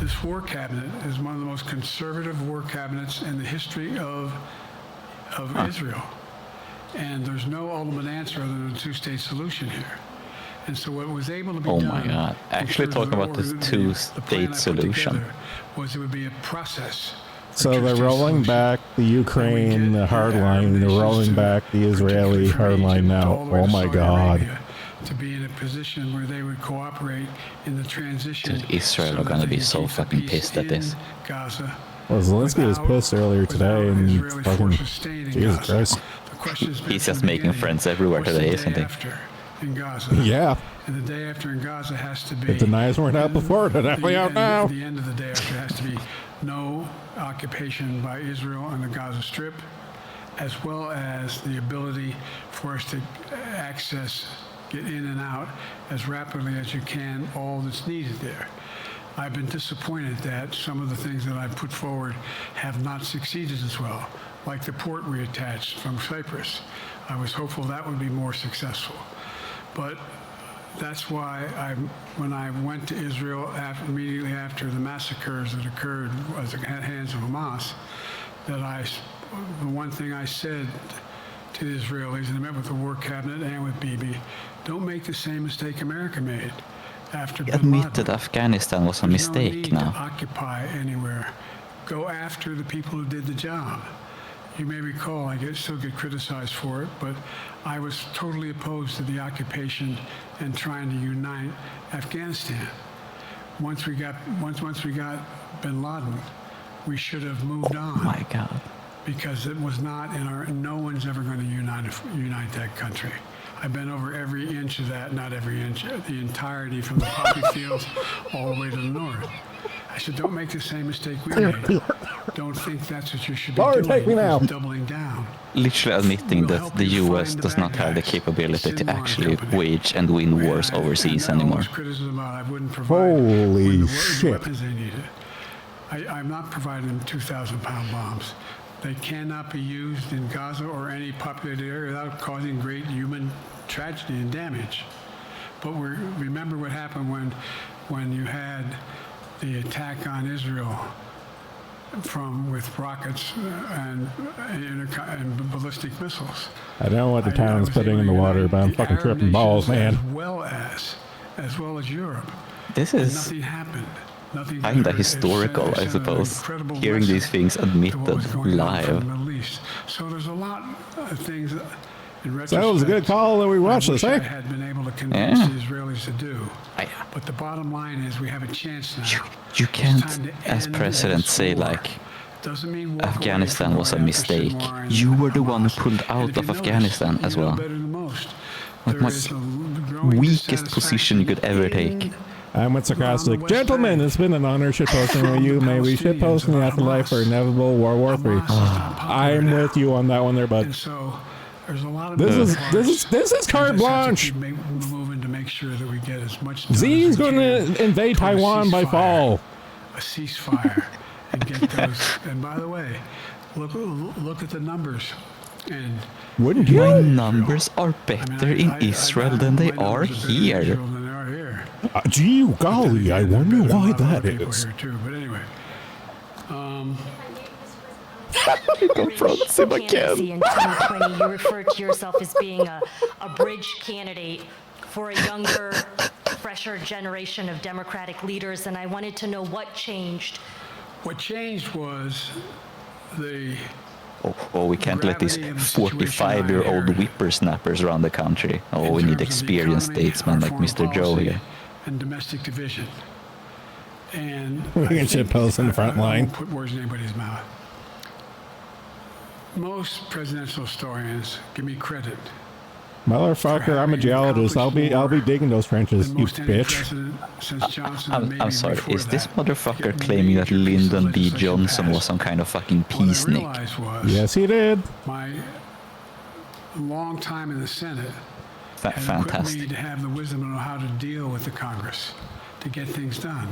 this war cabinet is one of the most conservative war cabinets in the history of Israel. And there's no ultimate answer other than a two-state solution here. And so what was able to be done... Oh my God. Actually talking about this two-state solution. Was it would be a process. So they're rolling back the Ukraine hardline, they're rolling back the Israeli hardline now. Oh my God. To be in a position where they would cooperate in the transition. Dude, Israel are gonna be so fucking pissed at this. Gaza. Well, Zelensky was pissed earlier today, and fucking Jesus Christ. He's just making friends everywhere today, isn't he? In Gaza. Yeah. And the day after in Gaza has to be... If the knives weren't out before, they're definitely out now. The end of the day after has to be no occupation by Israel on the Gaza Strip, as well as the ability for us to get in and out as rapidly as you can, all that's needed there. I've been disappointed that some of the things that I've put forward have not succeeded as well, like the port we attached from Cyprus. I was hopeful that would be more successful. But that's why when I went to Israel immediately after the massacres that occurred at the hands of Hamas, the one thing I said to the Israelis, and I met with the war cabinet and with Bibi, don't make the same mistake America made after He admitted Afghanistan was a mistake now. now. To occupy anywhere. Go after the people who did the job. You may recall, I still get criticized for it, but I was totally opposed to the occupation and trying to unite Afghanistan. Once we got bin Laden, we should have moved on. Oh my God. Because it was not no one's ever going to unite that country. I've been over every inch of that, not every inch, the entirety from the poppy fields all the way to the north. I said, don't make the same mistake we made. Don't think that's what you should be doing. Take me now. Doubling down. Literally admitting that the US does not have the capability to actually wage and win wars overseas anymore. Holy shit. I'm not providing them 2,000-pound bombs. They cannot be used in Gaza or any populated area without causing great human tragedy and damage. But remember what happened when you had the attack on Israel with rockets and ballistic missiles. I don't know what the town's putting in the water, but I'm fucking tripping balls, man. As well as Europe. This is nothing happened. Nothing kinda historical, I suppose. Hearing these things admitted live. So there's a lot of things that, in retrospect, So that was a good call that we watched this, I eh? had been able to convince the Israelis to do. But the bottom line is we have a chance now. You can't, as president, say like Afghanistan was a mistake. You were the one who pulled out of Afghanistan as well. Like most weakest position you could ever take. I'm with sarcastic. Gentlemen, it's been an honor shitposting with you. May we shitpost in the afterlife for inevitable World War III. I'm with you on that one there, bud. This is carte blanche. Xi's going to invade Taiwan by fall. A ceasefire and get those. And by the way, look at the numbers. And wouldn't you? My numbers are better in Israel than they are here. Gee, golly, I wonder why that is. But anyway, confronts him again. In 2020, you referred to yourself as being a bridge candidate for a younger, fresher generation of Democratic leaders, and I wanted to know what changed. What changed was the... Oh, we can't let these 45-year-old whippersnappers around the country. Oh, we need experienced statesmen like Mr. Joe here. And domestic division. And we can shitpost in the front line. I won't put words in anybody's mouth. Most presidential historians give me credit. Motherfucker, I'm a geologist. I'll be digging those trenches, you bitch. I'm sorry. Is this motherfucker claiming that Lyndon B. Johnson was some kind of fucking peacenik? Yes, he did. My long time in the Senate Fantastic. equipped me to have the wisdom to know how to deal with the Congress to get things done.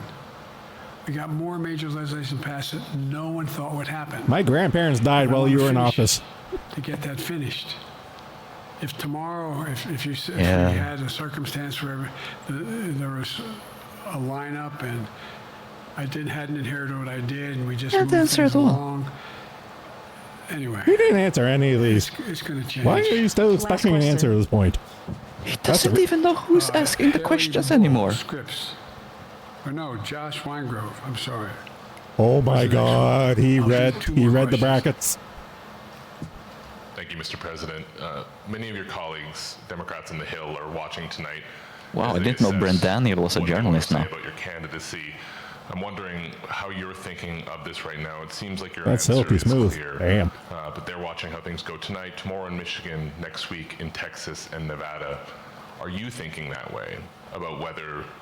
We got more major legislation passed that no one thought would happen. My grandparents died while you were in office. To get that finished. If tomorrow, if we had a circumstance where there was a lineup and I hadn't inherited what I did and we just moved things along. Anyway. You didn't answer any of these. It's going to change. Why are you still expecting an answer at this point? He doesn't even know who's asking the questions anymore. Scripts. Or no, Josh Weingrove. I'm sorry. Oh my God, he read the brackets. Thank you, Mr. President. Many of your colleagues, Democrats on the Hill, are watching tonight. Wow, I didn't know Brent Daniel was a journalist now. About your candidacy, I'm wondering how you're thinking of this right now. It seems like your That's answer silky is smooth. clear. Damn. But they're watching how things go tonight, tomorrow in Michigan, next week in Texas and Nevada. Are you thinking that way about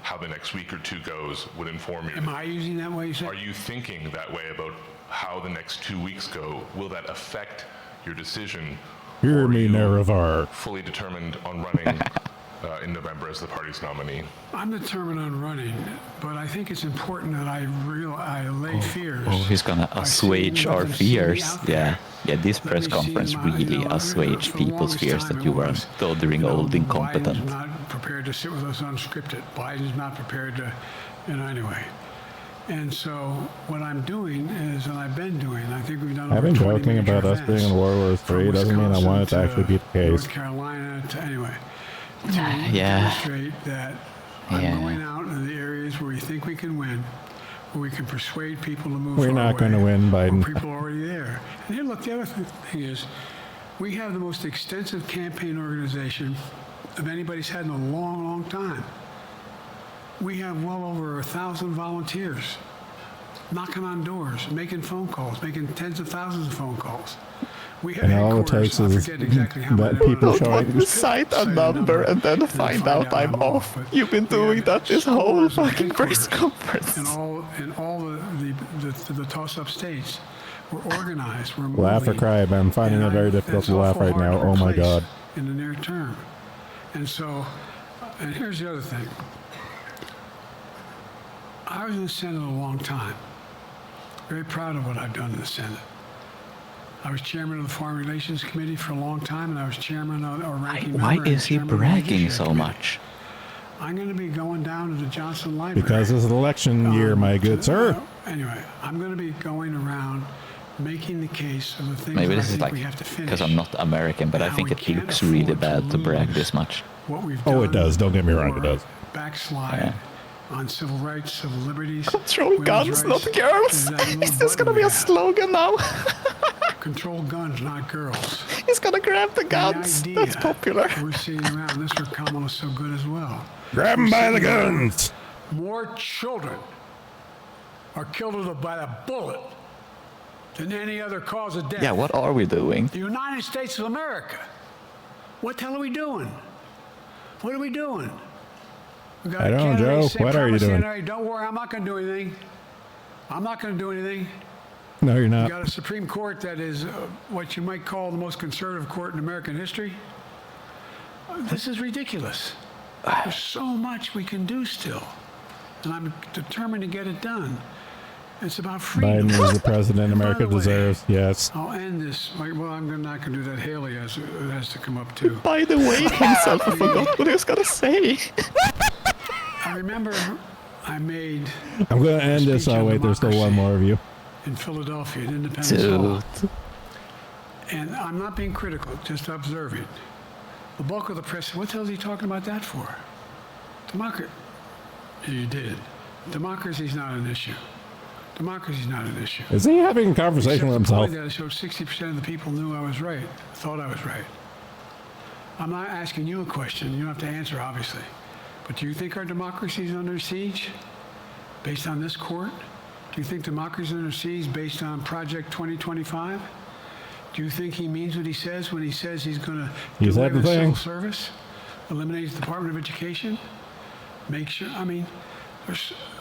how the next week or two goes would inform you? Am I using that way, you said? Are you thinking that way about how the next 2 weeks go? Will that affect your decision? Hear me, Nerevar. Fully determined on running in November as the party's nominee? I'm determined on running, but I think it's important that I lay fears. Oh, he's gonna assuage our fears. Yeah, this press conference really assuaged people's fears that you were a doddering old incompetent. Biden's not prepared to sit with us unscripted. Biden's not prepared to, anyway. And so what I'm doing is, and I've been doing, I think we've done over 20 joking major about us events, being in World War III doesn't mean I want it to actually be the case. North Carolina, anyway. To demonstrate that I'm going out in the areas where we think we can win, where we can persuade people to move. We're not going to win, Biden. People are already there. And here, look, the other thing is, we have the most extensive campaign organization of anybody's had in a long, long time. We have well over 1,000 volunteers knocking on doors, making phone calls, making tens of thousands of phone calls. And all it takes is that people showing Cite a number and then find out I'm off. You've been doing that this whole fucking press conference. In all the toss-up states, we're organized. We're moving. Laugh or cry, but I'm finding it very difficult to laugh right now. Oh my God. In the near term. And so, and here's the other thing. I was in the Senate a long time. very proud of what I've done in the Senate. I was chairman of the Foreign Relations Committee for a long time, and I was chairman or ranking member. Why is he bragging so much? I'm going to be going down to the Johnson Library. Because it's an election year, my good sir. Anyway, I'm going to be going around making the case of the things Maybe that this I is think like we have to finish. because I'm not American, but I think it looks really bad to brag this much. What we've Oh, it done does. Don't get me wrong, it does. Backslide on civil rights, civil liberties. Control guns, not girls. Is this gonna be a slogan now? Control guns, not girls. He's gonna grab the guns. That's popular. We're seeing around this for Kamala so good as well. Grab them by the guns. More children are killed by a bullet than any other cause of death. Yeah, what are we doing? The United States of America. What the hell are we doing? What are we doing? We got I don't know, Joe. What are you doing? Don't worry, I'm not going to do anything. I'm not going to do anything. No, you're not. We got a Supreme Court that is what you might call the most conservative court in American history. This is ridiculous. There's so much we can do still, and I'm determined to get it done. It's about freedom. Biden is the president America deserves. Yes. I'll end this. Well, I'm not going to do that. Haley has to come up too. By the way, himself, I forgot what he was gonna say. I remember I made. I'm going to end this. Oh, wait, there's still one more of you. In Philadelphia, at Independence Hall. And I'm not being critical, just observing. The bulk of the press, what the hell is he talking about that for? Democracy. You did. Democracy's not an issue. Democracy's not an issue. Is he having a conversation with himself? That showed 60% of the people knew I was right, thought I was right. I'm not asking you a question. You don't have to answer, obviously. But do you think our democracy is under siege based on this court? Do you think democracy is under siege based on Project 2025? Do you think he means what he says when he says he's going to do away with civil service, eliminate the Department of Education, make sure? I mean,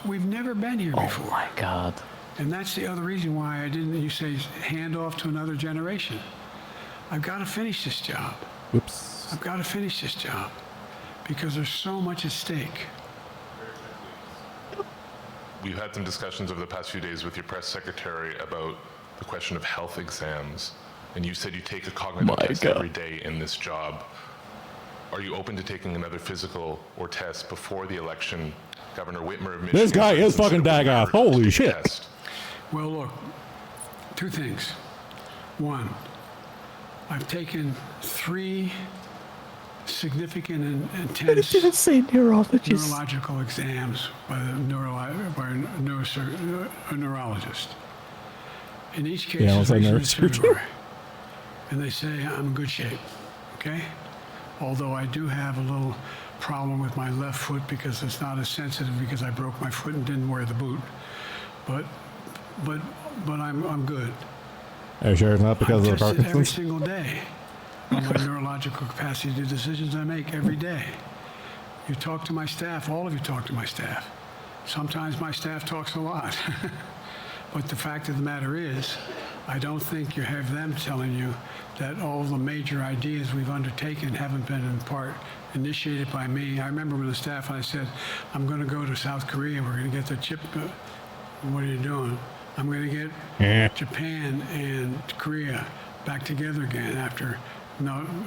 we've never been here before. Oh my God! And that's the other reason why I didn't. You say hand off to another generation. I've got to finish this job. Oops. I've got to finish this job because there's so much at stake. We've had some discussions over the past few days with your press secretary about the question of health exams, and you said you take a cognitive test every day in this job. Are you open to taking another physical or test before the election? Governor Whitmer of Michigan. This guy is fucking Dagoth. Holy shit. Well, look, two things. One, I've taken 3 significant and intense neurological exams by a neurologist. In each case, yeah, and they say I'm in good shape, okay? Although I do have a little problem with my left foot because it's not as sensitive because I broke my foot and didn't wear the boot. But I'm good. Are you sure it's not because of the Parkinson's? Every single day. On my neurological capacity to do decisions I make every day. You talk to my staff, all of you talk to my staff. Sometimes my staff talks a lot. But the fact of the matter is, I don't think you have them telling you that all the major ideas we've undertaken haven't been in part initiated by me. I remember when the staff, I said, I'm going to go to South Korea, we're going to get the chip. What are you doing? I'm going to get Japan and Korea back together again after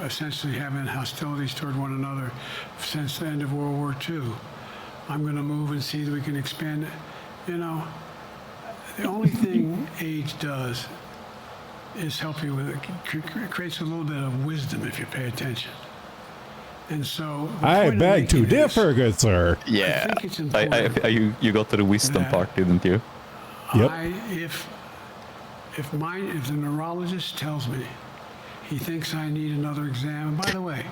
essentially having hostilities toward one another since the end of World War II. I'm going to move and see that we can expand it. You know, the only thing age does is help you with it. It creates a little bit of wisdom if you pay attention. And so I beg to differ, good sir. Yeah, you got to the wisdom part, didn't you? Yep. If the neurologist tells me he thinks I need another exam, and by the way,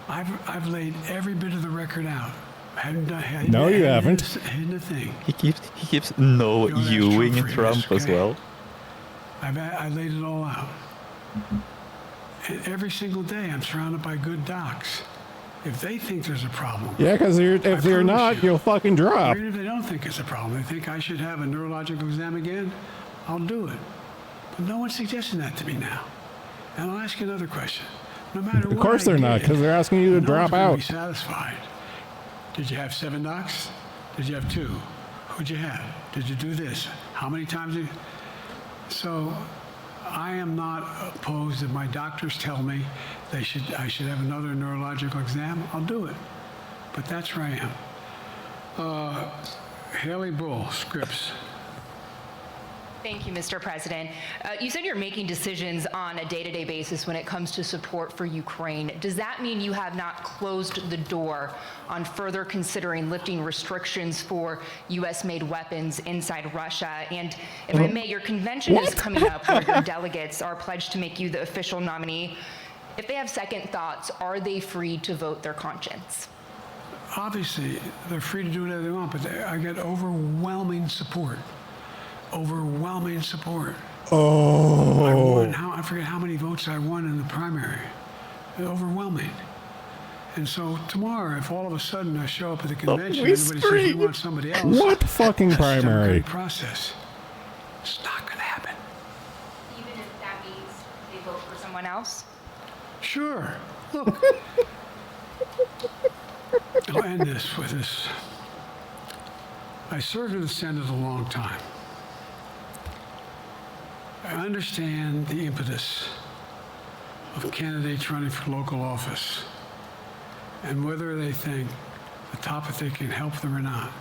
I've laid every bit of the record out. No, you haven't. Hidden a thing. He keeps no youing Trump as well. I laid it all out. And every single day, I'm surrounded by good docs. If they think there's a problem, yeah, because if they're not, you'll fucking drop. Even if they don't think it's a problem, they think I should have a neurological exam again, I'll do it. But no one's suggesting that to me now. And I'll ask you another question. No matter what, of course they're not, because they're asking you to drop out. Be satisfied. Did you have 7 docs? Did you have 2? Who'd you have? Did you do this? How many times did you? So I am not opposed. If my doctors tell me I should have another neurological exam, I'll do it. But that's where I am. Haley Bull, Scripps. Thank you, Mr. President. You said you're making decisions on a day-to-day basis when it comes to support for Ukraine. Does that mean you have not closed the door on further considering lifting restrictions for U.S.-made weapons inside Russia? And if I may, your convention is coming up where your delegates are pledged to make you the official nominee. If they have second thoughts, are they free to vote their conscience? Obviously, they're free to do whatever they want, but I get overwhelming support. Overwhelming support. Oh. I won, I forget how many votes I won in the primary. Overwhelming. And so tomorrow, if all of a sudden I show up at the convention, everybody says we want somebody else. What fucking primary? Process. It's not going to happen. Even if that means they vote for someone else? Sure. Look. I'll end this with this. I served in the Senate a long time. I understand the impetus of candidates running for local office and whether they think the topic can help them or not.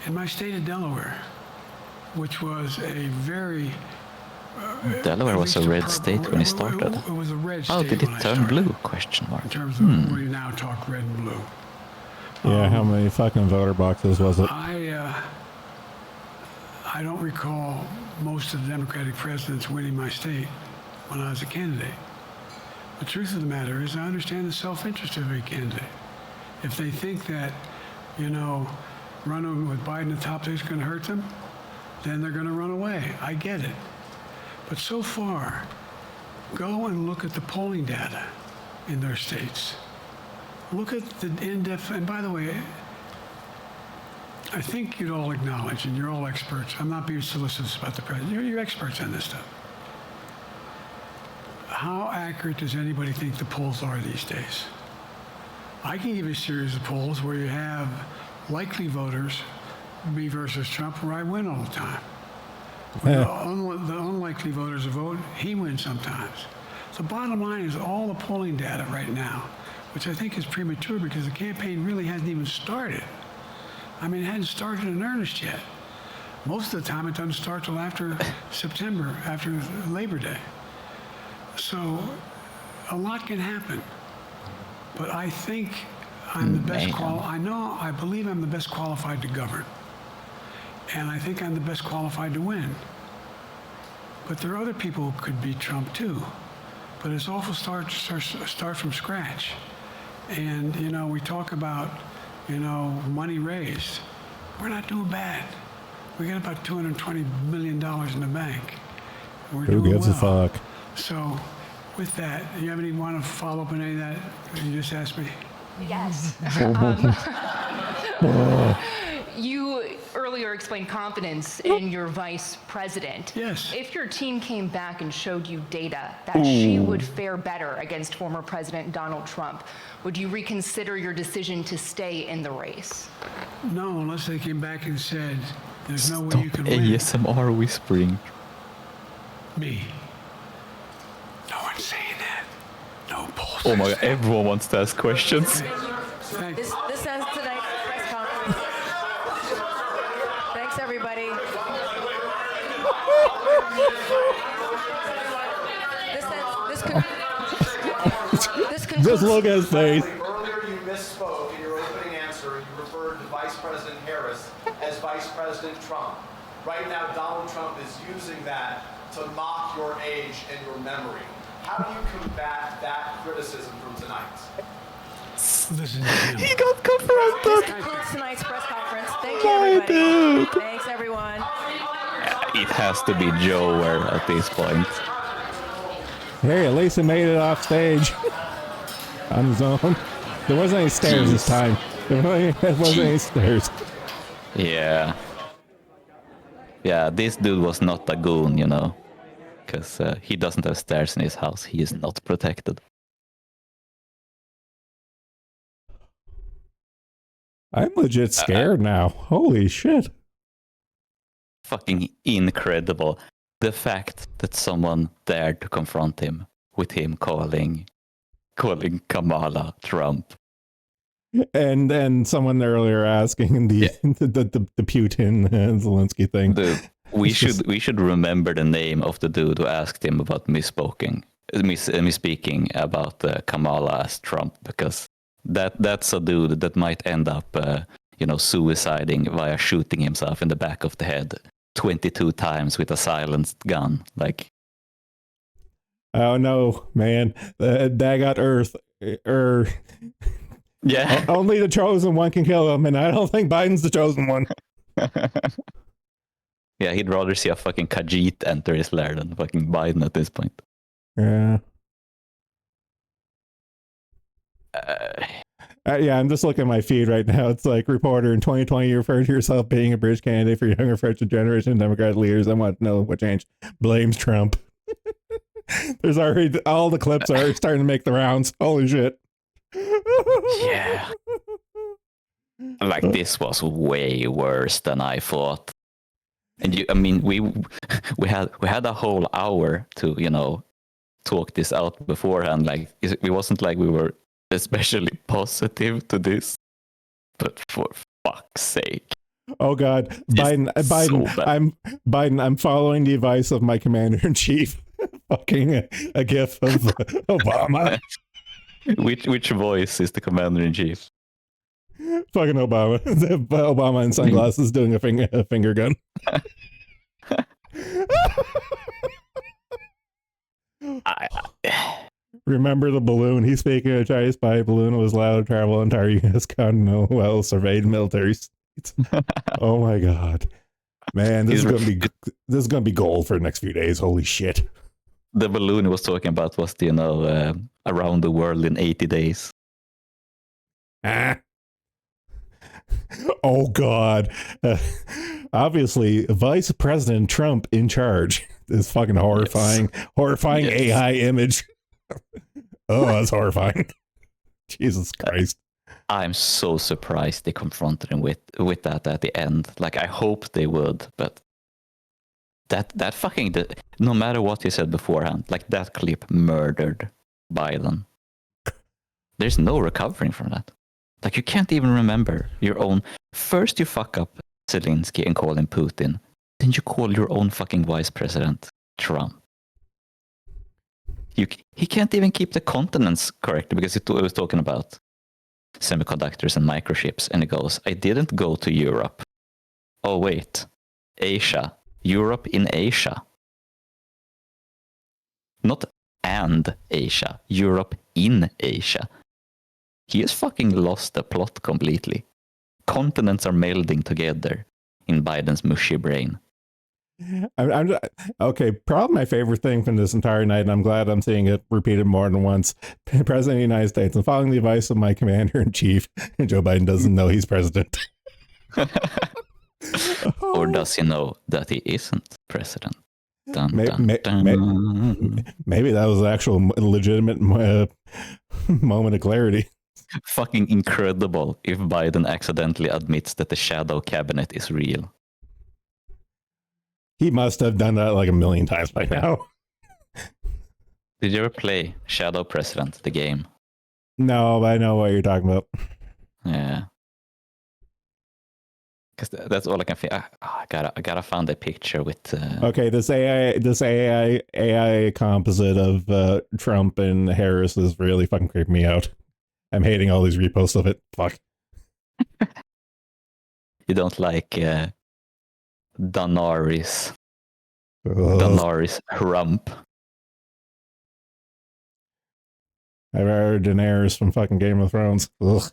In my state of Delaware, which was a very Delaware was a red state when it started. It was a red state. How did it turn blue? Question mark. In terms of we now talk red and blue. Yeah, how many fucking voter boxes was it? I don't recall most of the Democratic presidents winning my state when I was a candidate. The truth of the matter is I understand the self-interest of every candidate. If they think that, running with Biden at the top is going to hurt them, then they're going to run away. I get it. But so far, go and look at the polling data in their states. Look at the in-depth, and by the way, I think you'd all acknowledge, and you're all experts. I'm not being solicitous about the president. You're experts on this stuff. How accurate does anybody think the polls are these days? I can give you a series of polls where you have likely voters, me versus Trump, where I win all the time. When the unlikely voters vote, he wins sometimes. The bottom line is all the polling data right now, which I think is premature because the campaign really hasn't even started. I mean, it hadn't started in earnest yet. Most of the time, it doesn't start till after September, after Labor Day. So a lot can happen. But I think I'm the best I believe I'm the best qualified to govern. And I think I'm the best qualified to win. But there are other people who could beat Trump too. But it's awful start from scratch. And, we talk about, money raised. We're not doing bad. We got about $220 million in the bank. We're Who gives a fuck? So with that, you have any want to follow up on any of that you just asked me? Yes. You earlier explained confidence in your vice president. Yes. If your team came back and showed you data that she would fare better against former President Donald Trump, would you reconsider your decision to stay in the race? No, unless they came back and said, there's no way you can win. ASMR whispering. Me. No one's saying that. No polls. Oh my god, everyone wants to ask questions. This ends tonight's press conference. Thanks, everybody. Just look at his face. Earlier, you misspoke in your opening answer. You referred to Vice President Harris as Vice President Trump. Right now, Donald Trump is using that to mock your age and your memory. How do you combat that criticism from tonight? Listen to him. He got confronted. This concludes tonight's press conference. Thank you, everybody. Thanks, everyone. It has to be Joe at this point. Hey, at least he made it off stage on his own. There wasn't any stairs this time. There wasn't any stairs. Yeah. Yeah, this dude was not a goon, because he doesn't have stairs in his house. He is not protected. I'm legit scared now. Holy shit. fucking incredible. The fact that someone dared to confront him with him calling Kamala Trump. And someone earlier asking the the Putin and Zelensky thing. Dude, we should remember the name of the dude who asked him about misspeaking about Kamala as Trump, because that's a dude that might end up suiciding via shooting himself in the back of the head 22 times with a silenced gun. Like, oh no, man, that got Earth. Yeah. Only the chosen one can kill him, and I don't think Biden's the chosen one. Yeah, he'd rather see a fucking Khajiit enter his lair than fucking Biden at this point. Yeah. Yeah, I'm just looking at my feed right now. It's like, reporter, in 2020, you referred to yourself being a bridge candidate for younger first generation Democrat leaders. I want to know what changed. Blames Trump. There's already, all the clips are starting to make the rounds. Holy shit. Yeah. Like, this was way worse than I thought. And we had a whole hour to, talk this out beforehand. Like, it wasn't like we were especially positive to this, but for fuck's sake. Oh God, Biden, I'm following the advice of my commander-in-chief. Fucking a gif of Obama. Which voice is the commander-in-chief? Fucking Obama. Obama in sunglasses doing a finger gun. Remember the balloon? He's speaking a Chinese spy balloon was allowed to travel entire U.S. continental well surveyed military states. Oh my God, man, this is gonna be gold for the next few days. Holy shit! The balloon he was talking about was around the world in 80 days. Oh God! Obviously, Vice President Trump in charge. This fucking horrifying yes. AI image. Oh, that's horrifying. Jesus Christ. I'm so surprised they confronted him with that at the end. Like, I hope they would, but that fucking, no matter what he said beforehand, like, that clip murdered Biden. There's no recovering from that. Like, you can't even remember your own. First you fuck up Zelensky and call him Putin. Then you call your own fucking vice president Trump. He can't even keep the continents correctly, because it was talking about semiconductors and microchips, and he goes, I didn't go to Europe. Oh wait, Asia. Europe in Asia. Not and Asia. Europe in Asia. He has fucking lost the plot completely. Continents are melding together in Biden's mushy brain. Okay, probably my favorite thing from this entire night, and I'm glad I'm seeing it repeated more than once. President of the United States, and following the advice of my commander-in-chief, Joe Biden doesn't know he's president. Or does he know that he isn't president? Dun, maybe that was an actual legitimate moment of clarity. Fucking incredible if Biden accidentally admits that the shadow cabinet is real. He must have done that like a million times by now. Did you ever play Shadow President, the game? No, but I know what you're talking about. Yeah. Because that's all I can think. I gotta find a picture with. Okay, this AI composite of Trump and Harris is really fucking creeping me out. I'm hating all these reposts of it. Fuck. You don't like Daenerys Rump. I've heard Daenerys from fucking Game of Thrones. Ugh.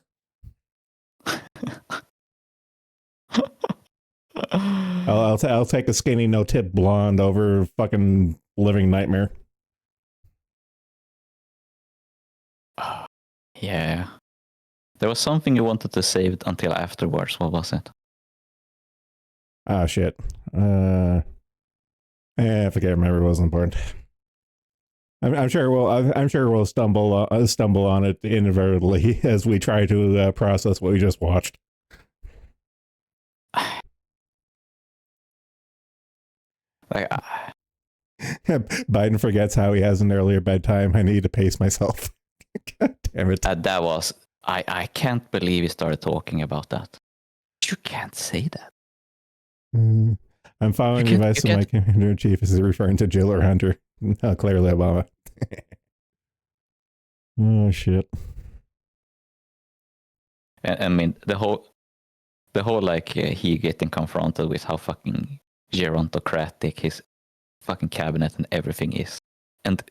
I'll take a skinny no-tip blonde over fucking Living Nightmare. Yeah. There was something you wanted to save until afterwards. What was it? Ah, shit. If I can't remember, it wasn't important. I'm sure we'll stumble on it inadvertently as we try to process what we just watched. Like, Biden forgets how he has an earlier bedtime. I need to pace myself. God damn it. that was, I can't believe he started talking about that. You can't say that. I'm following the advice of my commander-in-chief as referring to Jill or Hunter. No, clearly Obama. Oh, shit. I mean, the whole like he getting confronted with how fucking gerontocratic his fucking cabinet and everything is, and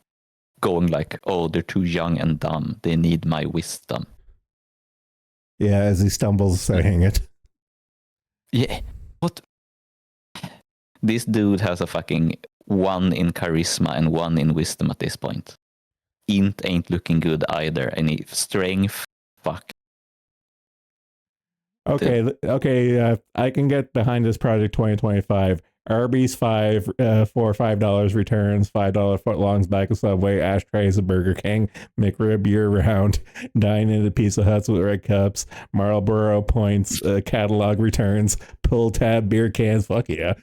going like, oh, they're too young and dumb, they need my wisdom. Yeah, as he stumbles saying it. Yeah, what? This dude has a fucking 1 in charisma and 1 in wisdom at this point. Int ain't looking good either. Any strength, fuck. Okay, I can get behind this project 2025. Arby's $4 or $5 returns, $5 footlongs back of Subway, ashtrays of Burger King, McRib year round, dine into Pizza Huts with red cups, Marlboro points, catalog returns, pull tab beer cans, fuck yeah.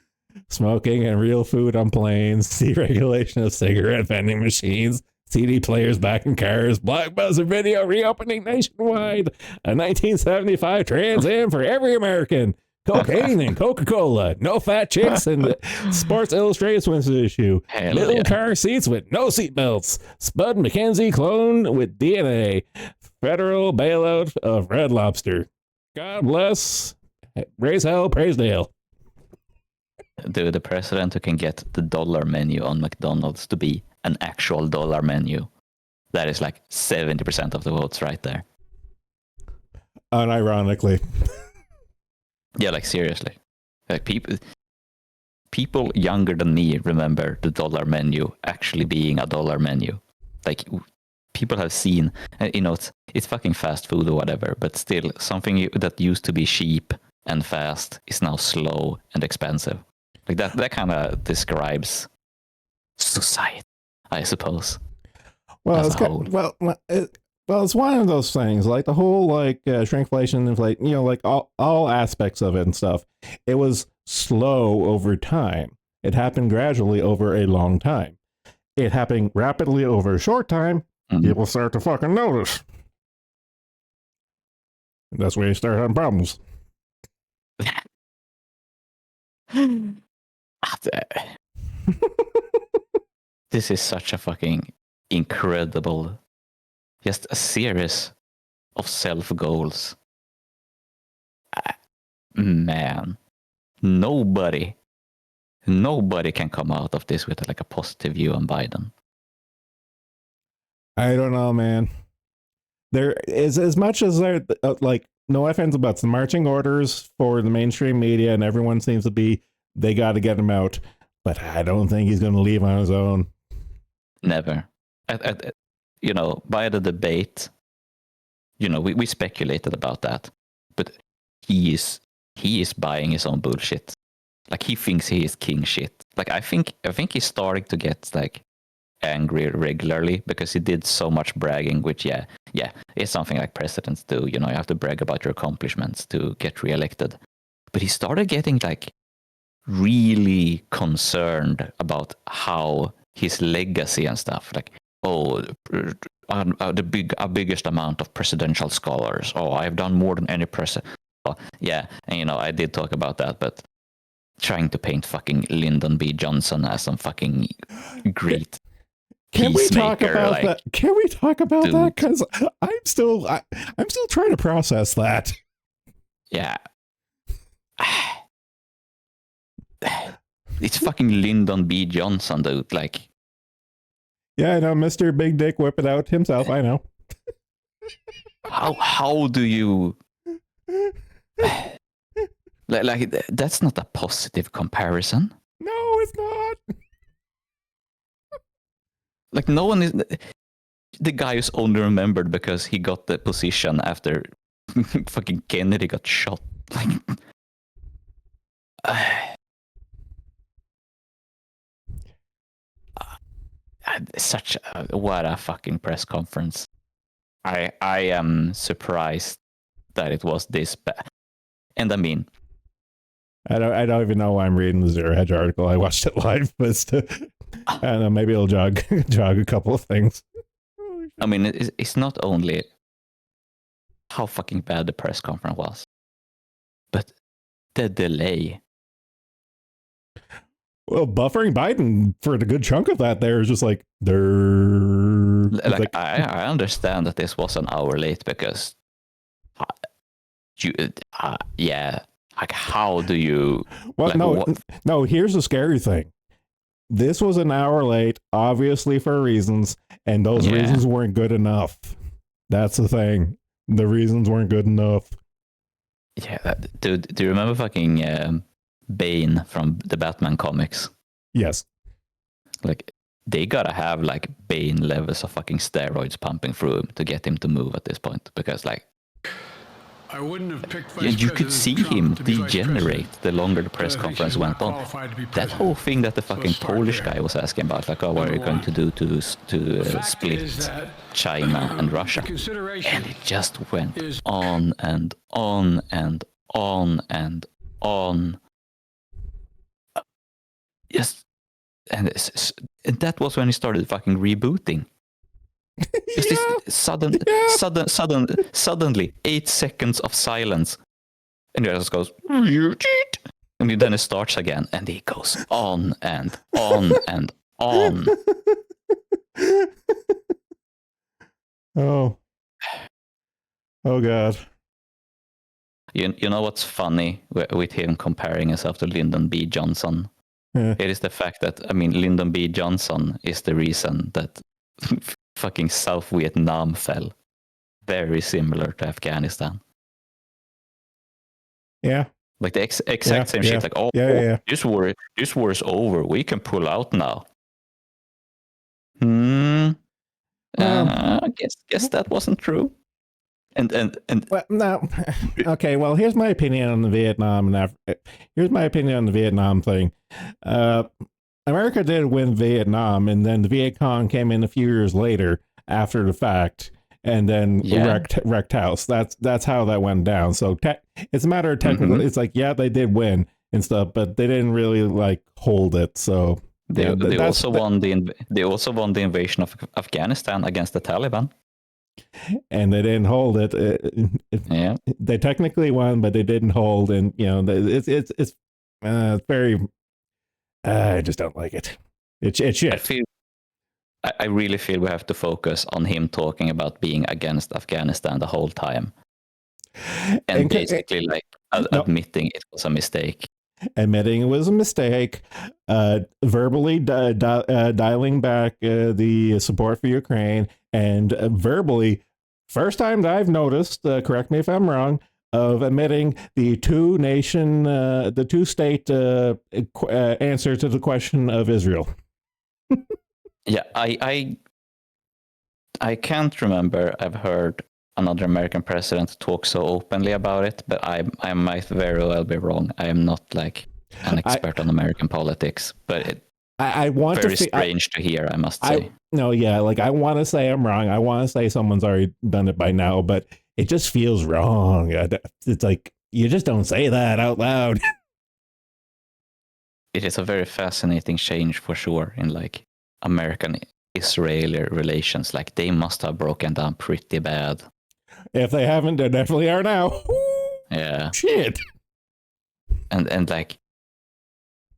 Smoking and real food on planes, deregulation of cigarette vending machines, CD players back in cars, Blockbuster Video reopening nationwide, a 1975 Trans Am for every American, cocaine and Coca-Cola, no fat chicks, and Sports Illustrated swimsuit issue, little car seats with no seatbelts, Spud McKenzie clone with DNA, federal bailout of Red Lobster. God bless. Raise hell, praise Dale. Dude, the president who can get the dollar menu on McDonald's to be an actual dollar menu. That is like 70% of the votes right there. Unironically. Yeah, like seriously. Like people younger than me remember the dollar menu actually being a dollar menu. Like people have seen, you know, it's fucking fast food or whatever, but still something that used to be cheap and fast is now slow and expensive. Like that kind of describes society, I suppose. Well, it's one of those things, like the whole like shrinkflation, inflation, you know, like all aspects of it and stuff. It was slow over time. It happened gradually over a long time. It happened rapidly over a short time. People start to fucking notice. And that's where you start having problems. This is such a fucking incredible, just a series of self-goals. Man, nobody can come out of this with like a positive view on Biden. I don't know, man. There is, as much as there, like, no offense about the marching orders for the mainstream media, and everyone seems to be, they got to get him out. But I don't think he's going to leave on his own. Never. You know, by the debate, you know, we speculated about that, but he is buying his own bullshit. Like he thinks he is king shit. Like I think he's starting to get like angry regularly because he did so much bragging, which yeah, it's something like presidents do. You know, you have to brag about your accomplishments to get reelected. But he started getting like really concerned about how his legacy and stuff, like, oh, the biggest amount of presidential scholars. Oh, I've done more than any president. Oh, yeah, and you know, I did talk about that, but trying to paint fucking Lyndon B. Johnson as some fucking great Can we talk about like, that? Can we talk about dude. that? Because I'm still trying to process that. Yeah. It's fucking Lyndon B. Johnson, dude. Like, yeah, I know, Mr. Big Dick whip it out himself. I know. how do you like that's not a positive comparison. No, it's not. Like no one is the guy who's only remembered because he got the position after fucking Kennedy got shot. Like such a, what a fucking press conference. I am surprised that it was this bad. And I mean, I don't even know why I'm reading the Zero Hedge article. I watched it live, but I don't know, maybe it'll jog a couple of things. I mean, it's not only how fucking bad the press conference was, but the delay. Well, buffering Biden for the good chunk of that there is just like, I understand that this was an hour late because yeah, like how do you? Well, like, no. Here's the scary thing. This was an hour late, obviously for reasons, and those reasons weren't good enough. That's the thing. The reasons weren't good enough. Yeah, dude. Do you remember fucking Bane from the Batman comics? Yes. Like they gotta have like Bane levels of fucking steroids pumping through him to get him to move at this point, because like I wouldn't have picked Vice you could President see Trump him to be Vice degenerate President. the longer the press He's conference not went on. qualified to be That president. whole thing that the fucking Polish guy was asking about, like, oh, what are you going to do to split China and Russia? And it just went on and on and on and on. Yes, and that was when he started fucking rebooting. Just this suddenly 8 seconds of silence, and he just goes, and then it starts again, and he goes on and on and on. Oh God. You know what's funny with him comparing himself to Lyndon B. Johnson? It is the fact that, I mean, Lyndon B. Johnson is the reason that fucking South Vietnam fell. Very similar to Afghanistan. Yeah. Like the exact same shit. Like, this war is over. We can pull out now. I guess that wasn't true. And well, no. Okay, well, here's my opinion on the Vietnam here's my opinion on the Vietnam thing. America did win Vietnam, and then the Viet Cong came in a few years later after the fact, and then wrecked house. That's how that went down. So it's a matter of technical. It's like, yeah, they did win and stuff, but they didn't really like hold it. So they also won the invasion of Afghanistan against the Taliban. And they didn't hold it. They technically won, but they didn't hold. And you know, it's very. I just don't like it. It's shit. I really feel we have to focus on him talking about being against Afghanistan the whole time, and basically admitting it was a mistake. Admitting it was a mistake, verbally dialing back the support for Ukraine, and verbally, first time that I've noticed, correct me if I'm wrong, of admitting the two-state answer to the question of Israel. Yeah, I can't remember I've heard another American president talk so openly about it, but I might very well be wrong. I am not like an expert on American politics, but I want very strange to hear, I must say. I want to say I'm wrong. I want to say someone's already done it by now, but it just feels wrong. It's like, you just don't say that out loud. It is a very fascinating change for sure in like American-Israeli relations. Like they must have broken down pretty bad. If they haven't, they definitely are now. Yeah. Shit. And like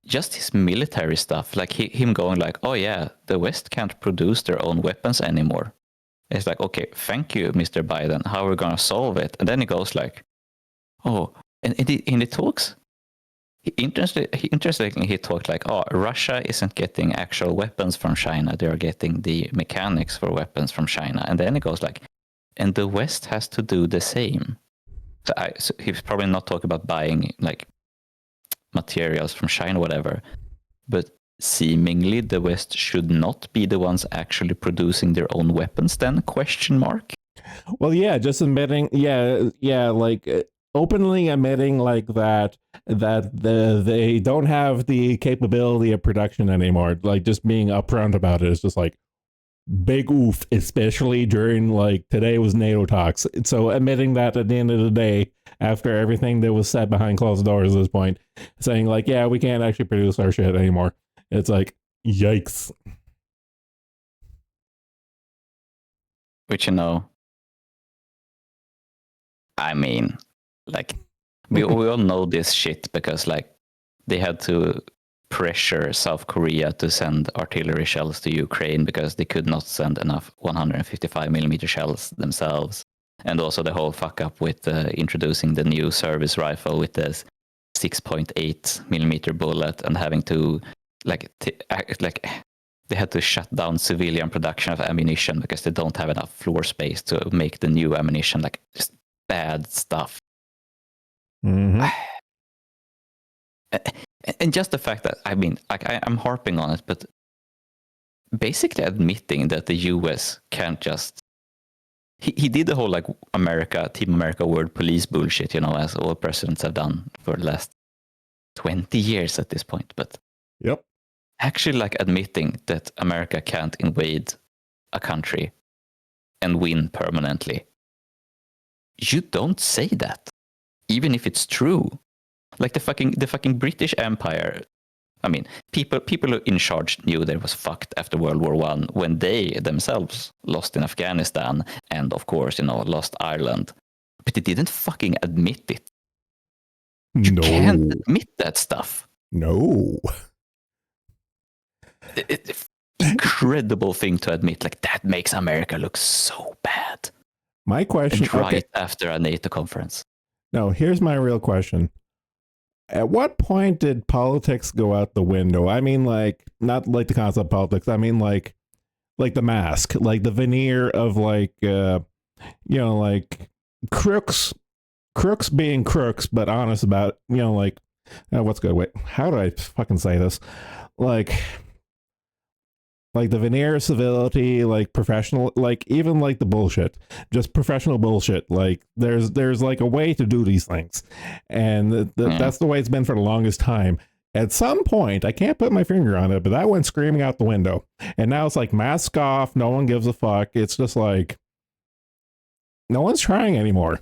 just his military stuff, like him going like, oh yeah, the West can't produce their own weapons anymore. It's like, okay, thank you, Mr. Biden. How are we going to solve it? And then he goes like, oh, and he talks. Interestingly, he talked like, oh, Russia isn't getting actual weapons from China. They are getting the mechanics for weapons from China. And then he goes like, and the West has to do the same. So he's probably not talking about buying like materials from China, whatever, but seemingly the West should not be the ones actually producing their own weapons then, question mark? Well, yeah, just admitting, like openly admitting like that they don't have the capability of production anymore. Like just being upfront about it is just like, big oof, especially during like today was NATO talks. So admitting that at the end of the day, after everything that was said behind closed doors at this point, saying like, yeah, we can't actually produce our shit anymore. It's like, yikes. Which, you know, I mean, like, we all know this shit because, like, they had to pressure South Korea to send artillery shells to Ukraine because they could not send enough 155mm shells themselves. And also the whole fuck up with introducing the new service rifle with the 6.8mm bullet and having to, like, they had to shut down civilian production of ammunition because they don't have enough floor space to make the new ammunition, like, just bad stuff. Mm-hmm. And just the fact that, I mean, like, I'm harping on it, but basically admitting that the US can't just... He did the whole, like, Team America World Police bullshit, you know, as all presidents have done for the last 20 years at this point. But yep, actually, like, admitting that America can't invade a country and win permanently. You don't say that, even if it's true. Like the fucking British Empire. I mean, people in charge knew they was fucked after World War I when they themselves lost in Afghanistan and, of course, you know, lost Ireland. But they didn't fucking admit it. You can't admit that stuff. No. Incredible thing to admit. Like, that makes America look so bad. My question... And right after a NATO conference. No, here's my real question. At what point did politics go out the window? I mean, like, not like the concept of politics. I mean, like the mask, like the veneer of, like, you know, like crooks being crooks, but honest about, you know, like, what's good? Wait, how do I fucking say this? Like the veneer of civility, like professional, like even like the bullshit, just professional bullshit. Like there's like a way to do these things, and that's the way it's been for the longest time. At some point, I can't put my finger on it, but that went screaming out the window, and now it's like mask off. No one gives a fuck. It's just like no one's trying anymore.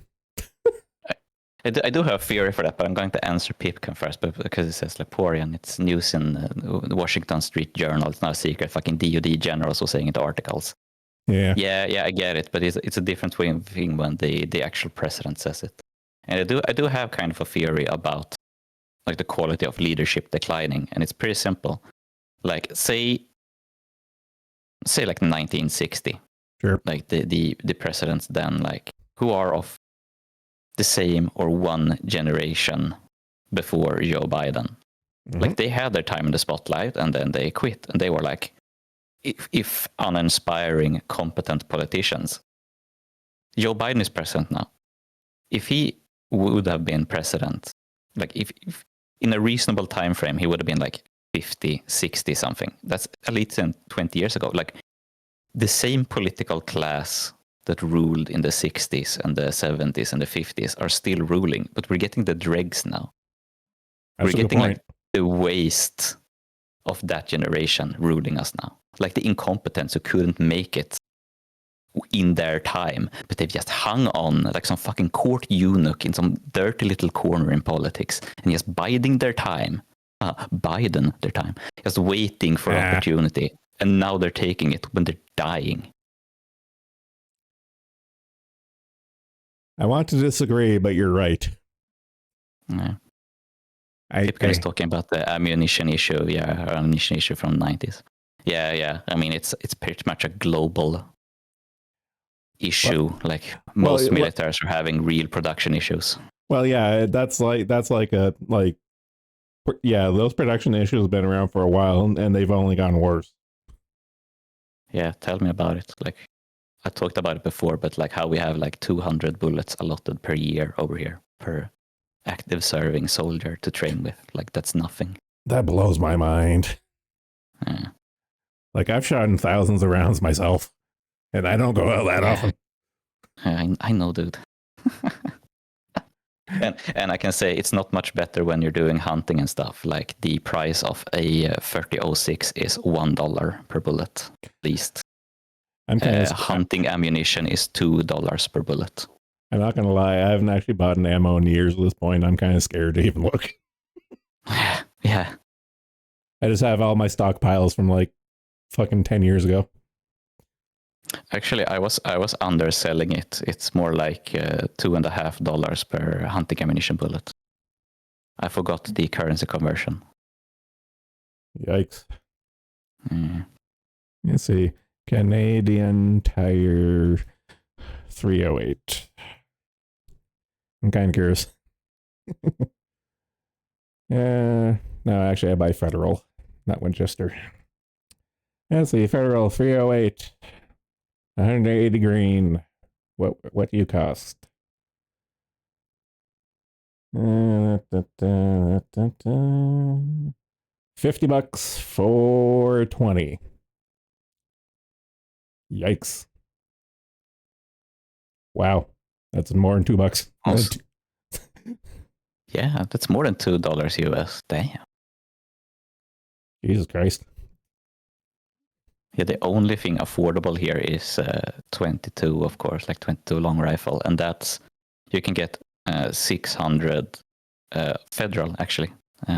I do have a theory for that, but I'm going to answer Pipkin first, but because it says Leporian, it's news in the Washington Street Journal. It's not a secret. Fucking DoD generals were saying it in articles. Yeah, I get it, but it's a different thing when the actual president says it. And I do have kind of a theory about, like, the quality of leadership declining, and it's pretty simple. Like, say like 1960. Sure. Like the presidents then, like, who are of the same or one generation before Joe Biden. Mm-hmm. Like, they had their time in the spotlight and then they quit. And they were like, if uninspiring, competent politicians. Joe Biden is president now. If he would have been president, like if in a reasonable time frame, he would have been like 50, 60 something. That's at least 20 years ago. Like, the same political class that ruled in the 60s and the 70s and the 50s are still ruling, but we're getting the dregs now. That's we're getting like the waste of that generation ruling us now. Like the incompetents who couldn't make it in their time, but they've just hung on like some fucking court eunuch in some dirty little corner in politics and just biding their time, just waiting for opportunity. And now they're taking it when they're dying. I want to disagree, but you're right. Yeah. Pipkin is talking about the ammunition issue, ammunition issue from the 90s. Yeah. I mean, it's pretty much a global issue. Most militaries are having real production issues. Well, yeah, that's like those production issues have been around for a while, and they've only gotten worse. Yeah, tell me about it. Like, I talked about it before, but like how we have like 200 bullets allotted per year over here per active serving soldier to train with. Like, that's nothing. That blows my mind. Yeah. Like, I've shot in thousands of rounds myself, and I don't go out that often. I know, dude. and I can say it's not much better when you're doing hunting and stuff. Like, the price of a 30-06 is $1 per bullet, at least. I'm kind of hunting ammunition is $2 per bullet. I'm not gonna lie, I haven't actually bought an ammo in years at this point. I'm kind of scared to even look. Yeah. I just have all my stockpiles from like fucking 10 years ago. Actually, I was underselling it. It's more like $2.50 per hunting ammunition bullet. I forgot the currency conversion. Yikes. Mm. Let's see. Canadian Tire 308. I'm kind of curious. No, actually, I buy Federal, not Winchester. Let's see. Federal 308. 180 green. What do you cost? $50 for 20. Yikes. Wow. That's more than $2. Also, yeah, that's more than $2 US. Damn. Jesus Christ. Yeah, the only thing affordable here is 22, of course, like 22 long rifle. And that's, you can get 600 Federal, actually.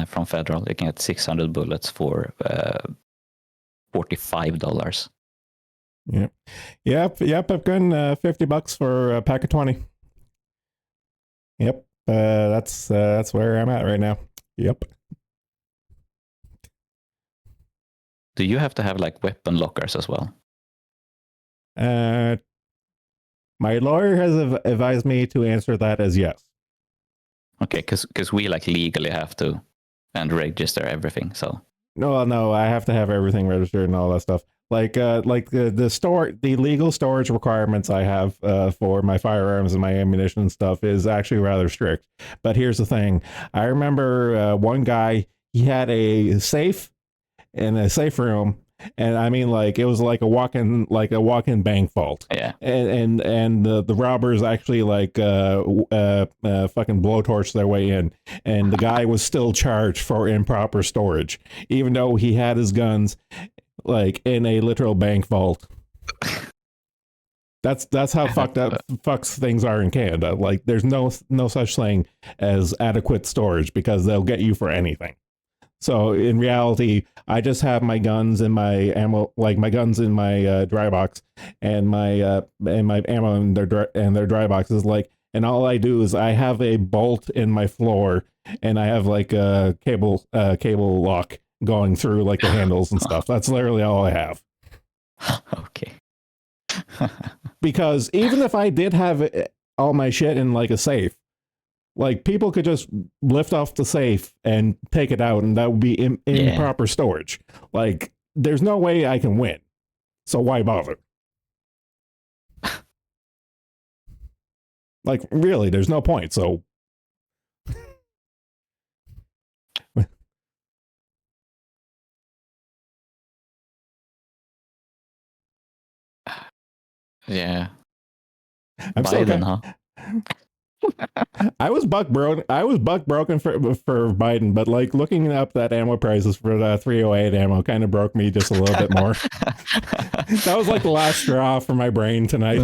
From Federal, you can get 600 bullets for $45. Yep. I've gotten $50 for a pack of 20. Yep. That's where I'm at right now. Yep. Do you have to have like weapon lockers as well? My lawyer has advised me to answer that as yes. Okay, because we like legally have to and register everything. So no, I have to have everything registered and all that stuff. Like the legal storage requirements I have for my firearms and my ammunition and stuff is actually rather strict. But here's the thing: I remember one guy, he had a safe in a safe room, and I mean, like, it was like a walk-in bank vault. Yeah. And the robbers actually like fucking blowtorch their way in, and the guy was still charged for improper storage, even though he had his guns like in a literal bank vault. That's how fucks things are in Canada. Like, there's no such thing as adequate storage because they'll get you for anything. So in reality, I just have my guns in my ammo, like my guns in my dry box, and my ammo in their dry boxes. Like, and all I do is I have a bolt in my floor, and I have like a cable lock going through like the handles and stuff. That's literally all I have. Okay. Because even if I did have all my shit in like a safe, like, people could just lift off the safe and take it out, and that would be improper storage. Like, there's no way I can win. So why bother? Like, really, there's no point. So yeah. I'm Biden, huh? I was buck broken for Biden, but like looking up that ammo prices for the 308 ammo kind of broke me just a little bit more. That was like the last straw for my brain tonight.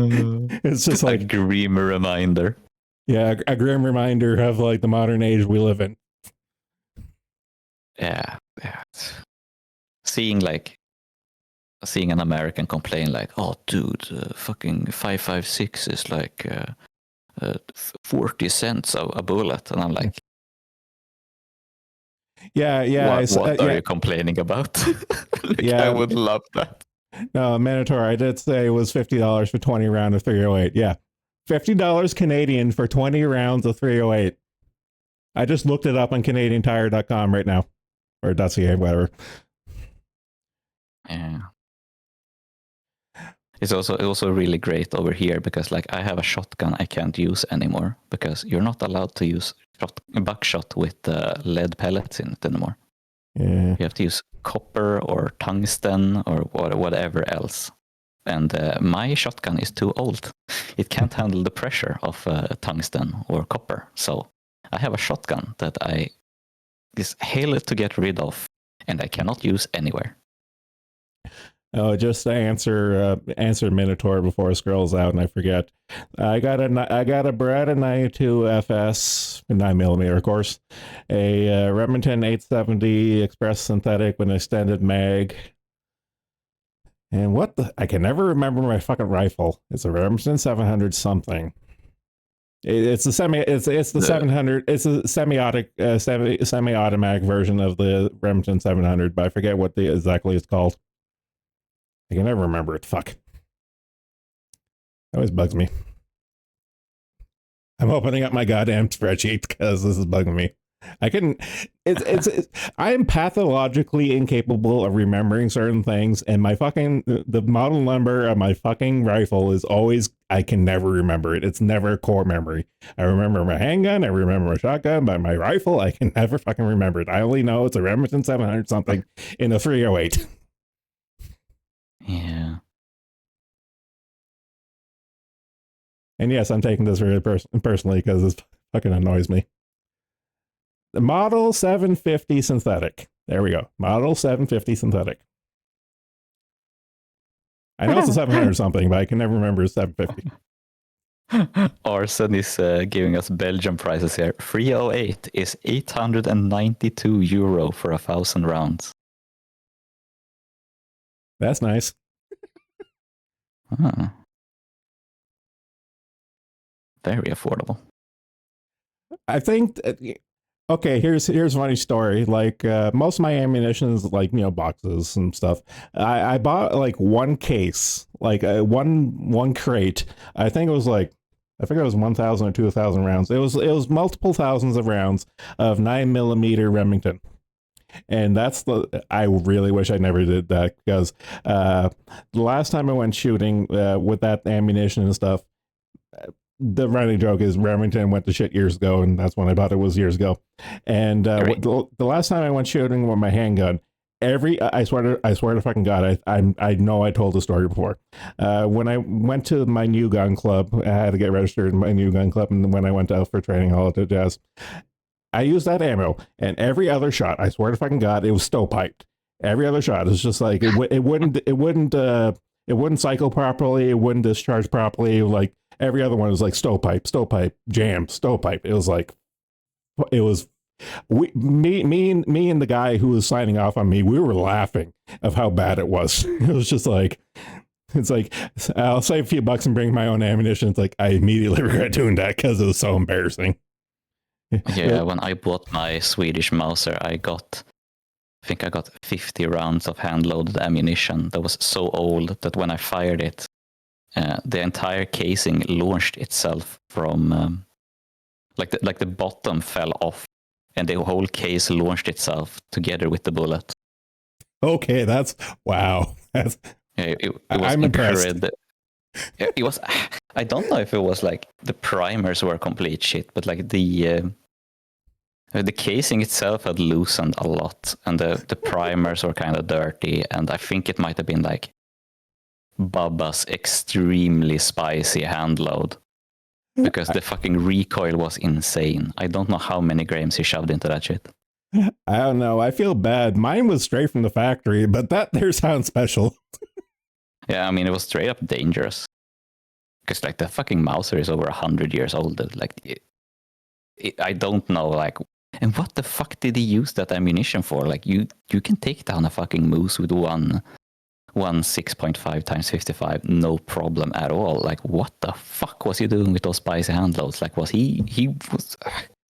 It's just like a grim reminder. Yeah, a grim reminder of like the modern age we live in. Yeah. Seeing an American complain like, "Oh, dude, fucking 5.56 is like 40 cents a bullet," and I'm like, yeah. What are you complaining about? I would love that. No, Minotaur, I did say it was $50 for 20 rounds of 308. Yeah, $50 Canadian for 20 rounds of 308. I just looked it up on CanadianTire.com right now, or .ca, whatever. Yeah. It's also really great over here because like I have a shotgun I can't use anymore because you're not allowed to use buckshot with lead pellets in it anymore. Yeah. You have to use copper or tungsten or whatever else. And my shotgun is too old. It can't handle the pressure of tungsten or copper. So I have a shotgun that is hell to get rid of and I cannot use anywhere. Oh, just to answer Minotaur before it scrolls out and I forget. I got a Beretta 92 FS 9mm, of course, a Remington 870 Express Synthetic with an extended mag. And I can never remember my fucking rifle. It's a Remington 700 something. It's the 700. It's a semi-automatic version of the Remington 700, but I forget what exactly it's called. I can never remember it. Fuck. It always bugs me. I'm opening up my goddamn spreadsheet because this is bugging me. I couldn't. I am pathologically incapable of remembering certain things, and the model number of my fucking rifle is always. I can never remember it. It's never a core memory. I remember my handgun. I remember my shotgun, but my rifle, I can never fucking remember it. I only know it's a Remington 700 something in a 308. Yeah. And yes, I'm taking this really personally because this fucking annoys me. The Model 750 synthetic. There we go. Model 750 synthetic. I know it's a 700 something, but I can never remember 750. Arson is giving us Belgian prices here. 308 is €892 for 1,000 rounds. That's nice. Very affordable. I think. Okay, here's a funny story. Like most of my ammunition is like boxes and stuff. I bought like one case, like one crate. I think it was 1,000 or 2,000 rounds. It was multiple thousands of rounds of 9mm Remington. And I really wish I never did that because the last time I went shooting with that ammunition and stuff, the running joke is Remington went to shit years ago, and that's when I bought it was years ago. And the last time I went shooting with my handgun, I swear to fucking God, I know I told the story before. When I went to my new gun club, I had to get registered in my new gun club, and when I went out for training all at the jazz, I used that ammo, and every other shot, I swear to fucking God, it was stovepiped. Every other shot, it's just like it wouldn't cycle properly, it wouldn't discharge properly. Like every other one was like stovepipe, jam, stovepipe. It was me and the guy who was signing off on me. We were laughing of how bad it was. It was just like. It's like, I'll save a few bucks and bring my own ammunition. It's like, I immediately regret doing that because it was so embarrassing. Yeah, when I bought my Swedish Mauser, I think I got 50 rounds of hand-loaded ammunition that was so old that when I fired it, the entire casing launched itself from, like the bottom fell off, and the whole case launched itself together with the bullet. Okay, that's wow. It was I'm impressed. It was. I don't know if it was like the primers were complete shit, but like the casing itself had loosened a lot, and the primers were kind of dirty, and I think it might have been like Bubba's extremely spicy hand load because the fucking recoil was insane. I don't know how many grams he shoved into that shit. I don't know. I feel bad. Mine was straight from the factory, but that there sounds special. Yeah, I mean, it was straight up dangerous. Because, like, the fucking Mauser is over 100 years old. Like, I don't know, like... And what the fuck did he use that ammunition for? Like, you can take down a fucking moose with one 6.5 times 55, no problem at all. Like, what the fuck was he doing with those spicy handloads? Like, was he was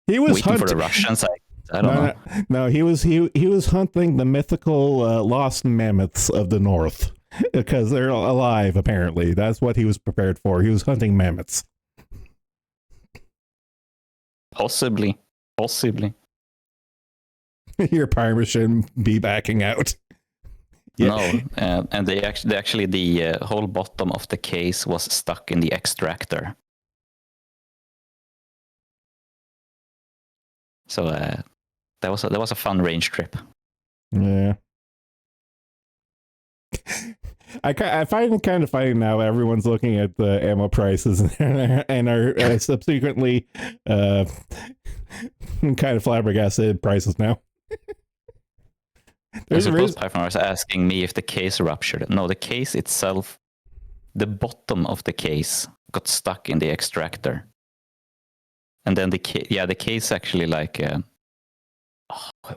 waiting for the Russians? I don't know. No, he was hunting the mythical lost mammoths of the north. Because they're alive, apparently. That's what he was prepared for. He was hunting mammoths. Possibly. Your primer shouldn't be backing out. Yeah. No, and they actually the whole bottom of the case was stuck in the extractor. So that was a fun range trip. Yeah. I find it kind of funny now. Everyone's looking at the ammo prices and are subsequently kind of flabbergasted prices now. I suppose Python was asking me if the case ruptured. No, the case itself, the bottom of the case got stuck in the extractor. And then the case actually like,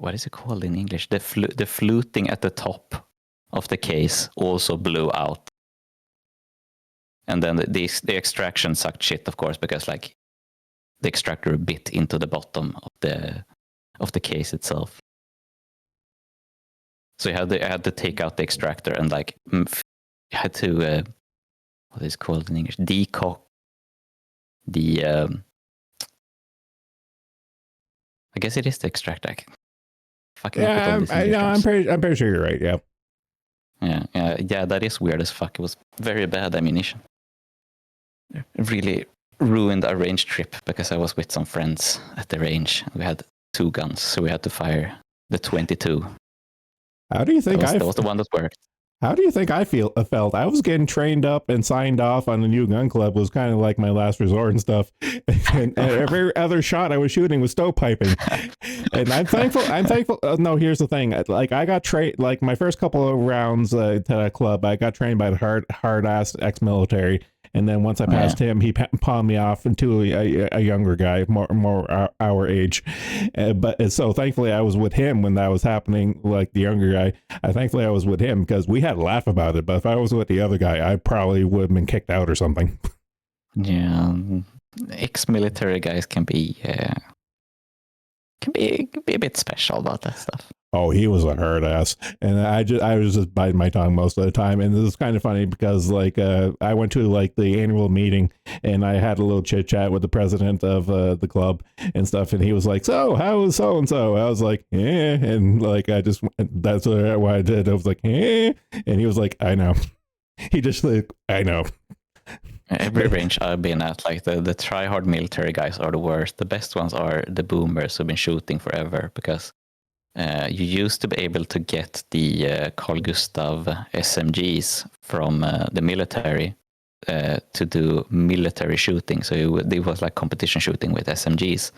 what is it called in English? The fluting at the top of the case also blew out. And then the extraction sucked shit, of course, because like the extractor bit into the bottom of the case itself. So I had to take out the extractor and like had to what is it called in English? Decock the I guess it is the extractor. I'm pretty sure you're right. Yeah. Yeah. That is weird as fuck. It was very bad ammunition. It really ruined our range trip because I was with some friends at the range. We had 2 guns, so we had to fire the 22. How do you think that was the one that worked? How do you think I felt? I was getting trained up and signed off on the new gun club was kind of like my last resort and stuff. And every other shot I was shooting was stovepiping. And I'm thankful. No, here's the thing. Like I got trained, like my first couple of rounds to that club, I got trained by the hard ass ex-military. And then once I passed him, he palmed me off into a younger guy, more our age. But so thankfully I was with him when that was happening, like the younger guy. Thankfully I was with him because we had a laugh about it. But if I was with the other guy, I probably would have been kicked out or something. Yeah, ex-military guys can be a bit special about that stuff. Oh, he was a hard ass, and I was just biting my tongue most of the time. And this is kind of funny because like I went to like the annual meeting and I had a little chit chat with the president of the club and stuff, and he was like, "So how is so and so?" I was like, "Yeah," and like that's what I did. I was like, "Yeah," and he was like, "I know." He just like, "I know." Every range I've been at, like the try-hard military guys are the worst. The best ones are the boomers who've been shooting forever because you used to be able to get the Carl Gustav SMGs from the military to do military shooting. So it was like competition shooting with SMGs.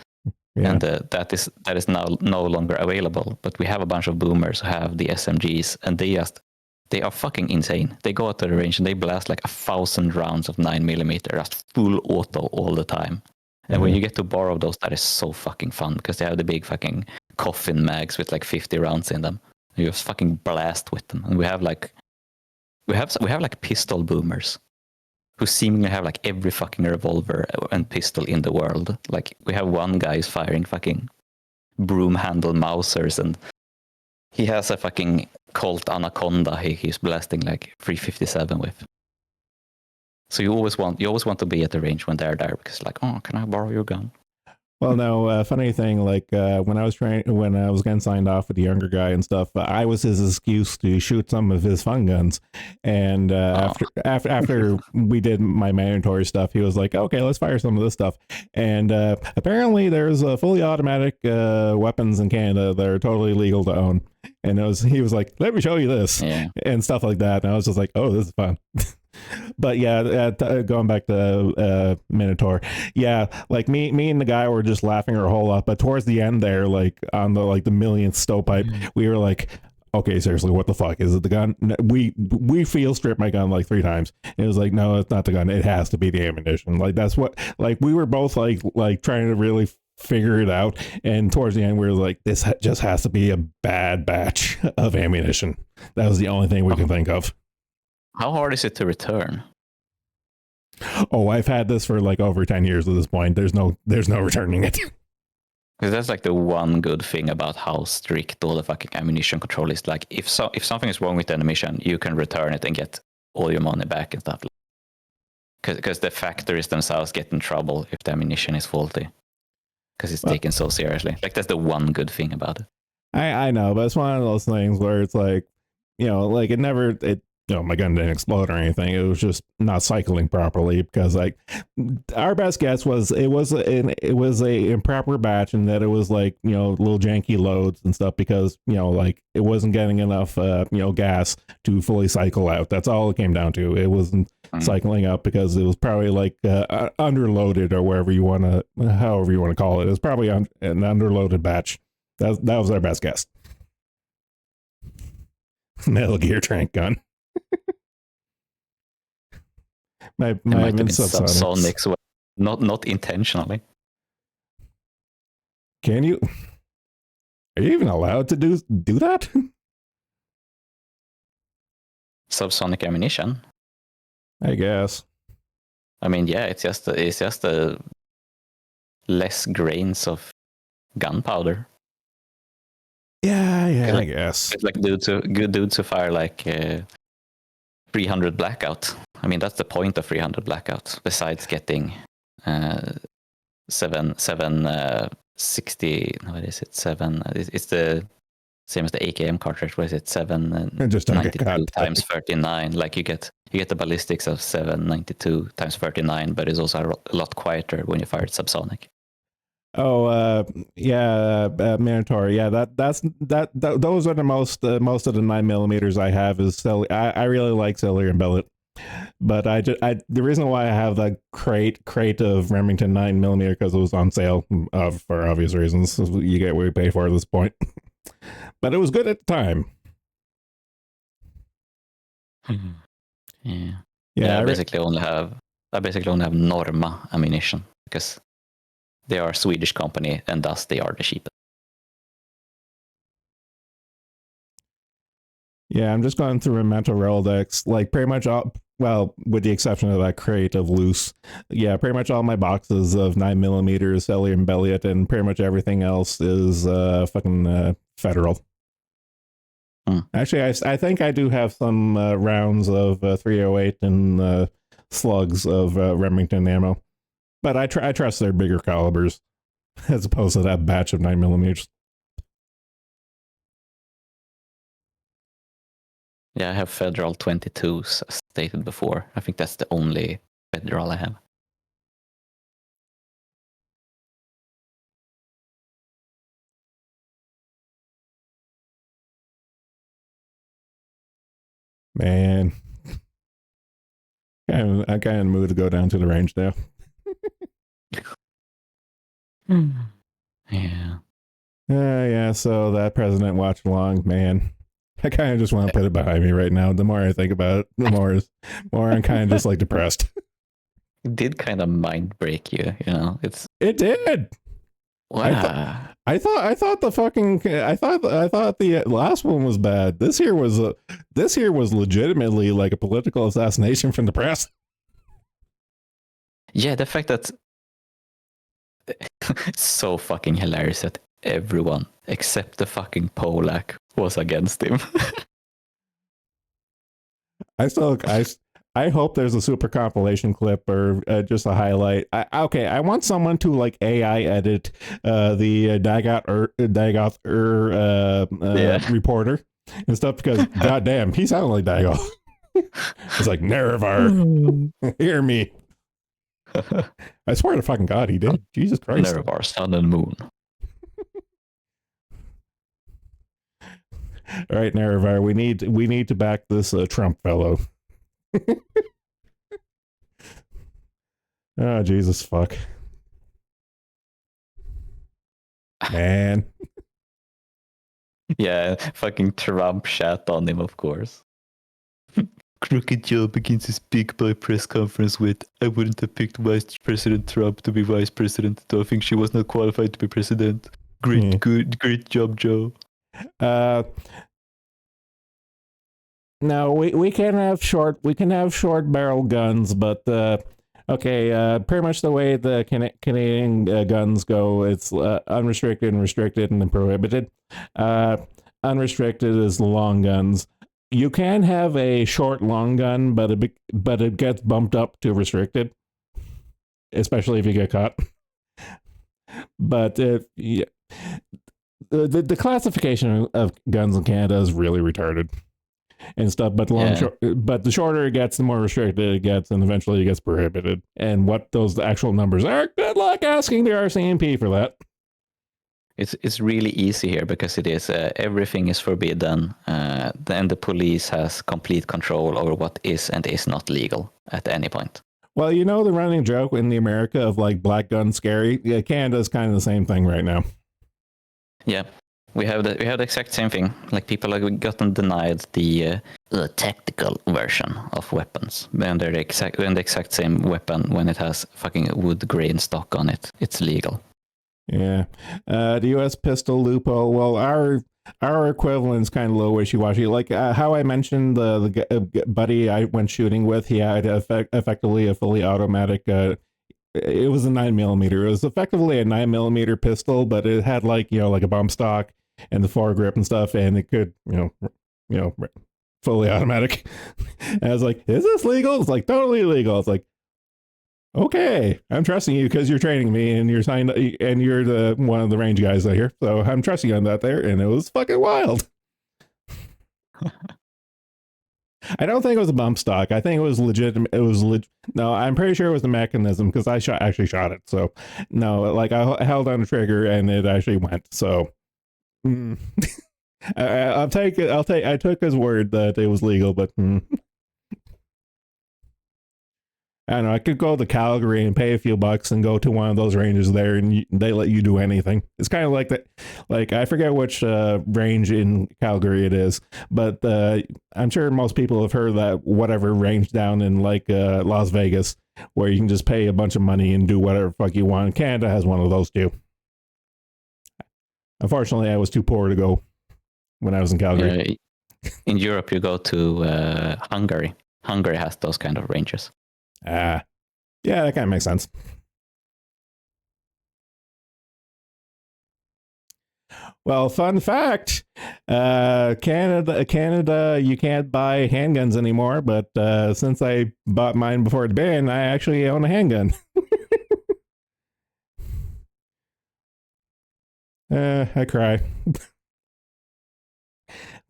Yeah. And that is now no longer available. But we have a bunch of boomers who have the SMGs, and they are fucking insane. They go out to the range and they blast like 1,000 rounds of 9mm, just full auto all the time. And when you get to borrow those, that is so fucking fun because they have the big fucking coffin mags with like 50 rounds in them. You just fucking blast with them. And we have like pistol boomers who seemingly have like every fucking revolver and pistol in the world. Like we have one guy who's firing fucking broom handle Mausers, and he has a fucking Colt Anaconda he's blasting like 357 with. So you always want to be at the range when they're there because like, oh, can I borrow your gun? Well, no, funny thing, like when I was getting signed off with the younger guy and stuff, I was his excuse to shoot some of his fun guns. And after we did my mandatory stuff, he was like, okay, let's fire some of this stuff. And apparently there's fully automatic weapons in Canada that are totally legal to own. And he was like, let me show you this and stuff like that. And I was just like, oh, this is fun. But yeah, going back to Minotaur, yeah, like me and the guy were just laughing our whole up. But towards the end there, like on the millionth stovepipe, we were like, okay, seriously, what the fuck is it? The gun? We field stripped my gun like 3 times. It was like, no, it's not the gun. It has to be the ammunition. Like that's what. Like we were both like trying to really figure it out. And towards the end, we were like, this just has to be a bad batch of ammunition. That was the only thing we could think of. How hard is it to return? Oh, I've had this for like over 10 years at this point. There's no returning it. Because that's like the one good thing about how strict all the fucking ammunition control is. Like if something is wrong with the ammunition, you can return it and get all your money back and stuff. Because the factories themselves get in trouble if the ammunition is faulty. Because it's taken so seriously. Like that's the one good thing about it. I know, but it's one of those things where it's like, like my gun didn't explode or anything. It was just not cycling properly because like our best guess was it was a improper batch and that it was like, little janky loads and stuff because, like it wasn't getting enough, gas to fully cycle out. That's all it came down to. It wasn't cycling up because it was probably like underloaded or however you want to call it. It was probably an underloaded batch. That was our best guess. Metal Gear trank gun. might have been subsonics. Subsonics, not intentionally. Can you? Are you even allowed to do that? Subsonic ammunition. I guess. I mean, yeah, it's just a less grains of gunpowder. Yeah, I guess. It's like good dudes who fire like 300 blackout. I mean, that's the point of 300 blackout. Besides getting 760. What is it? 7. It's the same as the AKM cartridge. What is it? 792 times 39. Like you get the ballistics of 792 times 39, but it's also a lot quieter when you fire it subsonic. Oh, mandatory. Yeah, those are the most of the 9mm I have is I really like cellular and billet, but the reason why I have that crate of Remington 9mm because it was on sale for obvious reasons. You get what you pay for at this point, but it was good at the time. Yeah. I basically only have Norma ammunition because they are a Swedish company, and thus they are the cheapest. Yeah, I'm just going through a mental Rolodex, like pretty much all, well, with the exception of that crate of loose. Yeah, pretty much all my boxes of 9mm, cellular and Belliot, and pretty much everything else is fucking federal. Actually, I think I do have some rounds of 308 and slugs of Remington ammo, but I trust their bigger calibers as opposed to that batch of 9mm. Yeah, I have Federal 22s, as stated before. I think that's the only Federal I have. Man, I'm kind of in the mood to go down to the range now. Yeah. Yeah, so that President Watchalong, man, I kind of just want to put it behind me right now. The more I think about it, the more I'm kind of just like depressed. It did kind of mind break you, you know. It did. Wow. I thought the last one was bad. This here was legitimately like a political assassination from the press. Yeah, the fact that it's so fucking hilarious that everyone except the fucking Polak was against him. I hope there's a super compilation clip or just a highlight. I want someone to like AI edit the Dagoth reporter and stuff because goddamn, he sounded like Dagoth. It's like Nerevar, hear me. I swear to fucking God, he did. Jesus Christ. Nerevar, sun and moon. All right, Nerevar, we need to back this Trump fellow. Oh, Jesus fuck. Man. Yeah, fucking Trump shat on him, of course. Crooked job begins his big boy press conference with, I wouldn't have picked Vice President Trump to be vice president, though I think she was not qualified to be president. Great job, Joe. No, we can have short barrel guns, but pretty much the way the Canadian guns go, it's unrestricted and restricted and then prohibited. Unrestricted is long guns. You can have a short long gun, but it gets bumped up to restricted, especially if you get caught. But the classification of guns in Canada is really retarded and stuff. But but the shorter it gets, the more restricted it gets, and eventually it gets prohibited. And what those actual numbers are, good luck asking the RCMP for that. It's really easy here because it is everything is forbidden. Then the police has complete control over what is and is not legal at any point. Well, you know the running joke in the America of like black gun scary. Yeah, Canada's kind of the same thing right now. Yeah, We have the exact same thing. Like people have gotten denied the tactical version of weapons. When the exact same weapon, when it has fucking wood grain stock on it, it's legal. Yeah. The U.S. pistol loophole. Well, our equivalent's kind of low wishy-washy. Like how I mentioned the buddy I went shooting with, he had effectively a fully automatic. It was a 9mm. It was effectively a 9mm pistol, but it had like like a bump stock and the foregrip and stuff, and it could fully automatic. And I was like, "Is this legal?" It's like totally legal. It's like, okay, I'm trusting you because you're training me and you're signed and you're the one of the range guys out here. So I'm trusting you on that there, and it was fucking wild. I don't think it was a bump stock. I think it was legitimate. No, I'm pretty sure it was the mechanism because I actually shot it. So no, like I held on the trigger and it actually went. So I'll take it. I took his word that it was legal, but I don't know. I could go to Calgary and pay a few bucks and go to one of those ranges there, and they let you do anything. It's kind of like that. Like I forget which range in Calgary it is, but I'm sure most people have heard that whatever range down in like Las Vegas, where you can just pay a bunch of money and do whatever fuck you want. Canada has one of those too. Unfortunately, I was too poor to go when I was in Calgary. In Europe, you go to Hungary. Hungary has those kind of ranges. Yeah, that kind of makes sense. Well, fun fact, Canada, you can't buy handguns anymore, but since I bought mine before the ban, I actually own a handgun. I cry.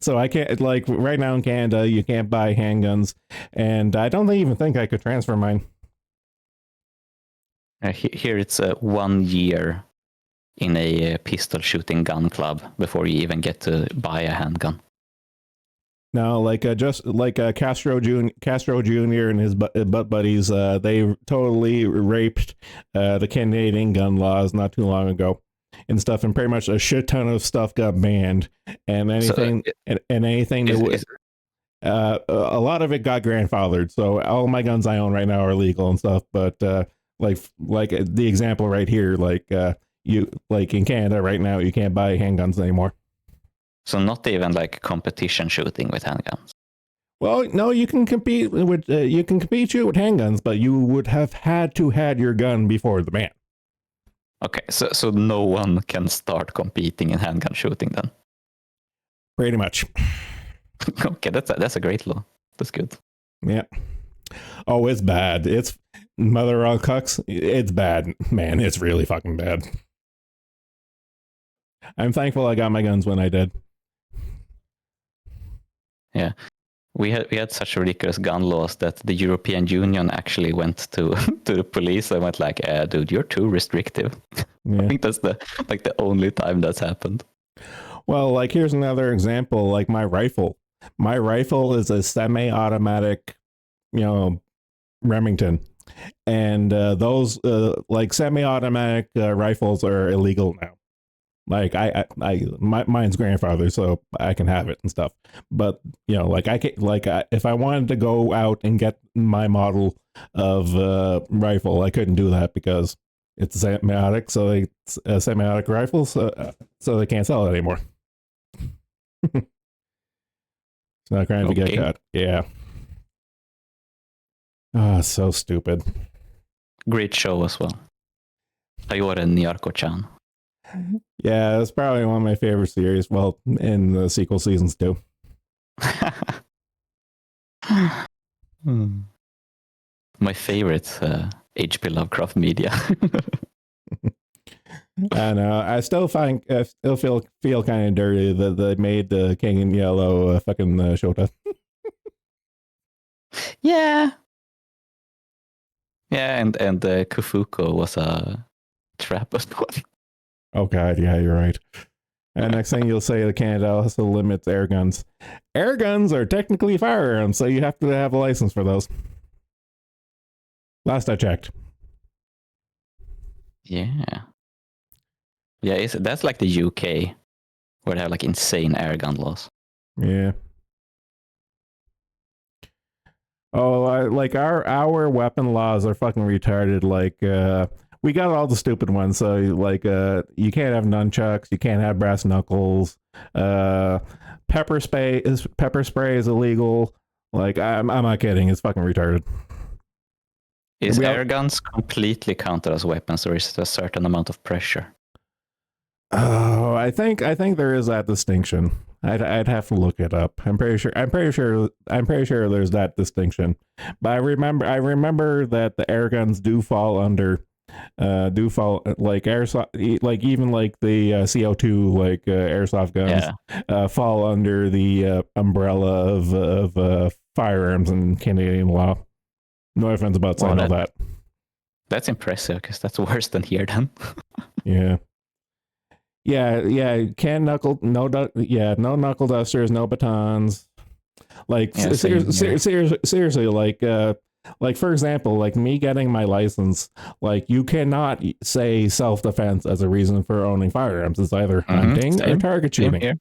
So I can't, like, right now in Canada, you can't buy handguns, and I don't even think I could transfer mine. Here it's 1 year in a pistol shooting gun club before you even get to buy a handgun. No, like just like Castro Jr. and his butt buddies, they totally raped the Canadian gun laws not too long ago. And stuff, and pretty much a shit ton of stuff got banned, and anything and anything that was a lot of it got grandfathered. So all my guns I own right now are legal and stuff. But like the example right here, like you like in Canada right now, you can't buy handguns anymore. So not even like competition shooting with handguns. Well, no, you can compete shoot with handguns, but you would have had to had your gun before the ban. Okay, so no one can start competing in handgun shooting then? Pretty much. Okay, that's a great law. That's good. Yeah. Oh, it's bad. It's mother all cucks. It's bad, man. It's really fucking bad. I'm thankful I got my guns when I did. Yeah. We had such ridiculous gun laws that the European Union actually went to the police and went like, dude, you're too restrictive. Yeah. I think that's the only time that's happened. Well, like here's another example, like my rifle. My rifle is a semi-automatic, Remington. And those like semi-automatic rifles are illegal now. Like mine's grandfather, so I can have it and stuff. But like if I wanted to go out and get my model of rifle, I couldn't do that because it's a semi-automatic. So it's a semi-automatic rifle, so they can't sell it anymore. It's not trying to get caught. Yeah. Ah, so stupid. Great show as well. Ayore Nyarko-chan. Yeah, that's probably one of my favorite series. Well, in the sequel seasons too. My favorite H.P. Lovecraft media. I know. I still feel kind of dirty that they made the King in Yellow fucking Shota. Yeah. Yeah, and Kufuko was a Trappist one. Oh god, yeah, you're right. And next thing you'll say that Canada also limits air guns. Air guns are technically firearms, so you have to have a license for those. Last I checked. Yeah. Yeah, that's like the UK, where they have like insane air gun laws. Yeah. Oh, like our weapon laws are fucking retarded. Like, we got all the stupid ones. So, like, you can't have nunchucks, you can't have brass knuckles. Pepper spray is illegal. Like, I'm not kidding. It's fucking retarded. Is air guns completely counted as weapons, or is it a certain amount of pressure? Oh, I think there is that distinction. I'd have to look it up. I'm pretty sure there's that distinction. But I remember that the air guns do fall under like airsoft, like even like the CO2 like airsoft guns fall under the umbrella of firearms in Canadian law. No offense about saying all that. That's impressive, because that's worse than here then. Yeah. Yeah, no knuckle dusters, no batons. Like, seriously, like for example, like me getting my license, like you cannot say self-defense as a reason for owning firearms. It's either hunting or target shooting.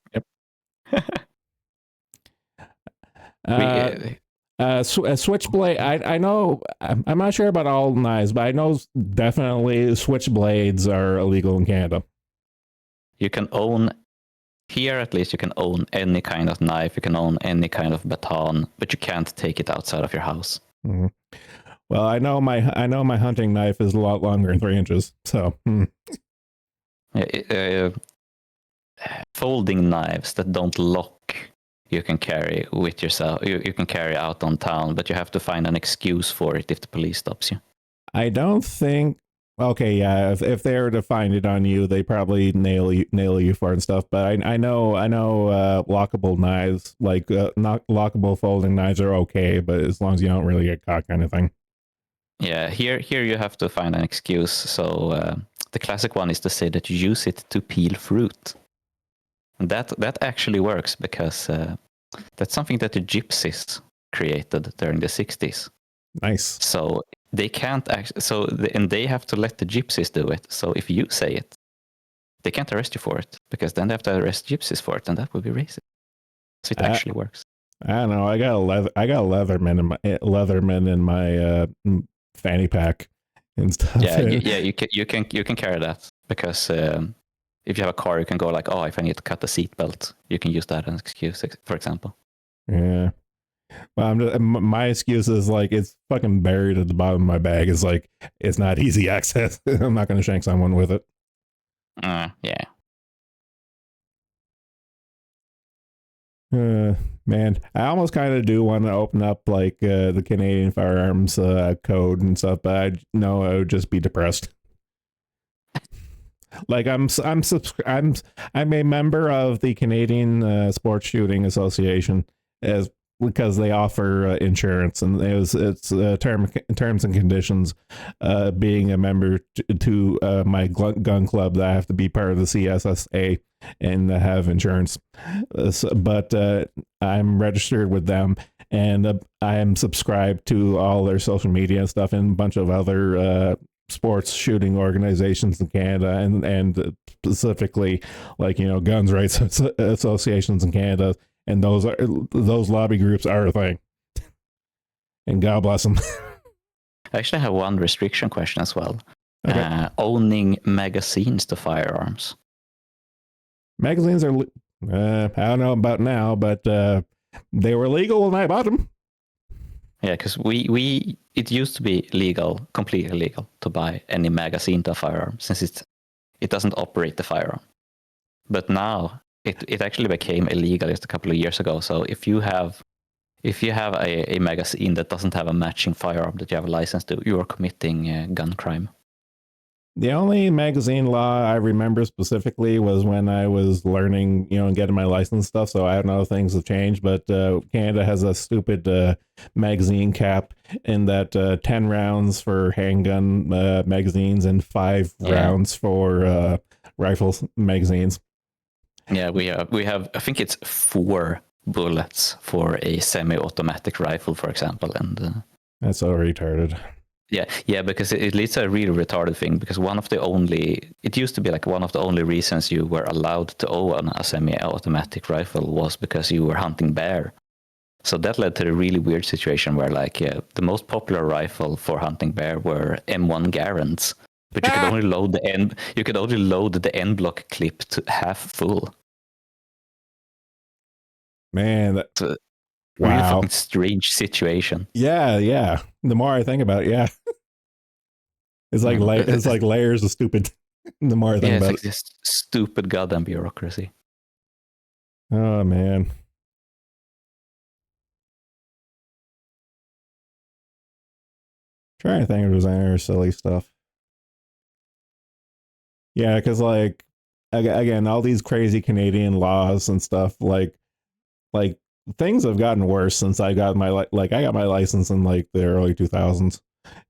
Switchblade. I know. I'm not sure about all knives, but I know definitely switchblades are illegal in Canada. You can own, here at least, you can own any kind of knife, you can own any kind of baton, but you can't take it outside of your house. Mm-hmm. Well, I know my hunting knife is a lot longer than 3 inches, so. Folding knives that don't lock, you can carry with yourself. You can carry out on town, but you have to find an excuse for it if the police stops you. I don't think. Okay, yeah. If they were to find it on you, they probably nail you for it and stuff. But I know lockable knives, like not lockable folding knives, are okay, but as long as you don't really get caught, kind of thing. Yeah, here you have to find an excuse. So the classic one is to say that you use it to peel fruit. And that actually works, because that's something that the gypsies created during the 60s. Nice. So they can't actually. And they have to let the gypsies do it. So if you say it, they can't arrest you for it, because then they have to arrest gypsies for it, and that would be racist. So it actually works. I don't know. I got a Leatherman in my fanny pack and stuff. Yeah, you can carry that, because if you have a car, you can go like, oh, if I need to cut the seatbelt, you can use that as an excuse, for example. Yeah. Well, my excuse is like, it's fucking buried at the bottom of my bag. It's like, it's not easy access. I'm not going to shank someone with it. Yeah. Man, I almost kind of do want to open up like the Canadian firearms code and stuff, but I know I would just be depressed. Like I'm a member of the Canadian Sports Shooting Association, because they offer insurance, and it's terms and conditions being a member to my gun club that I have to be part of the CSSA and have insurance. But I'm registered with them, and I am subscribed to all their social media and stuff, and a bunch of other sports shooting organizations in Canada, and specifically like, guns rights associations in Canada. And those lobby groups are a thing. And God bless them. I actually have one restriction question as well. Okay. Owning magazines to firearms. Magazines are, I don't know about now, but they were legal when I bought them. Yeah, because it used to be legal, completely legal, to buy any magazine to a firearm, since it doesn't operate the firearm. But now it actually became illegal just a couple of years ago. So if you have a magazine that doesn't have a matching firearm that you have a license to, you are committing gun crime. The only magazine law I remember specifically was when I was learning, and getting my license stuff. So I don't know if things have changed, but Canada has a stupid magazine cap in that 10 rounds for handgun magazines and 5 rounds for rifles magazines. Yeah, we have. I think it's 4 bullets for a semi-automatic rifle, for example, and that's so retarded. Yeah, because it leads to a really retarded thing. Because it used to be like one of the only reasons you were allowed to own a semi-automatic rifle was because you were hunting bear. So that led to a really weird situation where, like, the most popular rifle for hunting bear were M1 Garands, but you could only load the end. You could only load the end block clip to half full. Man, It's a wow. really fucking strange situation. Yeah. The more I think about it, yeah. It's like it's like layers of stupid. The more I think about it's like this stupid goddamn bureaucracy. Oh man. Trying to think if there's any other silly stuff. Yeah, because like again, all these crazy Canadian laws and stuff, like things have gotten worse since I got my I got my license in like the early 2000s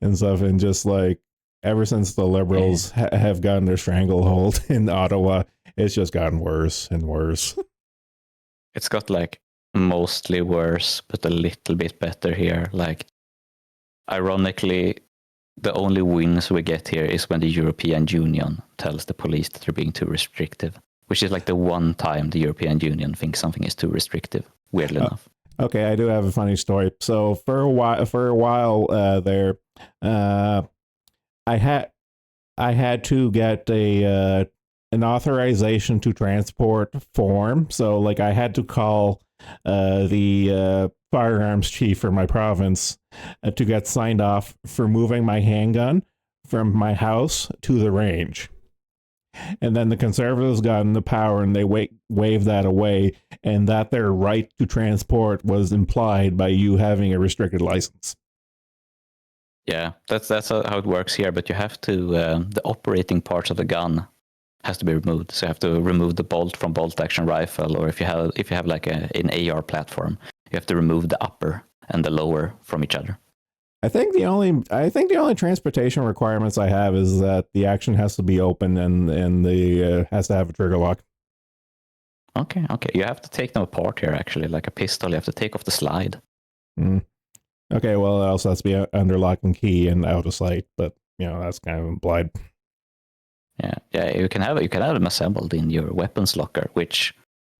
and stuff, and just like ever since the Liberals have gotten their stranglehold in Ottawa, it's just gotten worse and worse. It's got like mostly worse, but a little bit better here. Like, ironically, the only wins we get here is when the European Union tells the police that they're being too restrictive, which is like the one time the European Union thinks something is too restrictive, weirdly enough. Okay, I do have a funny story. So for a while there, I had to get an authorization to transport form. So like I had to call the firearms chief for my province to get signed off for moving my handgun from my house to the range. And then the Conservatives got into power and they waved that away, and that their right to transport was implied by you having a restricted license. Yeah, that's how it works here. But you have to the operating parts of the gun has to be removed. So you have to remove the bolt from bolt action rifle, or if you have like an AR platform, you have to remove the upper and the lower from each other. I think the only transportation requirements I have is that the action has to be open and the has to have a trigger lock. Okay. You have to take them apart here, actually, like a pistol. You have to take off the slide. Okay, well, it also has to be under lock and key and out of sight, but that's kind of implied. Yeah. You can have them assembled in your weapons locker, which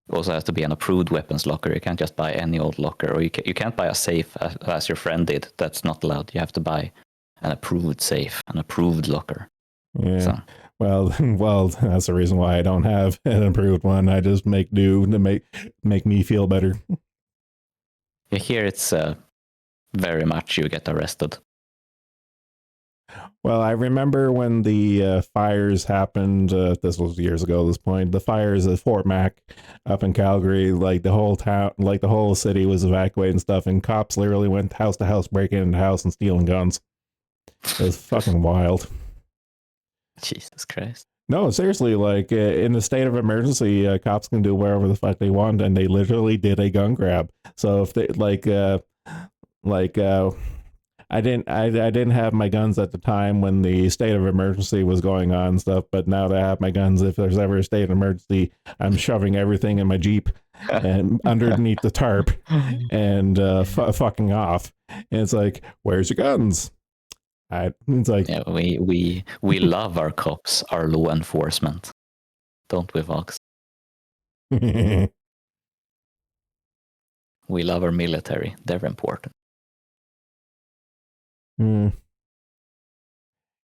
also has to be an approved weapons locker. You can't just buy any old locker, or you can't buy a safe as your friend did. That's not allowed. You have to buy an approved safe, an approved locker. Yeah. So. Well, that's the reason why I don't have an approved one. I just make do to make me feel better. Yeah, here it's very much you get arrested. Well, I remember when the fires happened, this was years ago at this point, the fires at Fort Mac up in Calgary, like the whole town, like the whole city was evacuated and stuff, and cops literally went house to house, breaking into house and stealing guns. It was fucking wild. Jesus Christ. No, seriously, like in the state of emergency, cops can do whatever the fuck they want, and they literally did a gun grab. So if they I didn't have my guns at the time when the state of emergency was going on and stuff, but now that I have my guns, if there's ever a state of emergency, I'm shoving everything in my Jeep and underneath the tarp and fucking off. And it's like, where's your guns? It's like, yeah, we love our cops, our law enforcement, don't we, Vox? We love our military. They're important.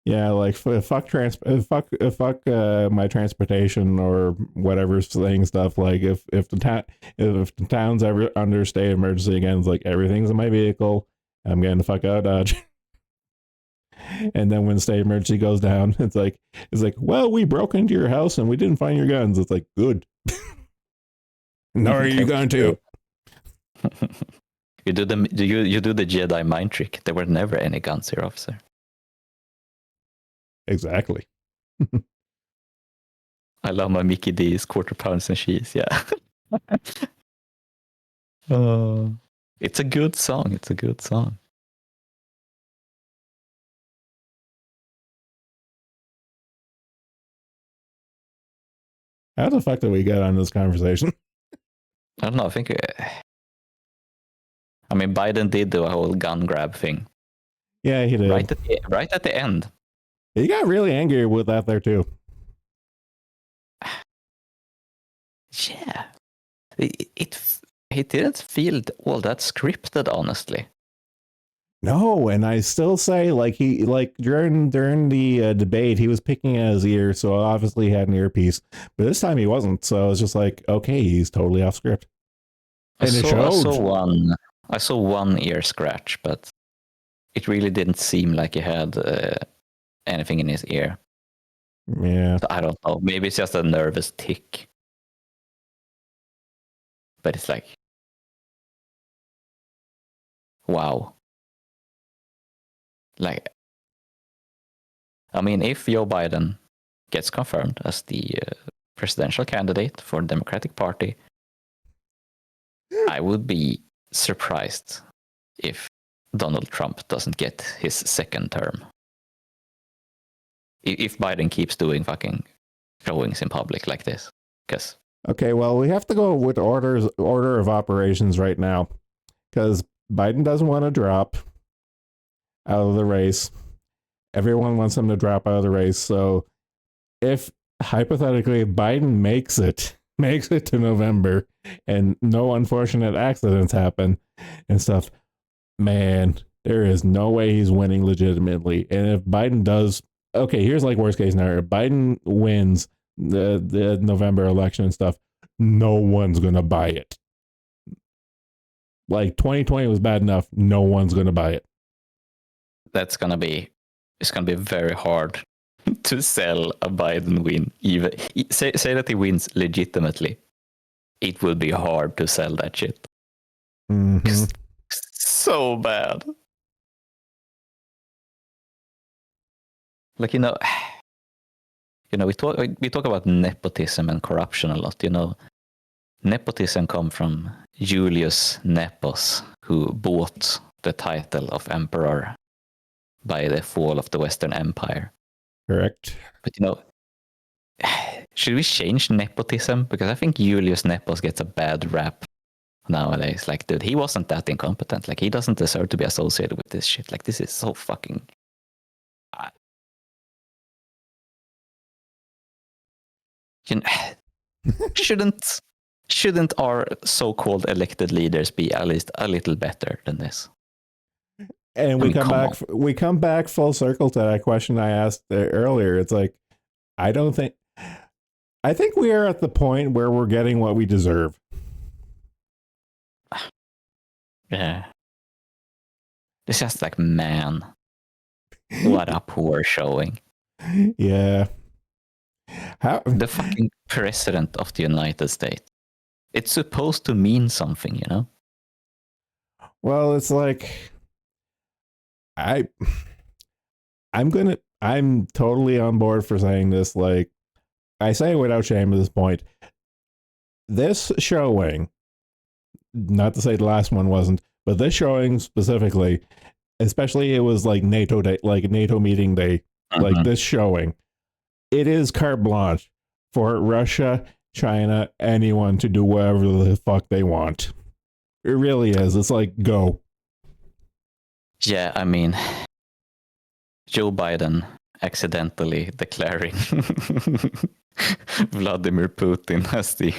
Yeah, like fuck my transportation or whatever thing stuff. Like if the town's ever under state of emergency again, it's like everything's in my vehicle. I'm getting the fuck out of Dodge. And then when state emergency goes down, it's like, well, we broke into your house and we didn't find your guns. It's like, good. Nor are you going to. You do the Jedi mind trick. There were never any guns here, officer. Exactly. I love my Mickey D's quarter pounds and cheese. Yeah. It's a good song. It's a good song. How the fuck did we get on this conversation? I don't know. I think. I mean, Biden did do a whole gun grab thing. Yeah, he did. Right at the end. He got really angry with that there too. Yeah. It didn't feel all that scripted, honestly. No, and I still say during the debate he was picking at his ear, so obviously he had an earpiece. But this time he wasn't, so I was just like, okay, he's totally off script. And it showed. I saw one ear scratch, but it really didn't seem like he had anything in his ear. Yeah. So I don't know. Maybe it's just a nervous tick. But it's like, wow. Like, I mean, if Joe Biden gets confirmed as the presidential candidate for the Democratic Party, I would be surprised if Donald Trump doesn't get his second term. If Biden keeps doing fucking showings in public like this. Because okay, well, we have to go with order of operations right now, because Biden doesn't want to drop out of the race. Everyone wants him to drop out of the race. So if hypothetically Biden makes it to November and no unfortunate accidents happen and stuff, man, there is no way he's winning legitimately. And if Biden does, okay, here's like worst case scenario. Biden wins the November election and stuff. No one's going to buy it. Like 2020 was bad enough. No one's going to buy it. it's gonna be very hard to sell a Biden win. Even say that he wins legitimately, it will be hard to sell that shit. Mm-hmm. So bad. Like, we talk about nepotism and corruption a lot. Nepotism come from Julius Nepos, who bought the title of emperor by the fall of the Western Empire. Correct. But should we change nepotism? Because I think Julius Nepos gets a bad rap nowadays. Like, dude, he wasn't that incompetent. Like, he doesn't deserve to be associated with this shit. Like, this is so fucking... Shouldn't our so-called elected leaders be at least a little better than this? And we come back full circle to that question I asked earlier. It's like, I think we are at the point where we're getting what we deserve. Yeah. It's just like, man, what a poor showing. Yeah. The fucking president of the United States. It's supposed to mean something, Well, it's like, I'm totally on board for saying this. Like, I say it without shame at this point. This showing, not to say the last one wasn't, but this showing specifically, especially it was like NATO day, like NATO meeting day, like this showing, it is carte blanche for Russia, China, anyone to do whatever the fuck they want. It really is. It's like, go. Yeah, I mean, Joe Biden accidentally declaring Vladimir Putin as the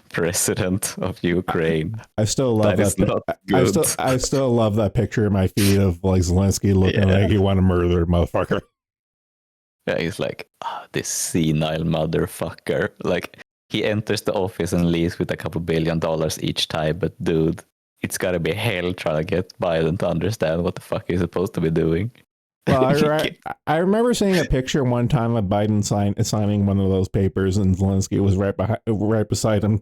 president of Ukraine. I still love that. I still love that picture in my feed of like Zelensky looking like he want to murder a motherfucker. Yeah, he's like, this senile motherfucker. Like, he enters the office and leaves with a couple $2 billion each time, but dude, it's gotta be hell trying to get Biden to understand what the fuck he's supposed to be doing. Well, I remember seeing a picture one time of Biden signing one of those papers, and Zelensky was right beside him,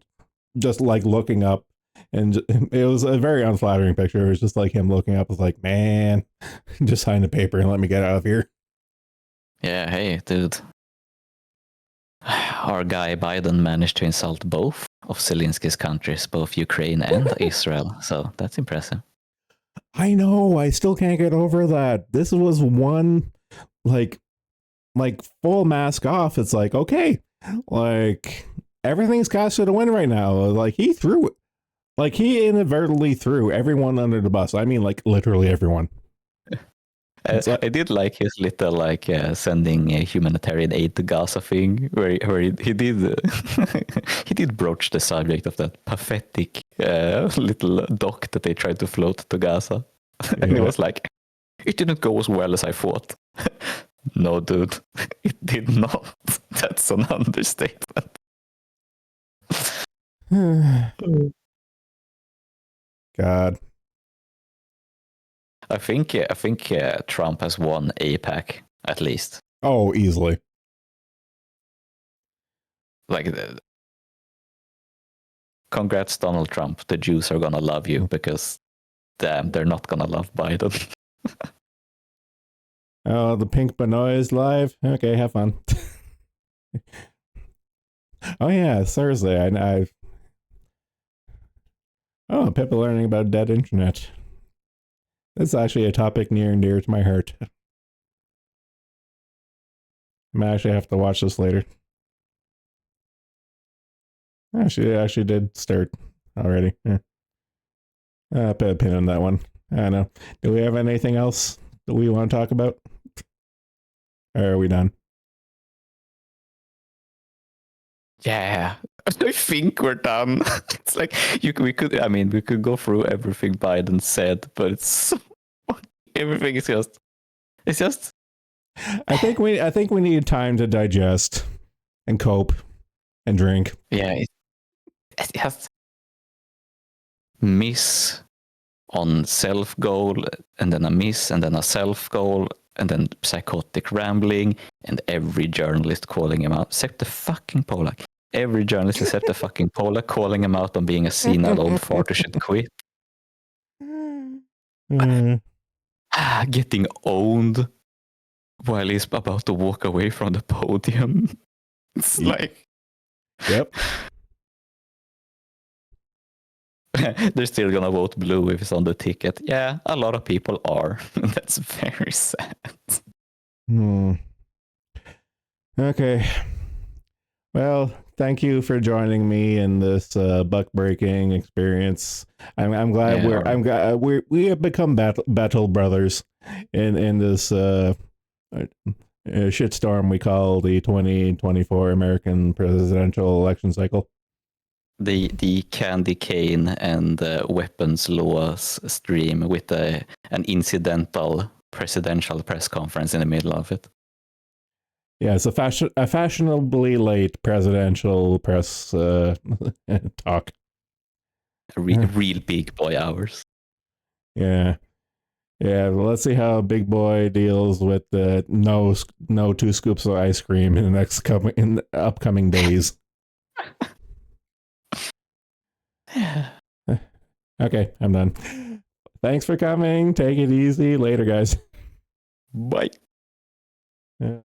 just like looking up, and it was a very unflattering picture. It was just like him looking up, was like, man, just sign the paper and let me get out of here. Yeah, hey, dude. Our guy Biden managed to insult both of Zelensky's countries, both Ukraine and Israel. So that's impressive. I know. I still can't get over that. This was one, like full mask off. It's like, okay, like everything's cast to the wind right now. Like he threw it. Like he inadvertently threw everyone under the bus. I mean, like literally everyone. I did like his little sending humanitarian aid to Gaza thing, where he did he did broach the subject of that pathetic little dock that they tried to float to Gaza, and he was like, "It didn't go as well as I thought." No, dude, it did not. That's an understatement. God. I think Trump has won AIPAC at least. Oh, easily. Like, congrats, Donald Trump. The Jews are gonna love you because, damn, they're not gonna love Biden. Oh, the Pink Benoit is live. Okay, have fun. Oh yeah, it's Thursday. People learning about dead internet. That's actually a topic near and dear to my heart. I might actually have to watch this later. She actually did start already. Yeah. Put a pin on that one. I don't know. Do we have anything else that we want to talk about? Or are we done? Yeah, I think we're done. It's like we could go through everything Biden said, but everything is just. It's just. I think we need time to digest and cope and drink. Yeah, it has miss on self goal, and then a miss, and then a self goal, and then psychotic rambling, and every journalist calling him out, except the fucking Polak. Every journalist except the fucking Polak calling him out on being a senile old fart who should quit. Getting owned while he's about to walk away from the podium. It's like... Yep. They're still gonna vote blue if it's on the ticket. Yeah, a lot of people are. That's very sad. Okay. Well, thank you for joining me in this buck breaking experience. I'm glad we have become battle brothers in this shitstorm we call the 2024 American presidential election cycle. The candy cane and weapons laws stream with an incidental presidential press conference in the middle of it. Yeah, it's a fashionably late presidential press talk. Real big boy hours. Yeah. Yeah, well, let's see how Big Boy deals with the no 2 scoops of ice cream in the upcoming days. Okay, I'm done. Thanks for coming. Take it easy. Later, guys. Bye. Yeah.